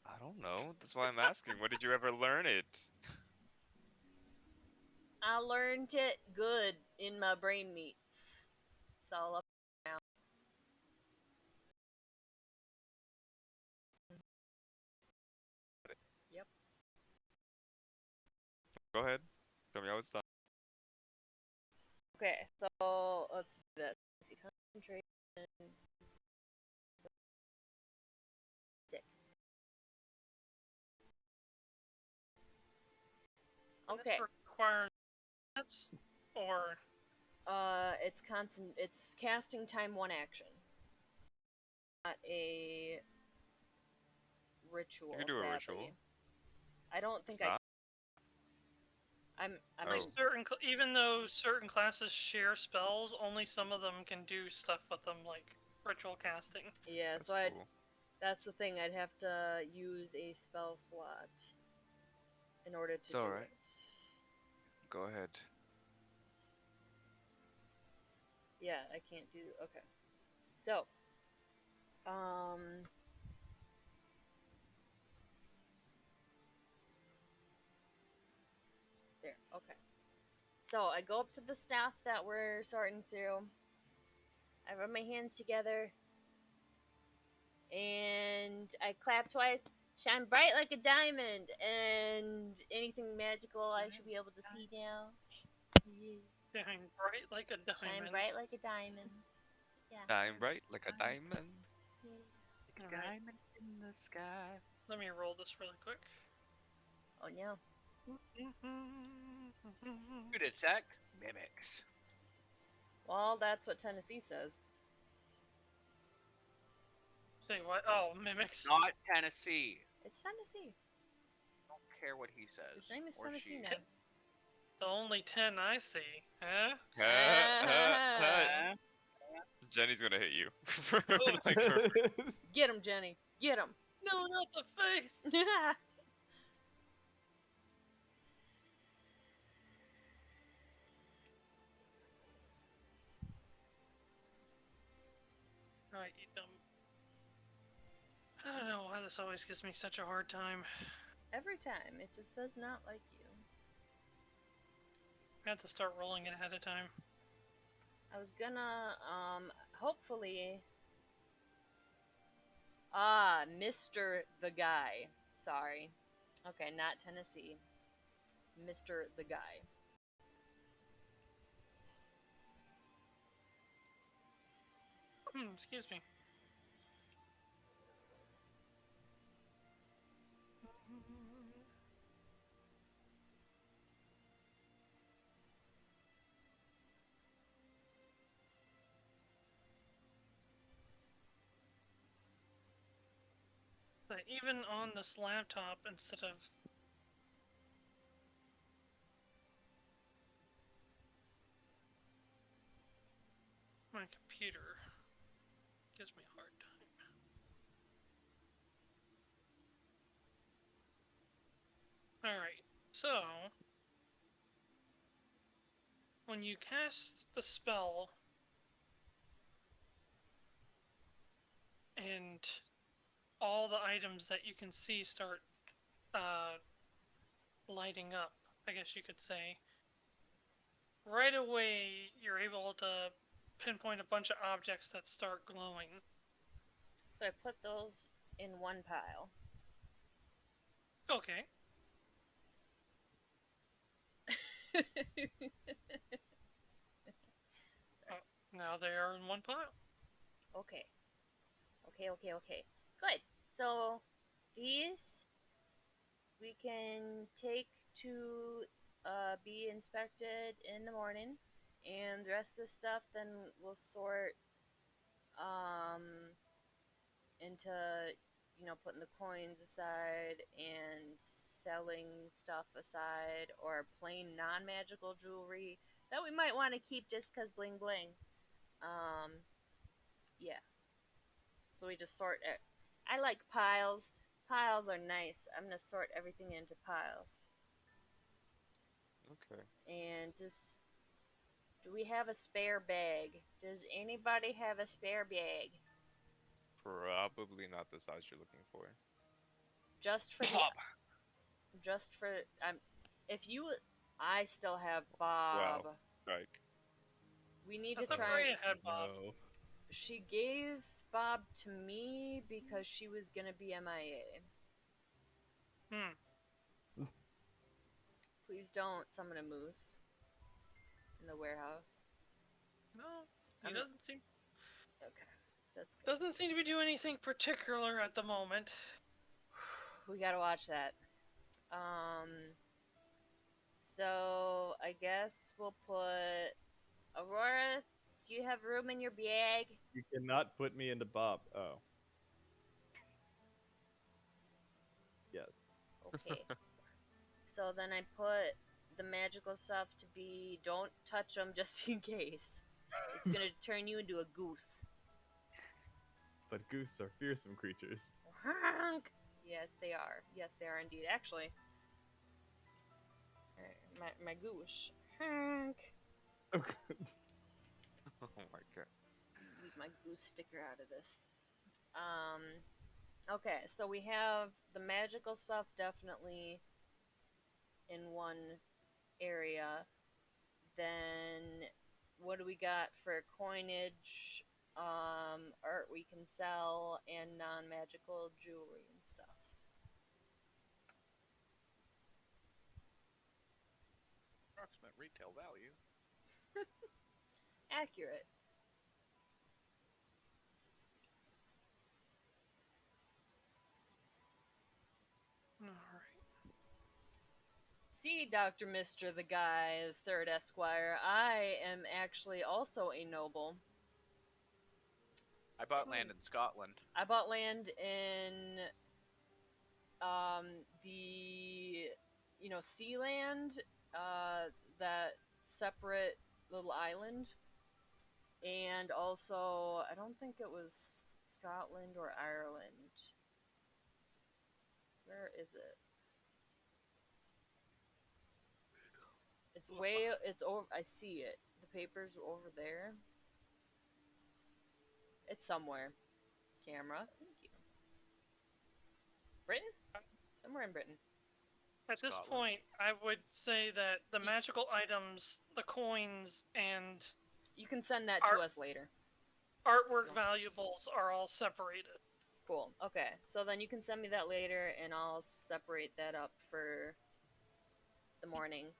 I don't know. That's why I'm asking. When did you ever learn it? I learned it good in my brain meats. It's all up now. Yep. Go ahead. Tell me how it's done. Okay, so let's do this. Let's see, concentration. Stick. Okay. Requires minutes or It's constant. It's casting time 1 action. Not a ritual. You can do a sadly. ritual. I don't think It's not? I'm Oh. like even though certain classes share spells, only some of them can do stuff with them, like ritual casting. yeah. That's So cool. that's the thing. I'd have to use a spell slot in order to It's do alright. it. Go ahead. Yeah, I can't do. Okay. So, there. Okay. So I go up to the staff that we're sorting through. I rub my hands together, and I clap twice. Shine bright like a diamond, and anything magical I should be able to see now. Yeah. Shine bright like a diamond. Shine bright like a diamond. Yeah. Shine bright like a diamond. Yeah. Like a diamond in the sky. Let me roll this really quick. Oh no. You detect mimics. Well, that's what Tennessee says. Say what? Oh, mimics. Not Tennessee. It's Tennessee. Don't care what he says. His name is or Tennessee she. now. The only 10 I see, huh? Jenny's gonna hit you. Get him, Jenny. Get him. No, not the face. Alright, you dumb. I don't know why this always gives me such a hard time. Every time. It just does not like you. I have to start rolling it ahead of time. I was gonna, hopefully... Mr. the Guy. Sorry. Okay, not Tennessee. Mr. the Guy. Excuse me. But even on this laptop, instead of my computer, gives me a hard time. Alright, so when you cast the spell and all the items that you can see start lighting up, I guess you could say, right away you're able to pinpoint a bunch of objects that start glowing. So I put those in one pile. Okay. Now they are in one pile. Okay. Okay. Good. So, these we can take to be inspected in the morning, and the rest of the stuff then we'll sort into, putting the coins aside and selling stuff aside, or plain non-magical jewelry that we might want to keep just because bling bling. Yeah. So we just sort it. I like piles. Piles are nice. I'm gonna sort everything into piles. Okay. And just, do we have a spare bag? Does anybody have a spare bag? Probably not the size you're looking for. Just for Bob. if you, I still have Bob. Wow. Right. We need That's to a try. very ahead, Bob. No. She gave Bob to me because she was gonna be MIA. Please don't summon a moose in the warehouse. No, he I'm- doesn't seem Okay, that's good. doesn't seem to be doing anything particular at the moment. We gotta watch that. So I guess we'll put Aurora. Do you have room in your bag? You cannot put me into Bob. Oh. Yes. Okay. So then I put the magical stuff to be, don't touch them just in case. It's gonna turn you into a goose. But goose are fearsome creatures. Honk! Yes, they are. Yes, they are indeed. Actually, my goose. Honk! Oh, God. Oh my god. Leave my goose sticker out of this. Okay, so we have the magical stuff definitely in one area. Then what do we got for coinage, art we can sell, and non-magical jewelry and stuff? Approximate retail value. Accurate. Alright. See, Dr. Mister, the guy, the third Esquire, I am actually also a noble. I bought land in Scotland. I bought land in the sea land, that separate little island, and also I don't think it was Scotland or Ireland. Where is it? It's over. I see it. The paper's over there. It's somewhere. Camera. Thank you. Britain? Somewhere in Britain. At this Scotland. point, I would say that the magical items, the coins, and You can send that to Art- us later. artwork valuables are all separated. Cool. Okay. So then you can send me that later, and I'll separate that up for the morning.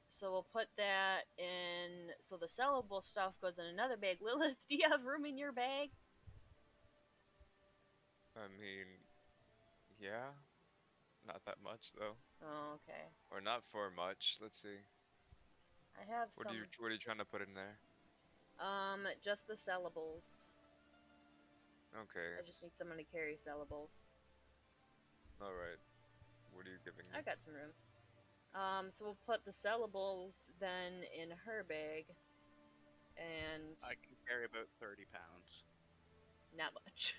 So we'll put that in. So the sellable stuff goes in another bag. Lilith, do you have room in your bag? I mean, yeah. Not that much though. Oh, okay. Or not for much. Let's see. I have What some. are you trying to put in there? Just the sellables. Okay. I just need someone to carry sellables. Alright. What are you giving me? I got some room. So we'll put the sellables then in her bag, and I can carry about 30 pounds. not much.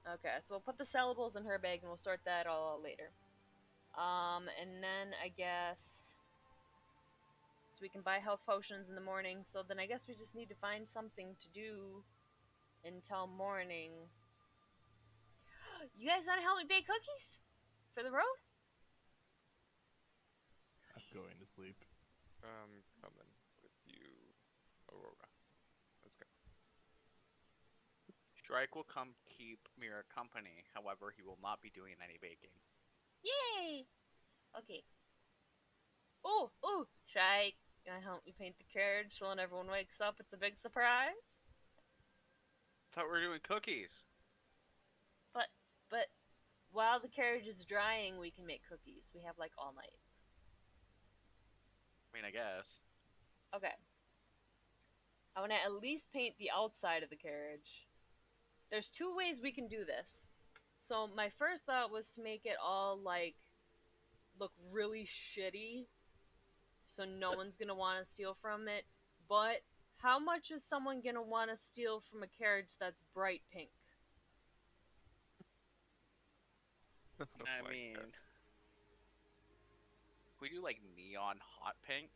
Okay, so we'll put the sellables in her bag, and we'll sort that all out later. And then I guess, so we can buy health potions in the morning. So then I guess we just need to find something to do until morning. You guys want to help me bake cookies for the road? I'm going to sleep. Coming with you, Aurora. Let's go. Shrike will come keep Mirra company. However, he will not be doing any baking. Yay! Okay. Oh, Shrike, you wanna help me paint the carriage so when everyone wakes up it's a big surprise? Thought we were doing cookies. But while the carriage is drying, we can make cookies. We have like all night. I mean, I guess. Okay. I want to at least paint the outside of the carriage. There's two ways we can do this. So my first thought was to make it all like look really shitty, so no one's gonna want to steal from it. But How much is someone gonna want to steal from a carriage that's bright pink? Oh I my mean, God. If we do like neon hot pink,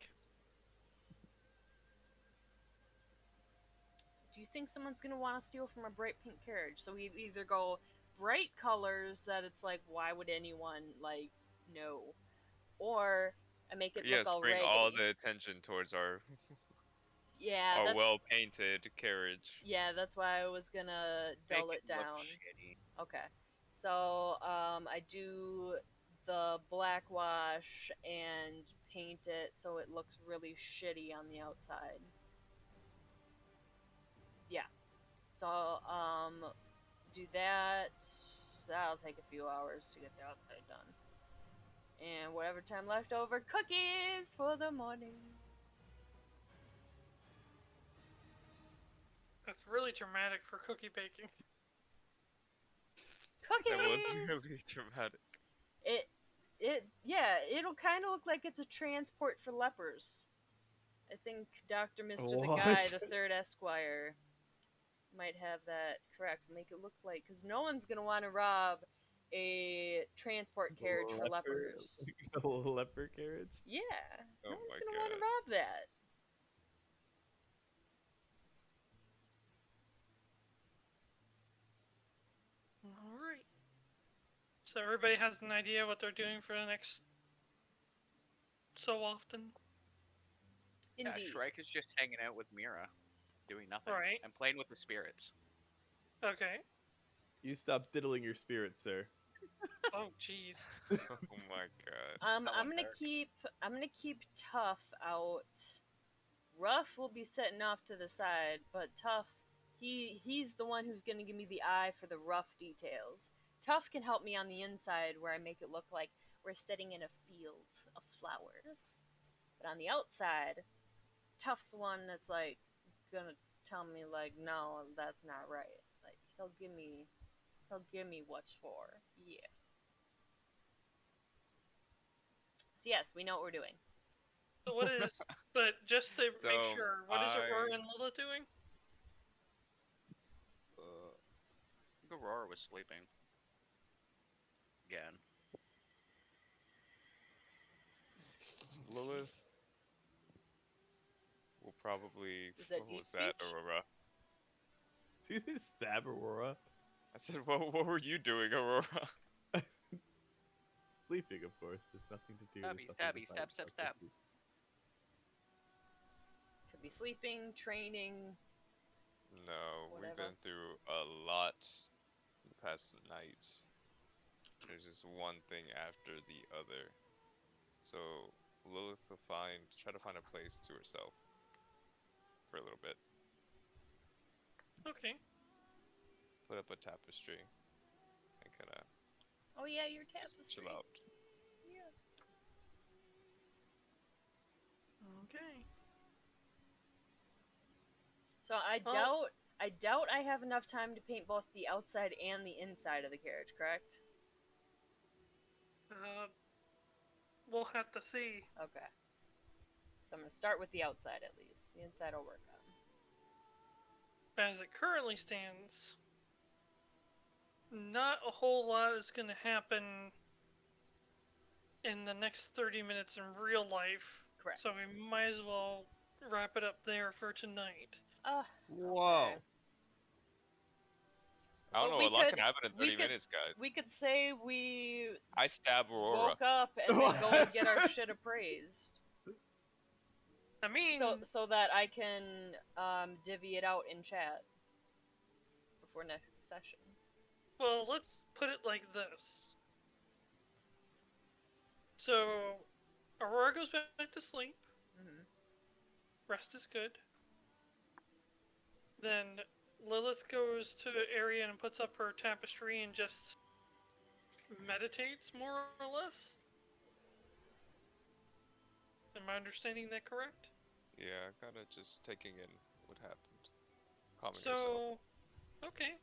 Do you think someone's gonna want to steal from a bright pink carriage? So we either go bright colors that it's like, why would anyone like no, or I make it look Yes, all bring raggedy. all the attention towards our Yeah, that's well-painted carriage. yeah, that's why I was gonna make dull it look down. shitty. Okay, so I do the black wash and paint it so it looks really shitty on the outside. Yeah. So do that. That'll take a few hours to get the outside done. And whatever time left over, cookies for the morning. That's really dramatic for cookie baking. Cookies. That was really dramatic. It'll kind of look like it's a transport for lepers. I think Dr. Mr. the What? Guy, the third Esquire, might have that correct. Make it look like, because no one's gonna want to rob a transport carriage for lepers. A leper carriage? Yeah, Oh no one's my gonna want to God. rob that. Alright. So everybody has an idea what they're doing for the next so often? Yeah, Indeed. Shrike is just hanging out with Mirra, doing nothing, Right. and playing with the spirits. Okay. You stop diddling your spirits, sir. Oh, jeez. Oh my God. I'm That gonna one there. keep Tough out. Rough will be sitting off to the side, but Tough, he's the one who's gonna give me the eye for the rough details. Tough can help me on the inside where I make it look like we're sitting in a field of flowers. But on the outside, Tough's the one that's like gonna tell me like, no, that's not right. Like he'll give me what's for. Yeah. So yes, we know what we're doing. So what is... But just to So, make sure, what is Aurora I- and Lilith doing? I think Aurora was sleeping. Again. Lilith will probably. Was that What deep was that, speech? Aurora? Did you just stab Aurora? I said, what were you doing, Aurora? Sleeping, of course. There's nothing to do. Stabby, there's nothing stabby, to stab, fight, stab, just stab. sleep. Could be sleeping, training. No, we've Whatever. been through a lot the past night. There's just one thing after the other. So Lilith will try to find a place to herself for a little bit. Okay. Put up a tapestry and kind of Oh yeah, your chill tapestry. out. Yeah. Okay. So I Well- doubt I have enough time to paint both the outside and the inside of the carriage, correct? We'll have to see. Okay. So I'm gonna start with the outside at least. The inside I'll work on. As it currently stands, not a whole lot is going to happen in the next 30 minutes in real life. Correct. So we might as well wrap it up there for tonight. Whoa. Okay. I don't Well, know, we a lot could- can happen in we 30 could- minutes, guys. We could say we I stab Aurora. woke up and then go and get our shit appraised. I mean, So that I can divvy it out in chat before next session. well, let's put it like this. So, Aurora goes back to sleep. Mm-hmm. Rest is good. Then Lilith goes to the area and puts up her tapestry and just meditates, more or less. Am I understanding that correct? Yeah, kind of just taking in what happened. Calming So, yourself. okay.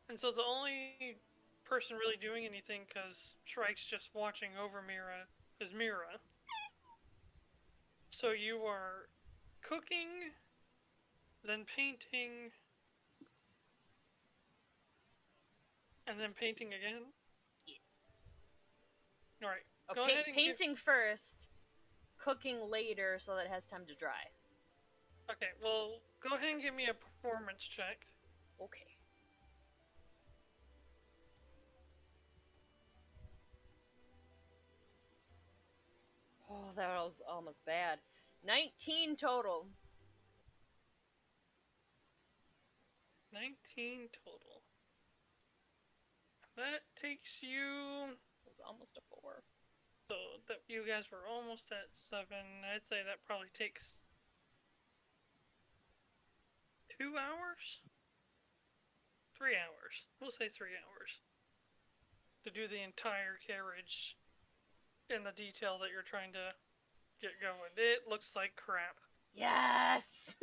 And so the only person really doing anything, because Shrike's just watching over Mirra, is Mirra. So you are cooking then painting, and then painting again. Yes. All right. Oh, Go ahead and painting first, cooking later so that it has time to dry. Okay. Well, go ahead and give me a performance check. Okay. Oh, that was almost bad. 19 total. 19 total. That takes you. It was almost a 4. So that you guys were almost at 7. I'd say that probably takes 2 hours? 3 hours. We'll say 3 hours. To do the entire carriage in the detail that you're trying to get going. It looks like crap. Yes!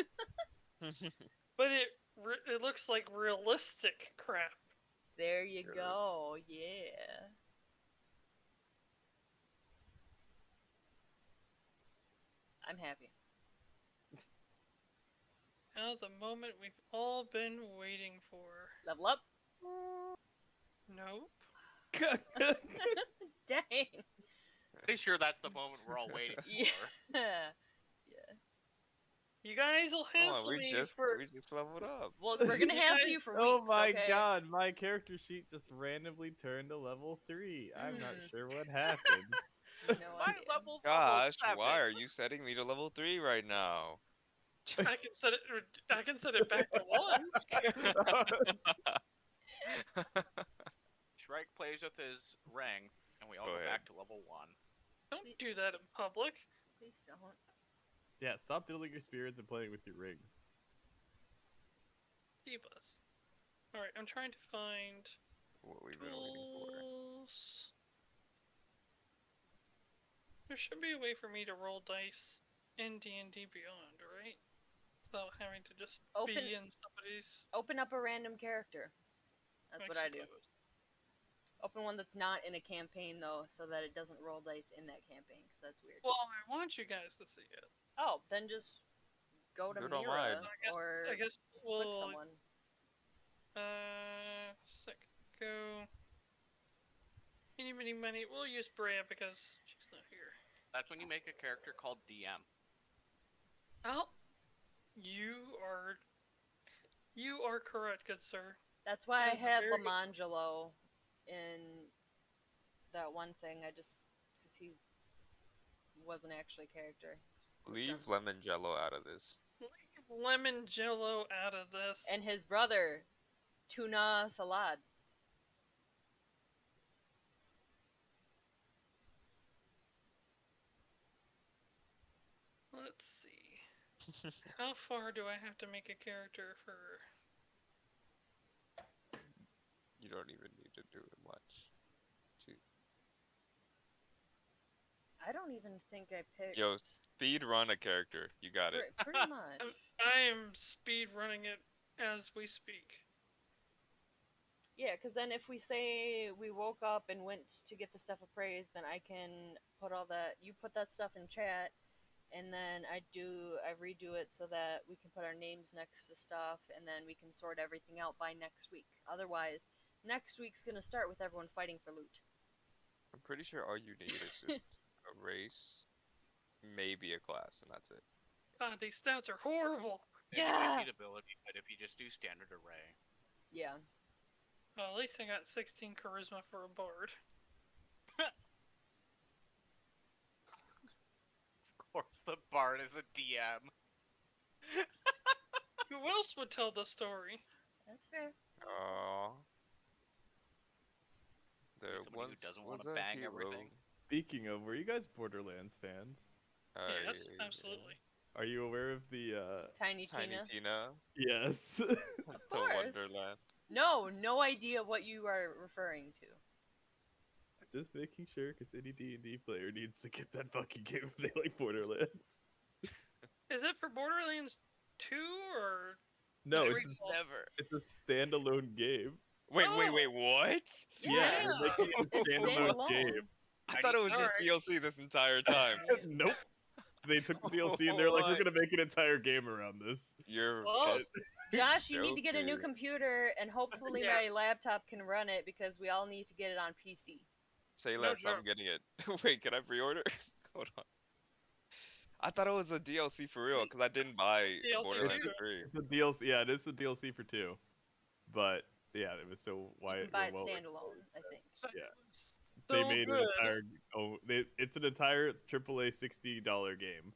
But it looks like realistic crap. There you go. Yeah. I'm happy. Now the moment we've all been waiting for. Level up. Nope. Dang. Pretty sure that's the moment we're all waiting for. Yeah. You guys will hassle we me just for. leveled up. Well, we're gonna hassle you for weeks. Oh my okay? god, my character sheet just randomly turned to level 3. I'm not sure what happened. No My idea. level Gosh, seven. why are you setting me to level 3 right now? I can set it back to 1. Shrike plays with his ring, and we all Go go ahead. back to level 1. Don't do that in public. Please don't. Yeah, stop diddling your spirits and playing with your rings. Keep us. Alright, I'm trying to find What we've been waiting for. tools. There should be a way for me to roll dice in D&D Beyond, right? Without having to just Open- be in somebody's. Open up a random character. That's what I do. suppose. Open one that's not in a campaign, though, so that it doesn't roll dice in that campaign, because that's weird. Well, I want you guys to see it. Oh, then just go to Do it Mirra, online. or I guess just click we'll. someone. Sec. Go. Any, many, money. We'll use Brea because she's not here. That's when you make a character called DM. Oh, you are correct, good sir. That's why I That's a had very good- Lamangelo in that one thing. Because he wasn't actually a character. Leave lemon jello out of this. Leave lemon jello out of this. And his brother, Tuna Salad. Let's see. How far do I have to make a character for? You don't even need to do it much. I don't even think I picked. Yo, speed run a character. You got it. Pretty much. I am speed running it as we speak. Yeah, because then if we say we woke up and went to get the stuff appraised, then I can put all that. You put that stuff in chat, and then I redo it so that we can put our names next to stuff, and then we can sort everything out by next week. Otherwise, next week's gonna start with everyone fighting for loot. I'm pretty sure all you need is just a race, maybe a class, and that's it. God, these stats are horrible. Maybe Yeah. you need ability, but if you just do standard array. Yeah. Well, at least I got 16 charisma for a bard. Of course, the bard is a DM. Who else would tell the story? That's fair. Aww. There Somebody who once doesn't was wanna a bang hero. everything. Speaking of, were you guys Borderlands fans? Yes, Yeah. absolutely. Are you aware of the, Tiny Tiny Tina. Tina Yes. Of to course. Wonderland. No idea what you are referring to. Just making sure, because any D&D player needs to get that fucking game if they like Borderlands. Is it for Borderlands 2 or? No, There it's we a, go. Never. it's a standalone game. Wait, Oh. what? Yeah. They're making it a It's standalone standalone. game. I thought it was just Alright. DLC this entire time. Nope. They took the DLC and they're like, we're What? gonna make an entire game around this. You're Well, fucking Josh, you need to get a new joking. computer, and hopefully Yeah. my laptop can run it because we all need to get it on PC. Say No less, joke. I'm getting it. Wait, can I pre-order? Hold on. I thought it was a DLC for real, because I didn't buy DLC Borderlands too. 3. It's a DLC. Yeah, it is a DLC for 2. But yeah, it was so why You can buy it well, standalone, I think. So, Yeah. it's they so made good. an entire it's an entire AAA $60 game.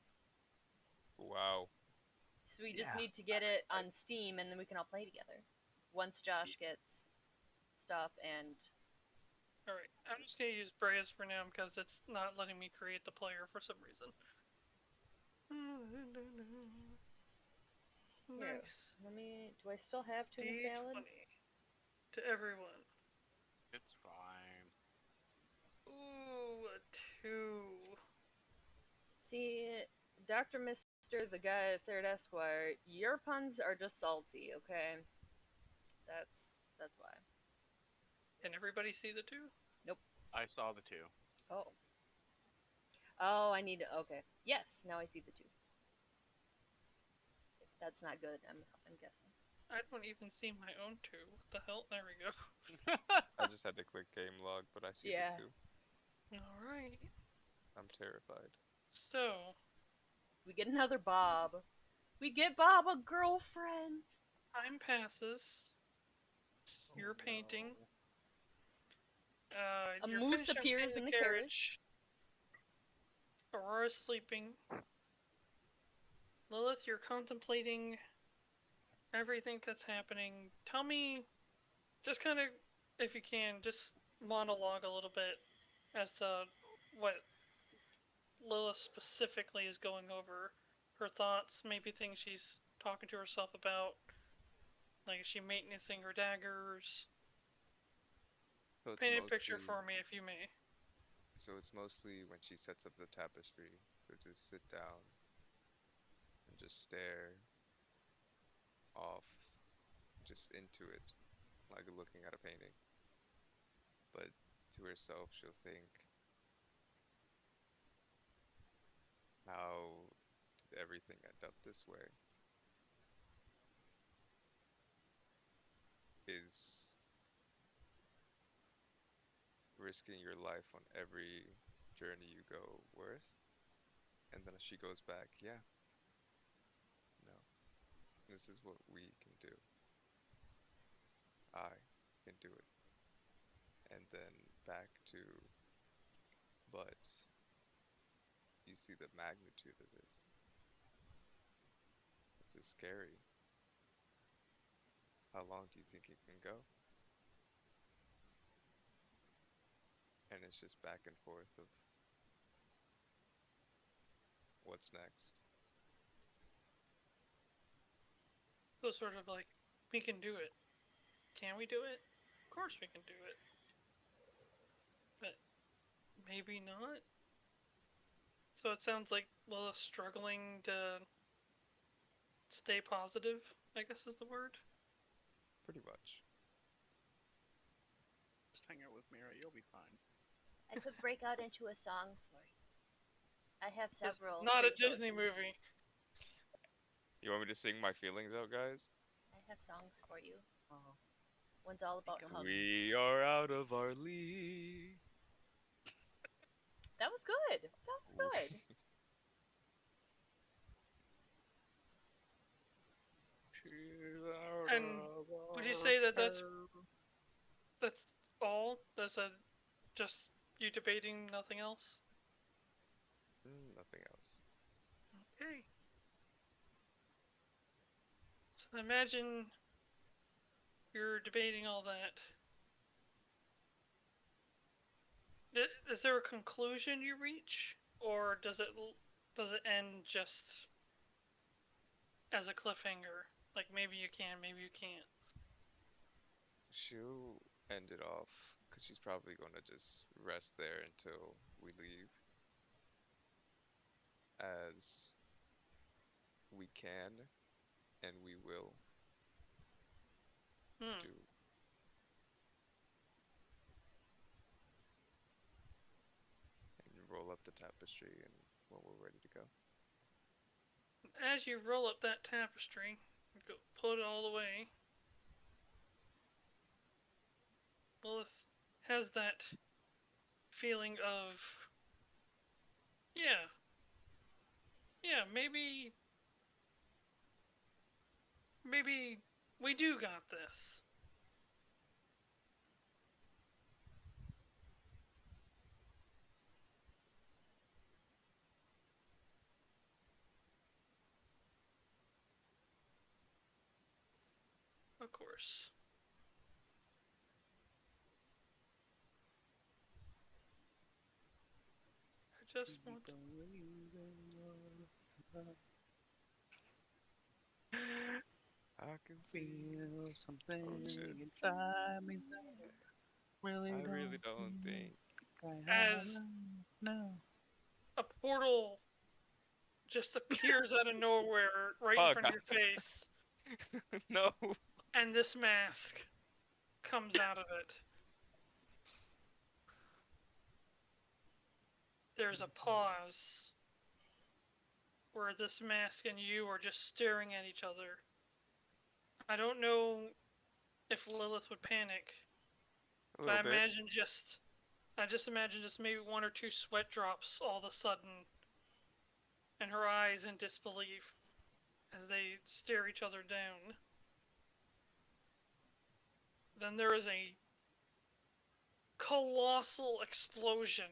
Wow. So we just Yeah. need to get it on Steam, and then we can all play together. Once Josh gets stuff, and Alright, I'm just gonna use Breas for now because it's not letting me create the player for some reason. here, Nice. let me. Do I still have tuna salad? D20 to everyone. It's fine. Ooh, a 2. See, Dr. Mister, the guy at Third Esquire, your puns are just salty, okay? That's why. Can everybody see the 2? I saw the 2. Oh. Oh, I need to. Okay. Yes, now I see the 2. That's not good, I'm guessing. I don't even see my own 2. What the hell? There we go. I just had to click game log, but I see Yeah. the 2. Alright. I'm terrified. So, We get another Bob. We get Bob a girlfriend. time passes. You're painting. A You're moose finishing appears in the carriage. Aurora's sleeping. Lilith, you're contemplating everything that's happening. Tell me, just kind of, if you can, just monologue a little bit as to what Lilith specifically is going over. Her thoughts, maybe things she's talking to herself about. Like, is she maintaining her daggers? So it's Paint a picture mostly- for me, if you may. So it's mostly when she sets up the tapestry, she'll just sit down and just stare off, just into it, like looking at a painting. But to herself, she'll think, how did everything end up this way? Is risking your life on every journey you go worth? And then she goes back, yeah, no, this is what we can do. I can do it. And then back to, but you see the magnitude of this. This is scary. How long do you think it can go? And it's just back and forth of what's next. So sort of like, we can do it. Can we do it? Of course we can do it. But maybe not? So it sounds like Lilith's struggling to stay positive, I guess is the word. Pretty much. Just hang out with Mirra, you'll be fine. I could break out into a song for you. I have It's several. not a pre-chosen. Disney movie. You want me to sing my feelings out, guys? I have songs for you. One's all about hugs. We are out of our league. That was good. That was good. And would you say that that's all? That's just you debating, nothing else? Nothing else. Okay. So imagine you're debating all that. Is there a conclusion you reach, or does it end just as a cliffhanger? Like maybe you can, maybe you can't. She'll end it off because she's probably going to just rest there until we leave. As we can and we will Hmm. do. And roll up the tapestry and when we're ready to go. as you roll up that tapestry, go put it all away, Lilith has that feeling of, yeah, maybe we do got this. Of course. I just want to... I can see. Feel something Oh, shit. inside me. Really I really don't think. As no. a portal just appears out of nowhere right in front of your face, No. and this mask comes out of it. There's a pause where this mask and you are just staring at each other. I don't know if Lilith would panic, A but little bit. I just imagine just maybe 1 or 2 sweat drops all of a sudden, and her eyes in disbelief as they stare each other down. Then there is a colossal explosion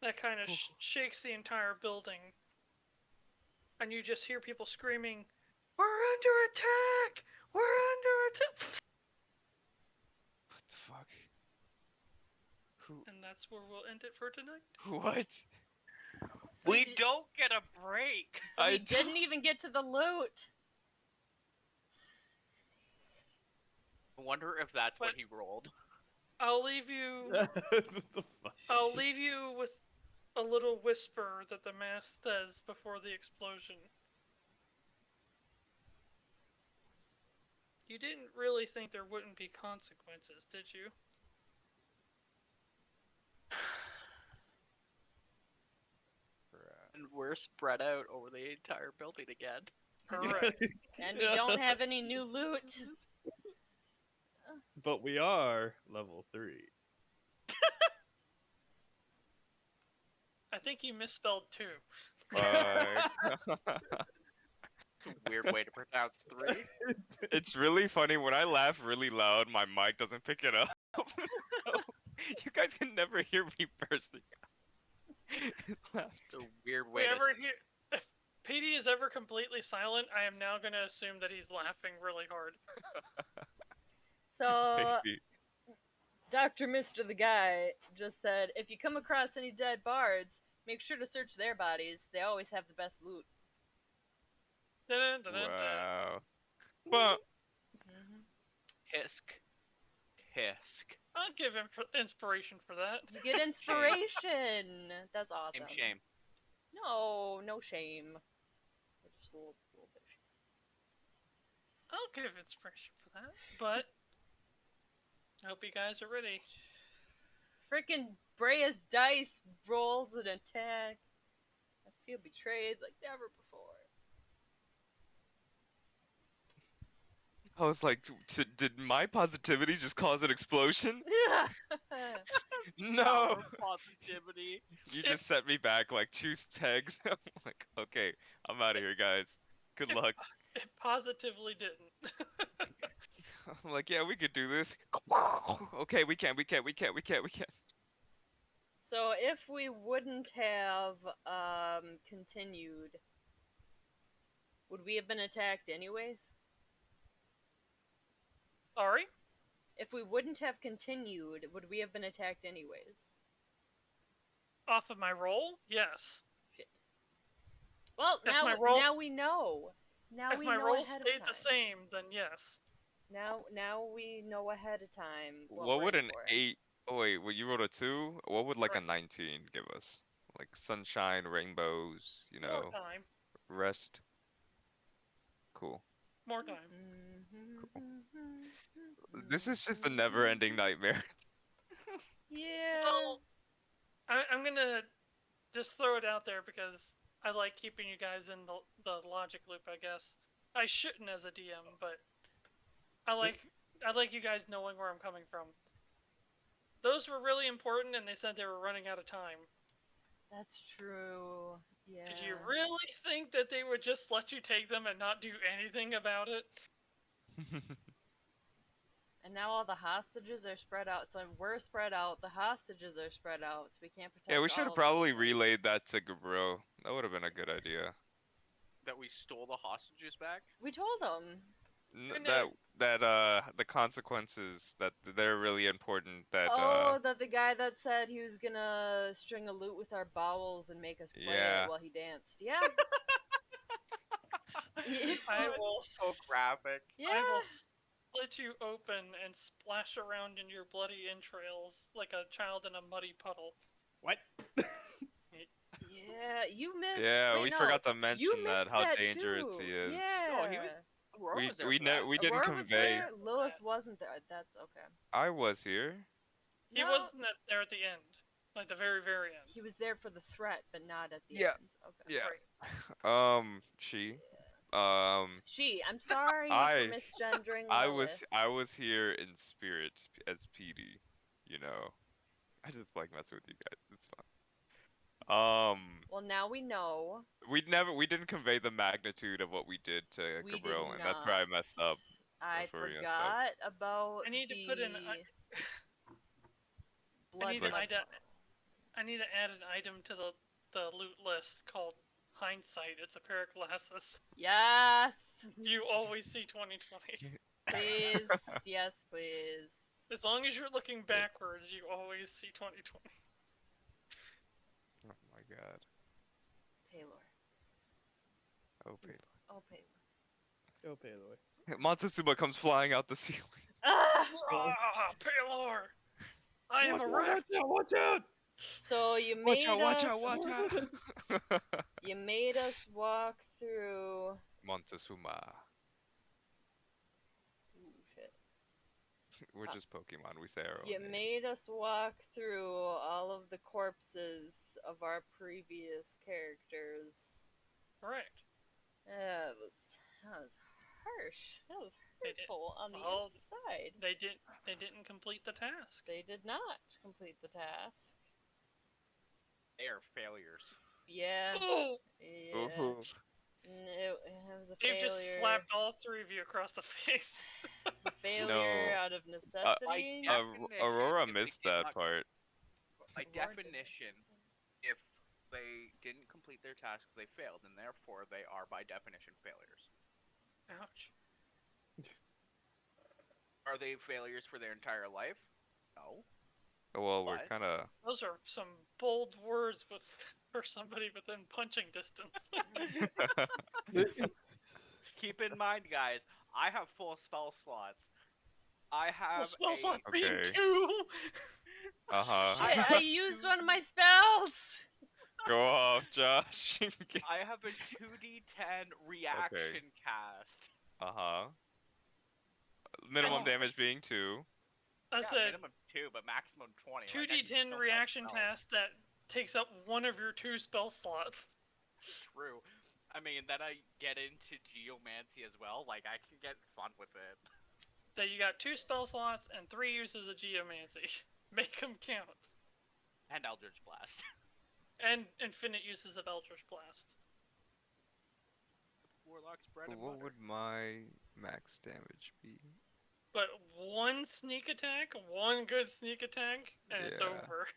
that kind of shakes the entire building, and you just hear people screaming, "We're under attack! We're under attack!" What the fuck? Who? And that's where we'll end it for tonight. What? So We did- don't get a break. So I we didn't even get to the loot. I wonder if that's what But- he rolled. I'll leave you. What the fuck? I'll leave you with a little whisper that the mask says before the explosion. You didn't really think there wouldn't be consequences, did you? And we're spread out over the entire building again. Correct. And we don't have any new loot. But we are level 3. I think you misspelled 2. It's a weird way to pronounce 3. It's really funny when I laugh really loud. My mic doesn't pick it up. So, you guys can never hear me bursting. It's a weird If way to. if Pedi is ever completely silent, I am now going to assume that he's laughing really hard. So, Maybe. Dr. Mr. the Guy just said, if you come across any dead bards, make sure to search their bodies. They always have the best loot. Dun, dun, dun, dun. Wow. But Tisk. Tisk. I'll give him inspiration for that. You get inspiration. That's awesome. Shame. No shame. Just a little bit. I'll give inspiration for that, but I hope you guys are ready. Frickin' Brea's dice rolled an attack. I feel betrayed like never before. I was like, did my positivity just cause an explosion? No! Power positivity. You just set me back like 2 pegs. I'm like, okay, I'm out of here, guys. Good luck. It positively didn't. I'm like, yeah, we could do this. Okay, we can. So if we wouldn't have continued, would we have been attacked anyways? Sorry? If we wouldn't have continued, would we have been attacked anyways? Off of my roll? Yes. Shit. Well, If now my rolls- now we know. Now If we my know roll ahead stayed of time. the same, then yes. Now we know ahead of time. What we're would in an for. 8? Oh wait, well, you rolled a 2. What would like a 19 give us? Like sunshine, rainbows, you know, More time. rest. Cool. More time. This is just a never-ending nightmare. Yeah. Well, I'm gonna just throw it out there because I like keeping you guys in the logic loop, I guess. I shouldn't as a DM, but I like you guys knowing where I'm coming from. Those were really important, and they said they were running out of time. That's true. Yeah. Did you really think that they would just let you take them and not do anything about it? And now all the hostages are spread out. So we're spread out. The hostages are spread out. So we can't protect. Yeah, we should all have of them, probably so- relayed that to Gabro. That would have been a good idea. That we stole the hostages back? We told them. The consequences that they're really important. That That the guy that said he was gonna string a lute with our bowels and make us play Yeah. it while he danced. Yeah. Yeah. I will So graphic. I Yeah. will split you open and splash around in your bloody entrails like a child in a muddy puddle. What? Yeah, you missed. Yeah, wait, we no, forgot to you mention that missed how that dangerous too. he is. Yeah. No, he was- Aurora was there we for that. we didn't Aurora was convey. there, Lilith wasn't there. That's okay. I was here. He No, wasn't there at the end, like the very, very end. He was there for the threat, but not at the Yeah. end. Okay. Yeah. Right. She. She. I'm sorry I- for misgendering. I Lilith. was here in spirit as Pedi. You know, I just like messing with you guys. It's fun. Well, now we know. We didn't convey the magnitude of what we did to We did Gabriel, and that's where I messed up. I That's where we messed forgot about I need to put in. blood. I need to blood I need to add an item to the loot list called Hindsight. It's a pair of glasses. Yes, You always see 2020. please. Yes, please. As long as you're looking backwards, you always see 2020. Oh my god. Paylor. Oh, Pele. Oh, Paylor. Oh, Paloy. Montezuma comes flying out the ceiling. Ah! Ah, Paylor! I am erect! Watch out! So you made Watch out! Watch us. out! Watch out! You made us walk through. Montezuma. Ooh, shit. We're just Pokemon. We say our own You names. made us walk through all of the corpses of our previous characters. Correct. That was harsh. That was They did- hurtful on the well, inside. They didn't complete the task. They did not complete the task. They are failures. Yeah. Oh! Yeah. Ooh. No, it was a They've failure. just slapped all three of you across the face. It was a failure No. out of necessity. Yeah. Aurora If they missed did that not- part. By Aurora did definition, if they didn't complete their task, they failed, and therefore they are by definition failures. Ouch. Are they failures for their entire life? No. Well, we're What? kind of. Those are some bold words for somebody within punching distance. Keep in mind, guys, I have full spell slots. I have Well, spell a- slots being Okay. 2! Uh-huh. I used one of my spells. Go off, Josh. I have a 2d10 reaction cast. Uh-huh. Minimum Oh. damage being 2. I Yeah, said minimum 2, but maximum 20. like, I can 2d10 still reaction cast spells. task that takes up one of your 2 spell slots. True. I mean, then I get into geomancy as well. Like, I can get fun with it. So you got 2 spell slots and 3 uses of geomancy. Make them count. And Eldritch Blast. And infinite uses of Eldritch Blast. Warlock's bread and What butter. would my max damage be? But one sneak attack, one good sneak attack, and it's Yeah. over.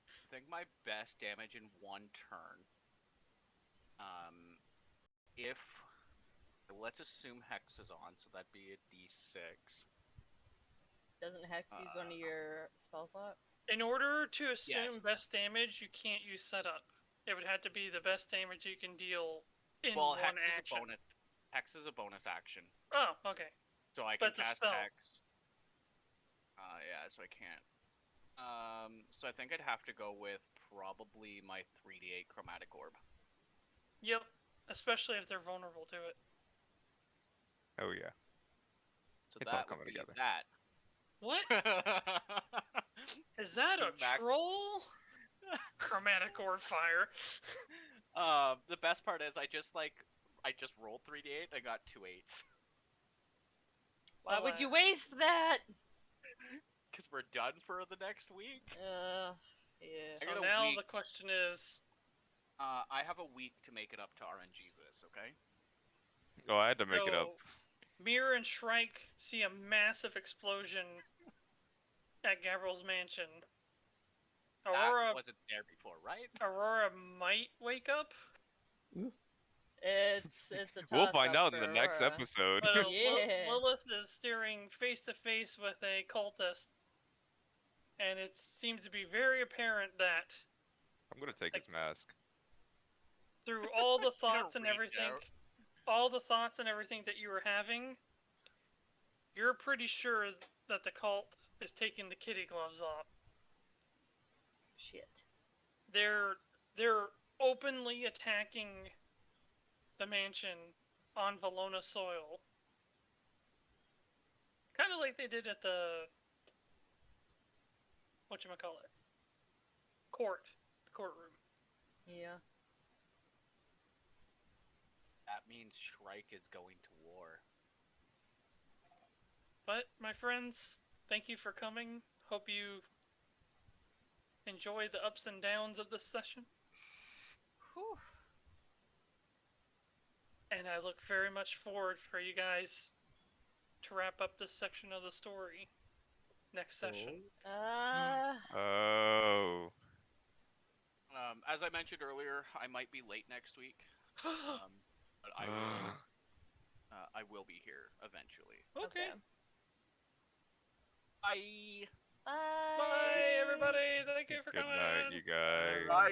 I think my best damage in one turn. If let's assume Hex is on, so that'd be a D6. Doesn't Hex use one of your spell slots? In order to assume best damage, you can't use setup. It would have to be the best damage you can deal in Well, one Hex action. is a bonus. Hex is a bonus action, Oh, okay. so I can But it's a cast spell. Hex. Yeah, so I can't. So I think I'd have to go with probably my 3d8 chromatic orb. Yep. Especially if they're vulnerable to it. Oh yeah. So It's all that coming would be together. What? that. Is that a Max- troll? Chromatic orb fire. The best part is I just rolled 3d8. I got 2 8s. Why would you Alas. waste that? Because we're done for the next week. Yeah. I So got a now week. the question is, I have a week to make it up to RNGesus, okay? Oh, I had to make it up. so Mirra and Shrike see a massive explosion at Gabriel's mansion. Aurora, That wasn't there before, right? Aurora might wake up, It's a toss We'll find up out in for the next Aurora. episode. but Yeah. Lilith is staring face to face with a cultist, and it seems to be very apparent that I'm gonna take his mask. through all the thoughts and reach everything, out. that you were having, you're pretty sure that the cult is taking the kitty gloves off. Shit. They're openly attacking the mansion on Valona soil. Kind of like they did at the whatchamacallit? The courtroom. Yeah. That means Shrike is going to war. But my friends, thank you for coming. Hope you enjoy the ups and downs of this session. Whew. And I look very much forward for you guys to wrap up this section of the story next session. Oh. As I mentioned earlier, I might be late next week, but I will be here eventually. Okay. Bye. Bye. Bye, everybody. Thank you for Good coming. night, you guys. Bye.